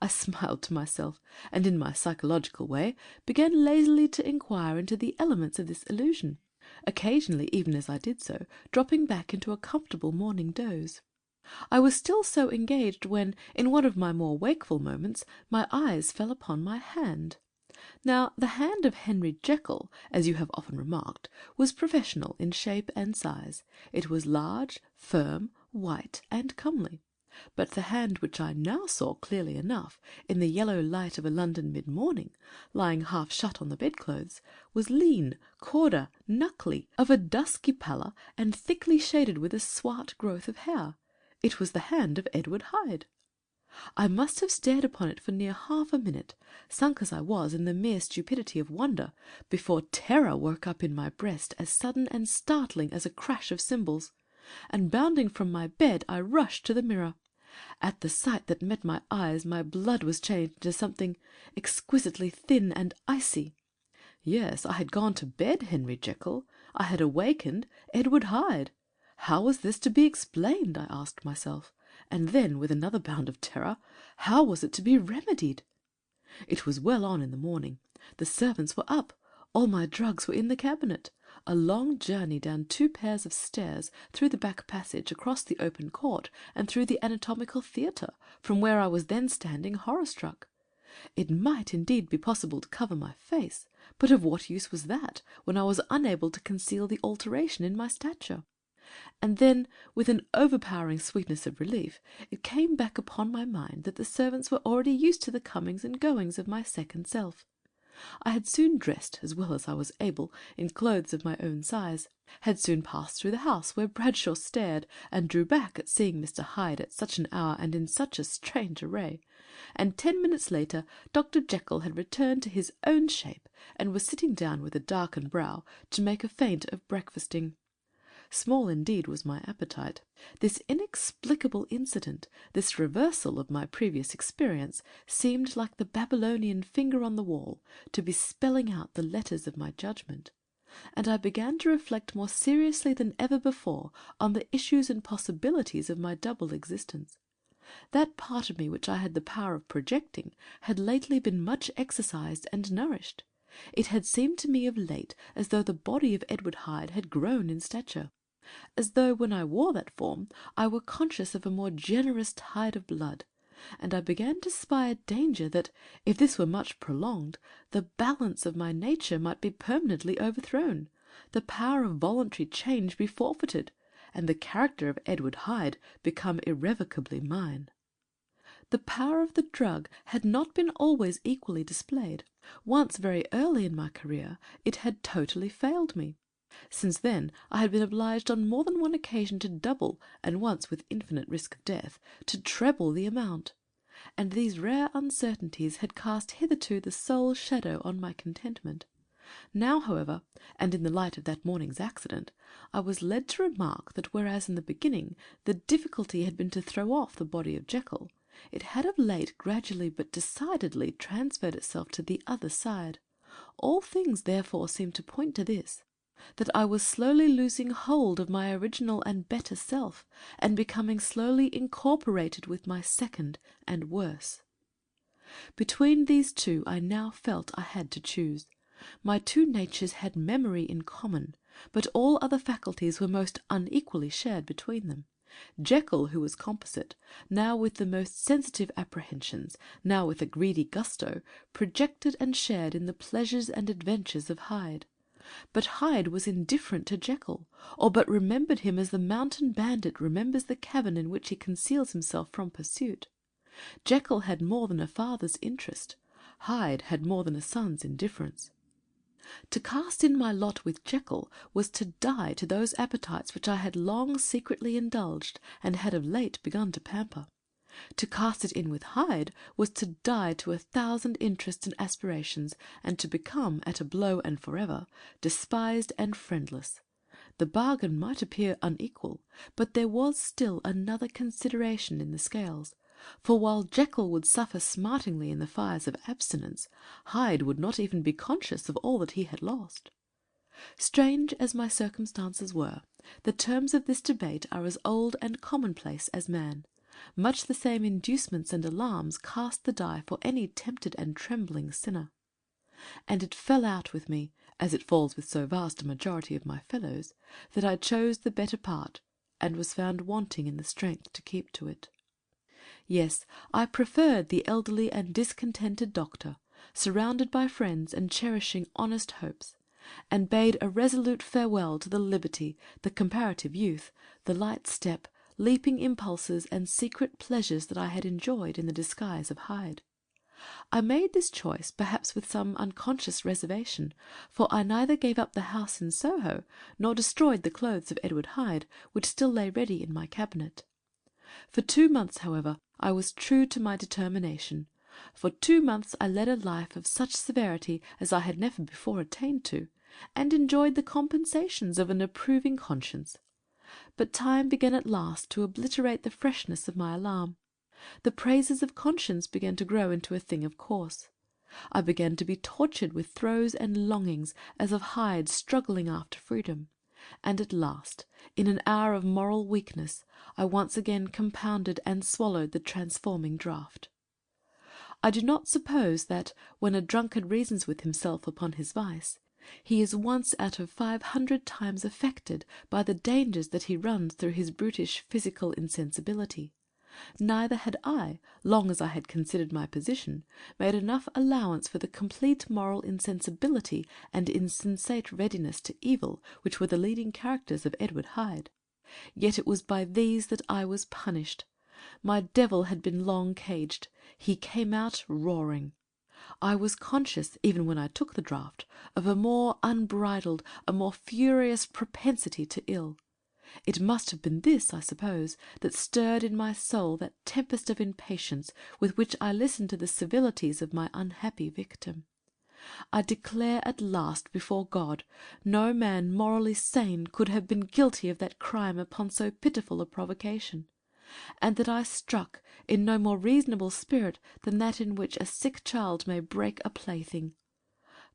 I smiled to myself, and in my psychological way began lazily to inquire into the elements of this illusion, occasionally, even as I did so, dropping back into a comfortable morning doze. I was still so engaged when, in one of my more wakeful moments, my eyes fell upon my hand. Now, the hand of Henry Jekyll, as you have often remarked, was professional in shape and size. It was large, firm, white, and comely. But the hand which I now saw clearly enough, in the yellow light of a London mid-morning, lying half shut on the bedclothes, was lean, corder, knuckly, of a dusky pallor, and thickly shaded with a swart growth of hair. It was the hand of Edward Hyde. I must have stared upon it for near half a minute, sunk as I was in the mere stupidity of wonder, before terror woke up in my breast as sudden and startling as a crash of cymbals, and bounding from my bed I rushed to the mirror. At the sight that met my eyes my blood was changed into something exquisitely thin and icy. Yes, I had gone to bed Henry Jekyll. I had awakened Edward Hyde. How was this to be explained, I asked myself, and then, with another bound of terror, how was it to be remedied? It was well on in the morning. The servants were up. All my drugs were in the cabinet. a long journey down 2 pairs of stairs, through the back passage, across the open court, and through the anatomical theatre, from where I was then standing horror-struck. It might indeed be possible to cover my face, but of what use was that, when I was unable to conceal the alteration in my stature? And then, with an overpowering sweetness of relief, it came back upon my mind that the servants were already used to the comings and goings of my second self. I had soon dressed, as well as I was able, in clothes of my own size, had soon passed through the house where Bradshaw stared and drew back at seeing Mr. Hyde at such an hour and in such a strange array, and 10 minutes later Dr. Jekyll had returned to his own shape and was sitting down with a darkened brow to make a feint of breakfasting. Small indeed was my appetite. This inexplicable incident, this reversal of my previous experience, seemed like the Babylonian finger on the wall to be spelling out the letters of my judgment, and I began to reflect more seriously than ever before on the issues and possibilities of my double existence. That part of me which I had the power of projecting had lately been much exercised and nourished. It had seemed to me of late as though the body of Edward Hyde had grown in stature, as though when I wore that form I were conscious of a more generous tide of blood, and I began to spy a danger that, if this were much prolonged, the balance of my nature might be permanently overthrown, the power of voluntary change be forfeited, and the character of Edward Hyde become irrevocably mine. The power of the drug had not been always equally displayed. Once, very early in my career, it had totally failed me. Since then I had been obliged on more than one occasion to double, and once with infinite risk of death, to treble the amount, and these rare uncertainties had cast hitherto the sole shadow on my contentment. Now, however, and in the light of that morning's accident, I was led to remark that whereas in the beginning the difficulty had been to throw off the body of Jekyll, it had of late gradually but decidedly transferred itself to the other side. All things therefore seemed to point to this, that I was slowly losing hold of my original and better self, and becoming slowly incorporated with my second and worse. Between these two I now felt I had to choose. My two natures had memory in common, but all other faculties were most unequally shared between them. Jekyll, who was composite, now with the most sensitive apprehensions, now with a greedy gusto, projected and shared in the pleasures and adventures of Hyde. But Hyde was indifferent to Jekyll, or but remembered him as the mountain bandit remembers the cavern in which he conceals himself from pursuit. Jekyll had more than a father's interest. Hyde had more than a son's indifference. To cast in my lot with Jekyll was to die to those appetites which I had long secretly indulged and had of late begun to pamper. To cast it in with Hyde was to die to 1,000 interests and aspirations, and to become, at a blow and forever, despised and friendless. The bargain might appear unequal, but there was still another consideration in the scales, for while Jekyll would suffer smartingly in the fires of abstinence, Hyde would not even be conscious of all that he had lost. Strange as my circumstances were, the terms of this debate are as old and commonplace as man. Much the same inducements and alarms cast the die for any tempted and trembling sinner. And it fell out with me, as it falls with so vast a majority of my fellows, that I chose the better part, and was found wanting in the strength to keep to it. Yes, I preferred the elderly and discontented doctor, surrounded by friends and cherishing honest hopes, and bade a resolute farewell to the liberty, the comparative youth, the light step, leaping impulses and secret pleasures that I had enjoyed in the disguise of Hyde. I made this choice perhaps with some unconscious reservation, for I neither gave up the house in Soho nor destroyed the clothes of Edward Hyde, which still lay ready in my cabinet. For 2 months, however, I was true to my determination. For 2 months I led a life of such severity as I had never before attained to, and enjoyed the compensations of an approving conscience. But time began at last to obliterate the freshness of my alarm. The praises of conscience began to grow into a thing of course. I began to be tortured with throes and longings as of Hyde struggling after freedom, and at last, in an hour of moral weakness, I once again compounded and swallowed the transforming draught. I do not suppose that, when a drunkard reasons with himself upon his vice, He is once out of 500 times affected by the dangers that he runs through his brutish physical insensibility. Neither had I, long as I had considered my position, made enough allowance for the complete moral insensibility and insensate readiness to evil which were the leading characters of Edward Hyde. Yet it was by these that I was punished. My devil had been long caged. He came out roaring. I was conscious, even when I took the draught, of a more unbridled, a more furious propensity to ill. It must have been this, I suppose, that stirred in my soul that tempest of impatience with which I listened to the civilities of my unhappy victim. I declare at last before God, no man morally sane could have been guilty of that crime upon so pitiful a provocation, and that I struck in no more reasonable spirit than that in which a sick child may break a plaything.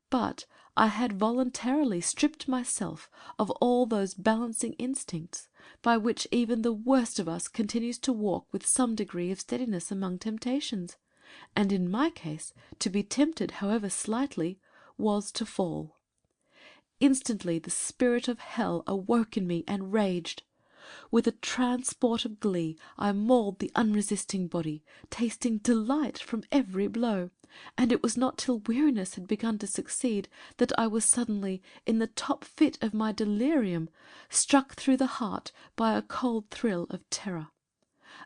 But I had voluntarily stripped myself of all those balancing instincts by which even the worst of us continues to walk with some degree of steadiness among temptations, and in my case to be tempted, however slightly, was to fall. Instantly the spirit of hell awoke in me and raged. With a transport of glee I mauled the unresisting body, tasting delight from every blow, and it was not till weariness had begun to succeed that I was suddenly, in the top fit of my delirium, struck through the heart by a cold thrill of terror.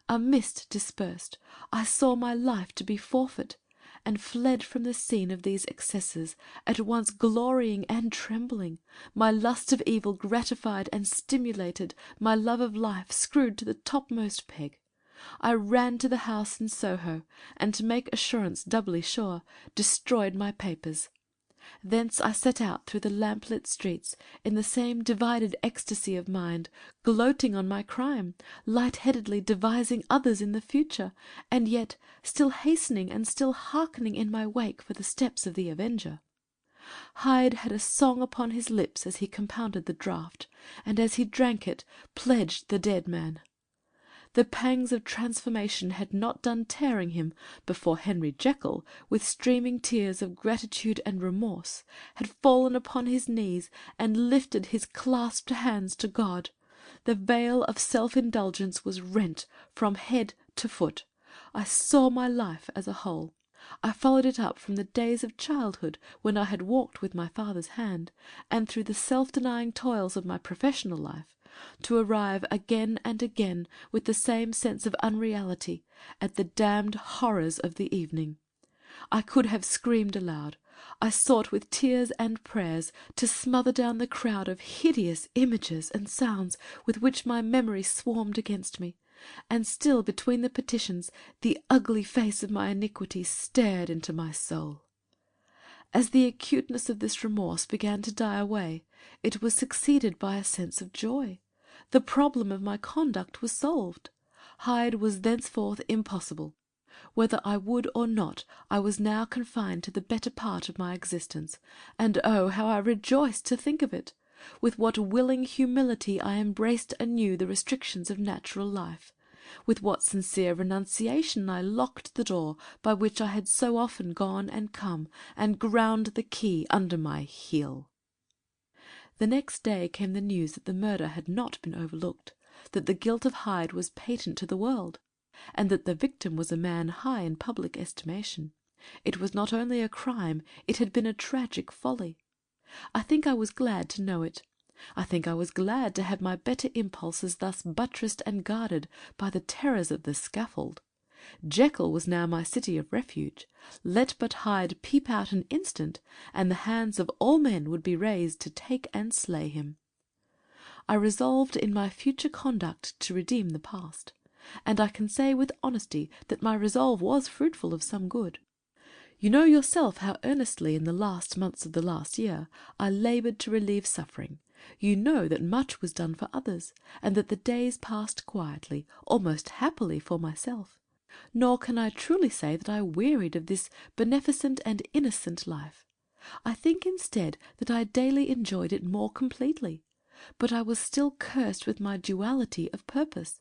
A mist dispersed. I saw my life to be forfeit, and fled from the scene of these excesses, at once glorying and trembling, my lust of evil gratified and stimulated, my love of life screwed to the topmost peg. I ran to the house in Soho, and to make assurance doubly sure, destroyed my papers. Thence I set out through the lamplit streets, in the same divided ecstasy of mind, gloating on my crime, light-headedly devising others in the future, and yet still hastening and still hearkening in my wake for the steps of the avenger. Hyde had a song upon his lips as he compounded the draught, and as he drank it pledged the dead man. The pangs of transformation had not done tearing him before Henry Jekyll, with streaming tears of gratitude and remorse, had fallen upon his knees and lifted his clasped hands to God. The veil of self-indulgence was rent from head to foot. I saw my life as a whole. I followed it up from the days of childhood when I had walked with my father's hand, and through the self-denying toils of my professional life, to arrive again and again, with the same sense of unreality, at the damned horrors of the evening. I could have screamed aloud. I sought with tears and prayers to smother down the crowd of hideous images and sounds with which my memory swarmed against me, and still between the petitions the ugly face of my iniquity stared into my soul. As the acuteness of this remorse began to die away, it was succeeded by a sense of joy. The problem of my conduct was solved. Hyde was thenceforth impossible. Whether I would or not, I was now confined to the better part of my existence, and oh, how I rejoiced to think of it! With what willing humility I embraced anew the restrictions of natural life! With what sincere renunciation I locked the door by which I had so often gone and come, and ground the key under my heel! The next day came the news that the murder had not been overlooked, that the guilt of Hyde was patent to the world, and that the victim was a man high in public estimation. It was not only a crime, it had been a tragic folly. I think I was glad to know it. I think I was glad to have my better impulses thus buttressed and guarded by the terrors of the scaffold. Jekyll was now my city of refuge. Let but Hyde peep out an instant, and the hands of all men would be raised to take and slay him. I resolved in my future conduct to redeem the past, and I can say with honesty that my resolve was fruitful of some good. You know yourself how earnestly in the last months of the last year I laboured to relieve suffering. You know that much was done for others, and that the days passed quietly, almost happily for myself. Nor can I truly say that I wearied of this beneficent and innocent life. I think instead that I daily enjoyed it more completely, but I was still cursed with my duality of purpose,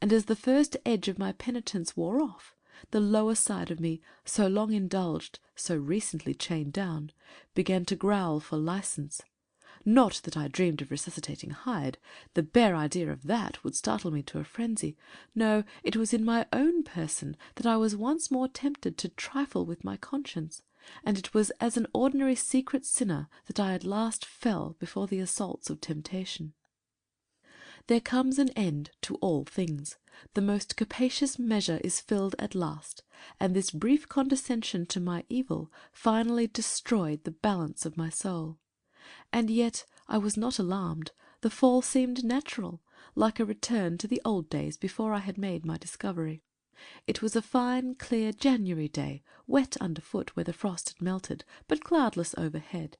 and as the first edge of my penitence wore off, The lower side of me, so long indulged, so recently chained down, began to growl for license. Not that I dreamed of resuscitating Hyde. The bare idea of that would startle me to a frenzy. No, it was in my own person that I was once more tempted to trifle with my conscience, and it was as an ordinary secret sinner that I at last fell before the assaults of temptation. There comes an end to all things. The most capacious measure is filled at last, and this brief condescension to my evil finally destroyed the balance of my soul. And yet I was not alarmed. The fall seemed natural, like a return to the old days before I had made my discovery. It was a fine, clear January day, wet underfoot where the frost had melted, but cloudless overhead,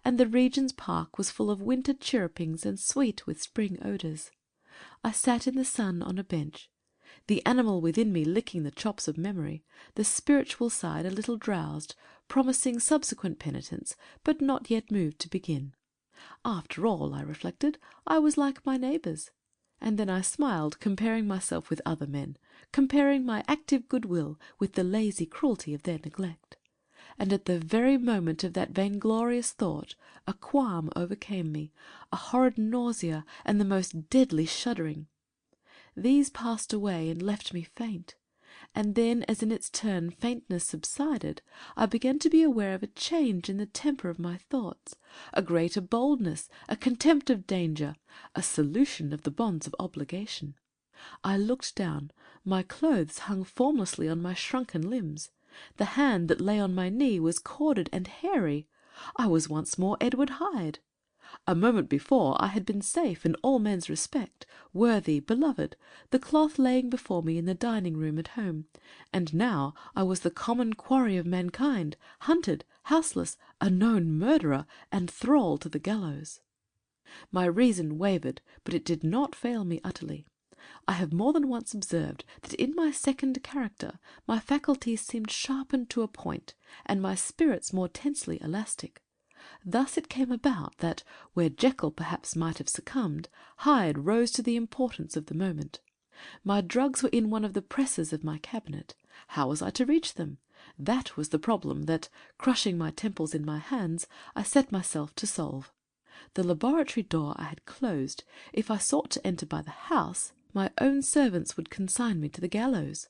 and the Regent's Park was full of winter chirrupings and sweet with spring odours. I sat in the sun on a bench, the animal within me licking the chops of memory, the spiritual side a little drowsed, promising subsequent penitence, but not yet moved to begin. After all, I reflected, I was like my neighbours. And then I smiled, comparing myself with other men, comparing my active goodwill with the lazy cruelty of their neglect. And at the very moment of that vainglorious thought a qualm overcame me, a horrid nausea, and the most deadly shuddering. These passed away and left me faint, and then, as in its turn faintness subsided, I began to be aware of a change in the temper of my thoughts, a greater boldness, a contempt of danger, a solution of the bonds of obligation. I looked down. My clothes hung formlessly on my shrunken limbs. The hand that lay on my knee was corded and hairy. I was once more Edward Hyde. A moment before I had been safe in all men's respect, worthy, beloved, the cloth laying before me in the dining-room at home, and now I was the common quarry of mankind, hunted, houseless, a known murderer, and thrall to the gallows. My reason wavered, but it did not fail me utterly. I have more than once observed that in my second character my faculties seemed sharpened to a point, and my spirits more tensely elastic. Thus it came about that, where Jekyll perhaps might have succumbed, Hyde rose to the importance of the moment. My drugs were in one of the presses of my cabinet. How was I to reach them? That was the problem that, crushing my temples in my hands, I set myself to solve. The laboratory door I had closed. If I sought to enter by the house, my own servants would consign me to the gallows.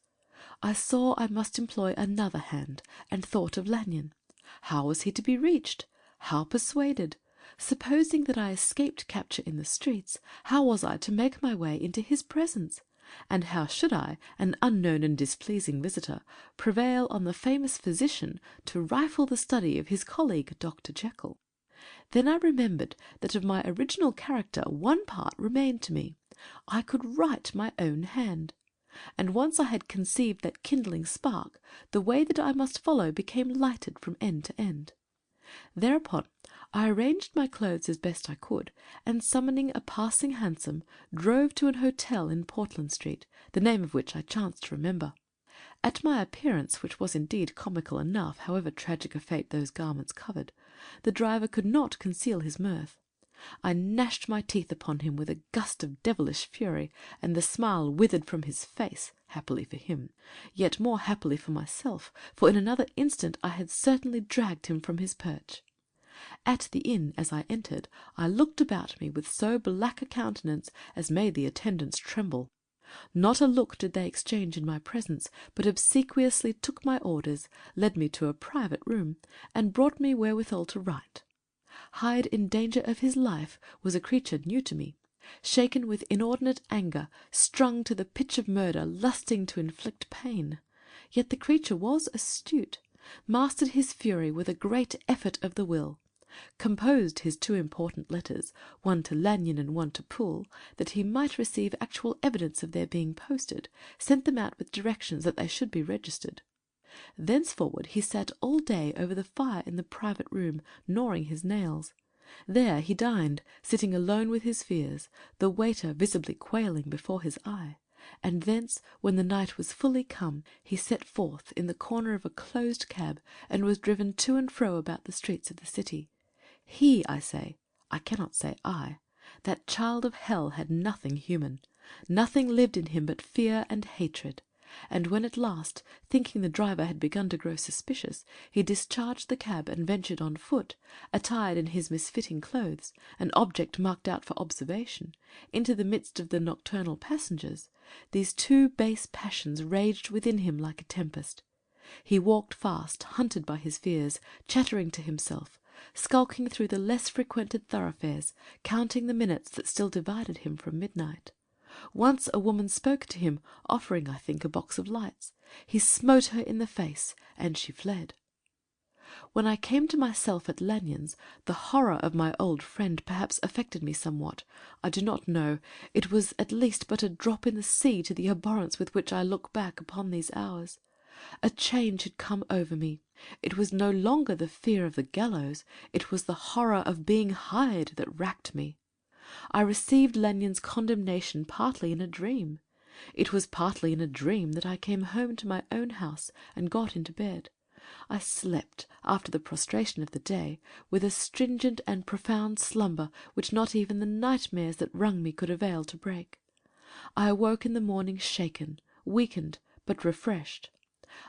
I saw I must employ another hand, and thought of Lanyon. How was he to be reached? How persuaded? Supposing that I escaped capture in the streets, how was I to make my way into his presence? And how should I, an unknown and displeasing visitor, prevail on the famous physician to rifle the study of his colleague Dr. Jekyll? Then I remembered that of my original character one part remained to me. I could write my own hand. And once I had conceived that kindling spark, the way that I must follow became lighted from end to end. Thereupon I arranged my clothes as best I could, and summoning a passing hansom, drove to an hotel in Portland Street, the name of which I chanced to remember. At my appearance, which was indeed comical enough, however tragic a fate those garments covered, the driver could not conceal his mirth. I gnashed my teeth upon him with a gust of devilish fury, and the smile withered from his face, happily for him, yet more happily for myself, for in another instant I had certainly dragged him from his perch. At the inn, as I entered, I looked about me with so black a countenance as made the attendants tremble. Not a look did they exchange in my presence, but obsequiously took my orders, led me to a private room, and brought me wherewithal to write. Hyde in danger of his life was a creature new to me, shaken with inordinate anger, strung to the pitch of murder, lusting to inflict pain. Yet the creature was astute, mastered his fury with a great effort of the will, composed his two important letters, one to Lanyon and one to Poole, that he might receive actual evidence of their being posted, sent them out with directions that they should be registered. Thenceforward he sat all day over the fire in the private room, gnawing his nails. There he dined, sitting alone with his fears, the waiter visibly quailing before his eye, and thence, when the night was fully come, he set forth in the corner of a closed cab, and was driven to and fro about the streets of the city. He, I say, I cannot say I, that child of hell had nothing human. Nothing lived in him but fear and hatred. and when at last, thinking the driver had begun to grow suspicious, he discharged the cab and ventured on foot, attired in his misfitting clothes, an object marked out for observation, into the midst of the nocturnal passengers, these two base passions raged within him like a tempest. He walked fast, hunted by his fears, chattering to himself, skulking through the less frequented thoroughfares, counting the minutes that still divided him from midnight. Once a woman spoke to him, offering, I think, a box of lights. He smote her in the face, and she fled. When I came to myself at Lanyon's, the horror of my old friend perhaps affected me somewhat. I do not know. It was at least but a drop in the sea to the abhorrence with which I look back upon these hours. A change had come over me. It was no longer the fear of the gallows, it was the horror of being Hyde that racked me. I received Lanyon's condemnation partly in a dream. It was partly in a dream that I came home to my own house and got into bed. I slept, after the prostration of the day, with a stringent and profound slumber which not even the nightmares that wrung me could avail to break. I awoke in the morning shaken, weakened, but refreshed.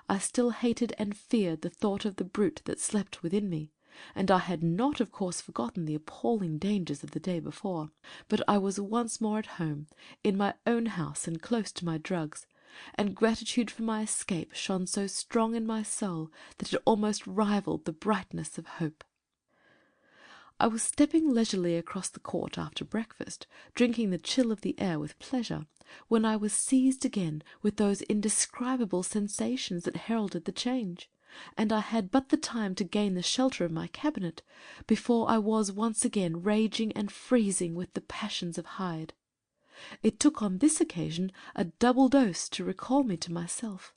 I still hated and feared the thought of the brute that slept within me, and I had not, of course, forgotten the appalling dangers of the day before. But I was once more at home, in my own house and close to my drugs, and gratitude for my escape shone so strong in my soul that it almost rivalled the brightness of hope. I was stepping leisurely across the court after breakfast, drinking the chill of the air with pleasure, when I was seized again with those indescribable sensations that heralded the change, and I had but the time to gain the shelter of my cabinet before I was once again raging and freezing with the passions of Hyde. It took on this occasion a double dose to recall me to myself,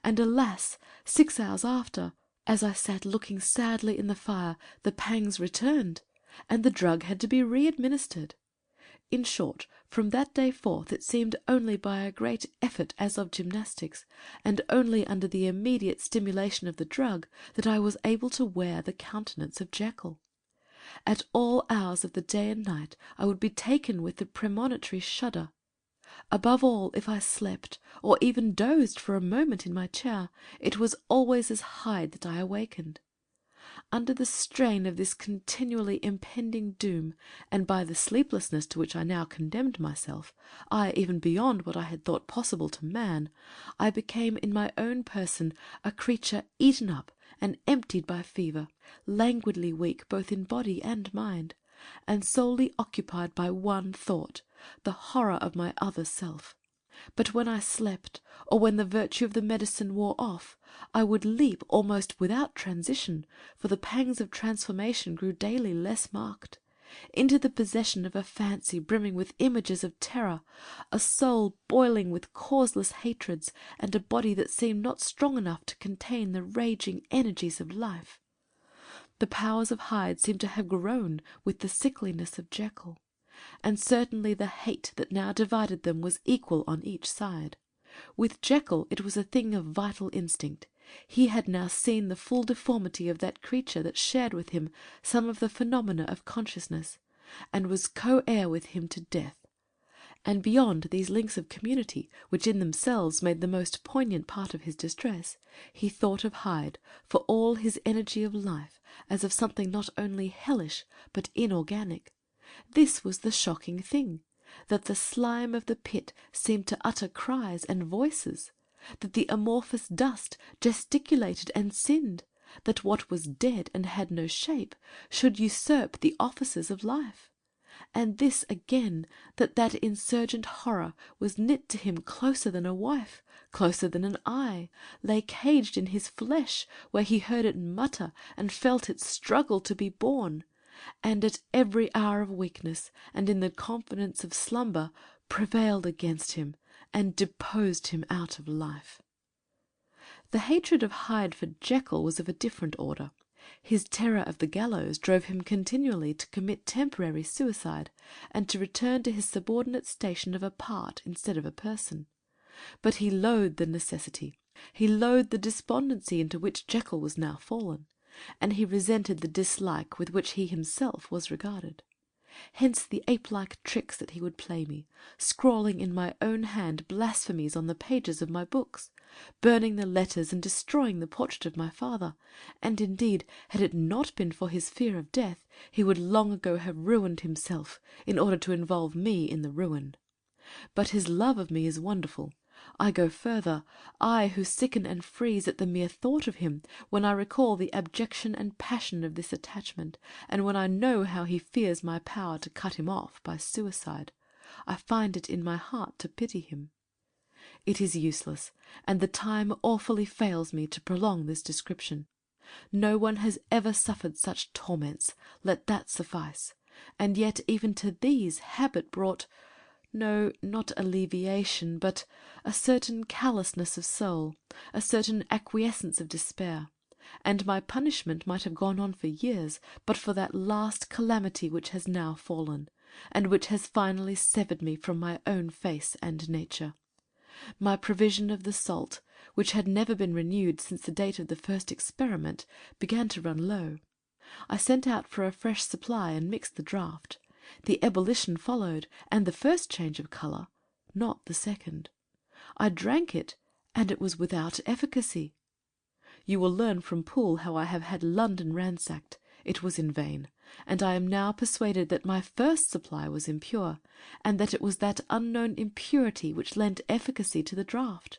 and alas, 6 hours after, as I sat looking sadly in the fire, the pangs returned, and the drug had to be re-administered. In short, from that day forth it seemed only by a great effort as of gymnastics, and only under the immediate stimulation of the drug, that I was able to wear the countenance of Jekyll. At all hours of the day and night I would be taken with the premonitory shudder. Above all, if I slept, or even dozed for a moment in my chair, it was always as Hyde that I awakened. Under the strain of this continually impending doom, and by the sleeplessness to which I now condemned myself, I, even beyond what I had thought possible to man, I became in my own person a creature eaten up and emptied by fever, languidly weak both in body and mind, and solely occupied by one thought, the horror of my other self. But when I slept, or when the virtue of the medicine wore off, I would leap almost without transition, for the pangs of transformation grew daily less marked, into the possession of a fancy brimming with images of terror, a soul boiling with causeless hatreds, and a body that seemed not strong enough to contain the raging energies of life. The powers of Hyde seemed to have grown with the sickliness of Jekyll, and certainly the hate that now divided them was equal on each side. With Jekyll it was a thing of vital instinct. He had now seen the full deformity of that creature that shared with him some of the phenomena of consciousness, and was co-heir with him to death. And beyond these links of community, which in themselves made the most poignant part of his distress, he thought of Hyde, for all his energy of life, as of something not only hellish but inorganic. This was the shocking thing, that the slime of the pit seemed to utter cries and voices, that the amorphous dust gesticulated and sinned, that what was dead and had no shape should usurp the offices of life, and this again, that insurgent horror was knit to him closer than a wife, closer than an eye, lay caged in his flesh, where he heard it mutter and felt it struggle to be born, and at every hour of weakness, and in the confidence of slumber, prevailed against him, and deposed him out of life. The hatred of Hyde for Jekyll was of a different order. His terror of the gallows drove him continually to commit temporary suicide, and to return to his subordinate station of a part instead of a person. But he loathed the necessity, he loathed the despondency into which Jekyll was now fallen, and he resented the dislike with which he himself was regarded. Hence the ape-like tricks that he would play me, scrawling in my own hand blasphemies on the pages of my books, burning the letters and destroying the portrait of my father, and indeed, had it not been for his fear of death, he would long ago have ruined himself in order to involve me in the ruin. But his love of me is wonderful. I go further, I who sicken and freeze at the mere thought of him, when I recall the abjection and passion of this attachment, and when I know how he fears my power to cut him off by suicide, I find it in my heart to pity him. It is useless, and the time awfully fails me to prolong this description. No one has ever suffered such torments, let that suffice, and yet even to these habit brought, no, not alleviation, but a certain callousness of soul, a certain acquiescence of despair, and my punishment might have gone on for years but for that last calamity which has now fallen, and which has finally severed me from my own face and nature. My provision of the salt, which had never been renewed since the date of the first experiment, began to run low. I sent out for a fresh supply and mixed the draught. The ebullition followed, and the first change of colour, not the second. I drank it, and it was without efficacy. You will learn from Poole how I have had London ransacked. It was in vain, and I am now persuaded that my first supply was impure, and that it was that unknown impurity which lent efficacy to the draught.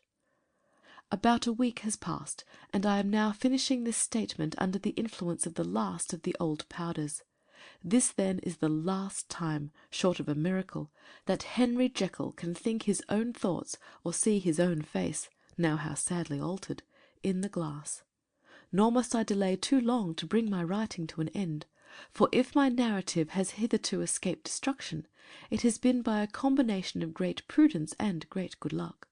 About a week has passed, and I am now finishing this statement under the influence of the last of the old powders. This, then, is the last time, short of a miracle, that Henry Jekyll can think his own thoughts or see his own face, now how sadly altered, in the glass. Nor must I delay too long to bring my writing to an end, for if my narrative has hitherto escaped destruction, it has been by a combination of great prudence and great good luck.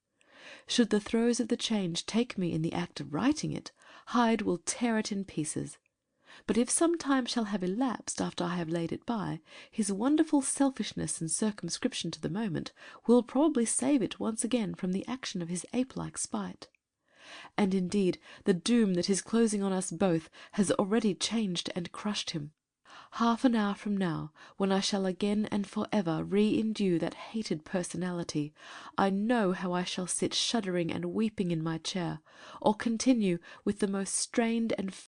Should the throes of the change take me in the act of writing it, Hyde will tear it in pieces. But if some time shall have elapsed after I have laid it by, his wonderful selfishness and circumscription to the moment will probably save it once again from the action of his ape-like spite. And indeed the doom that is closing on us both has already changed and crushed him. Half an hour from now, when I shall again and for ever re-indue that hated personality, I know how I shall sit shuddering and weeping in my chair, or continue with the most strained and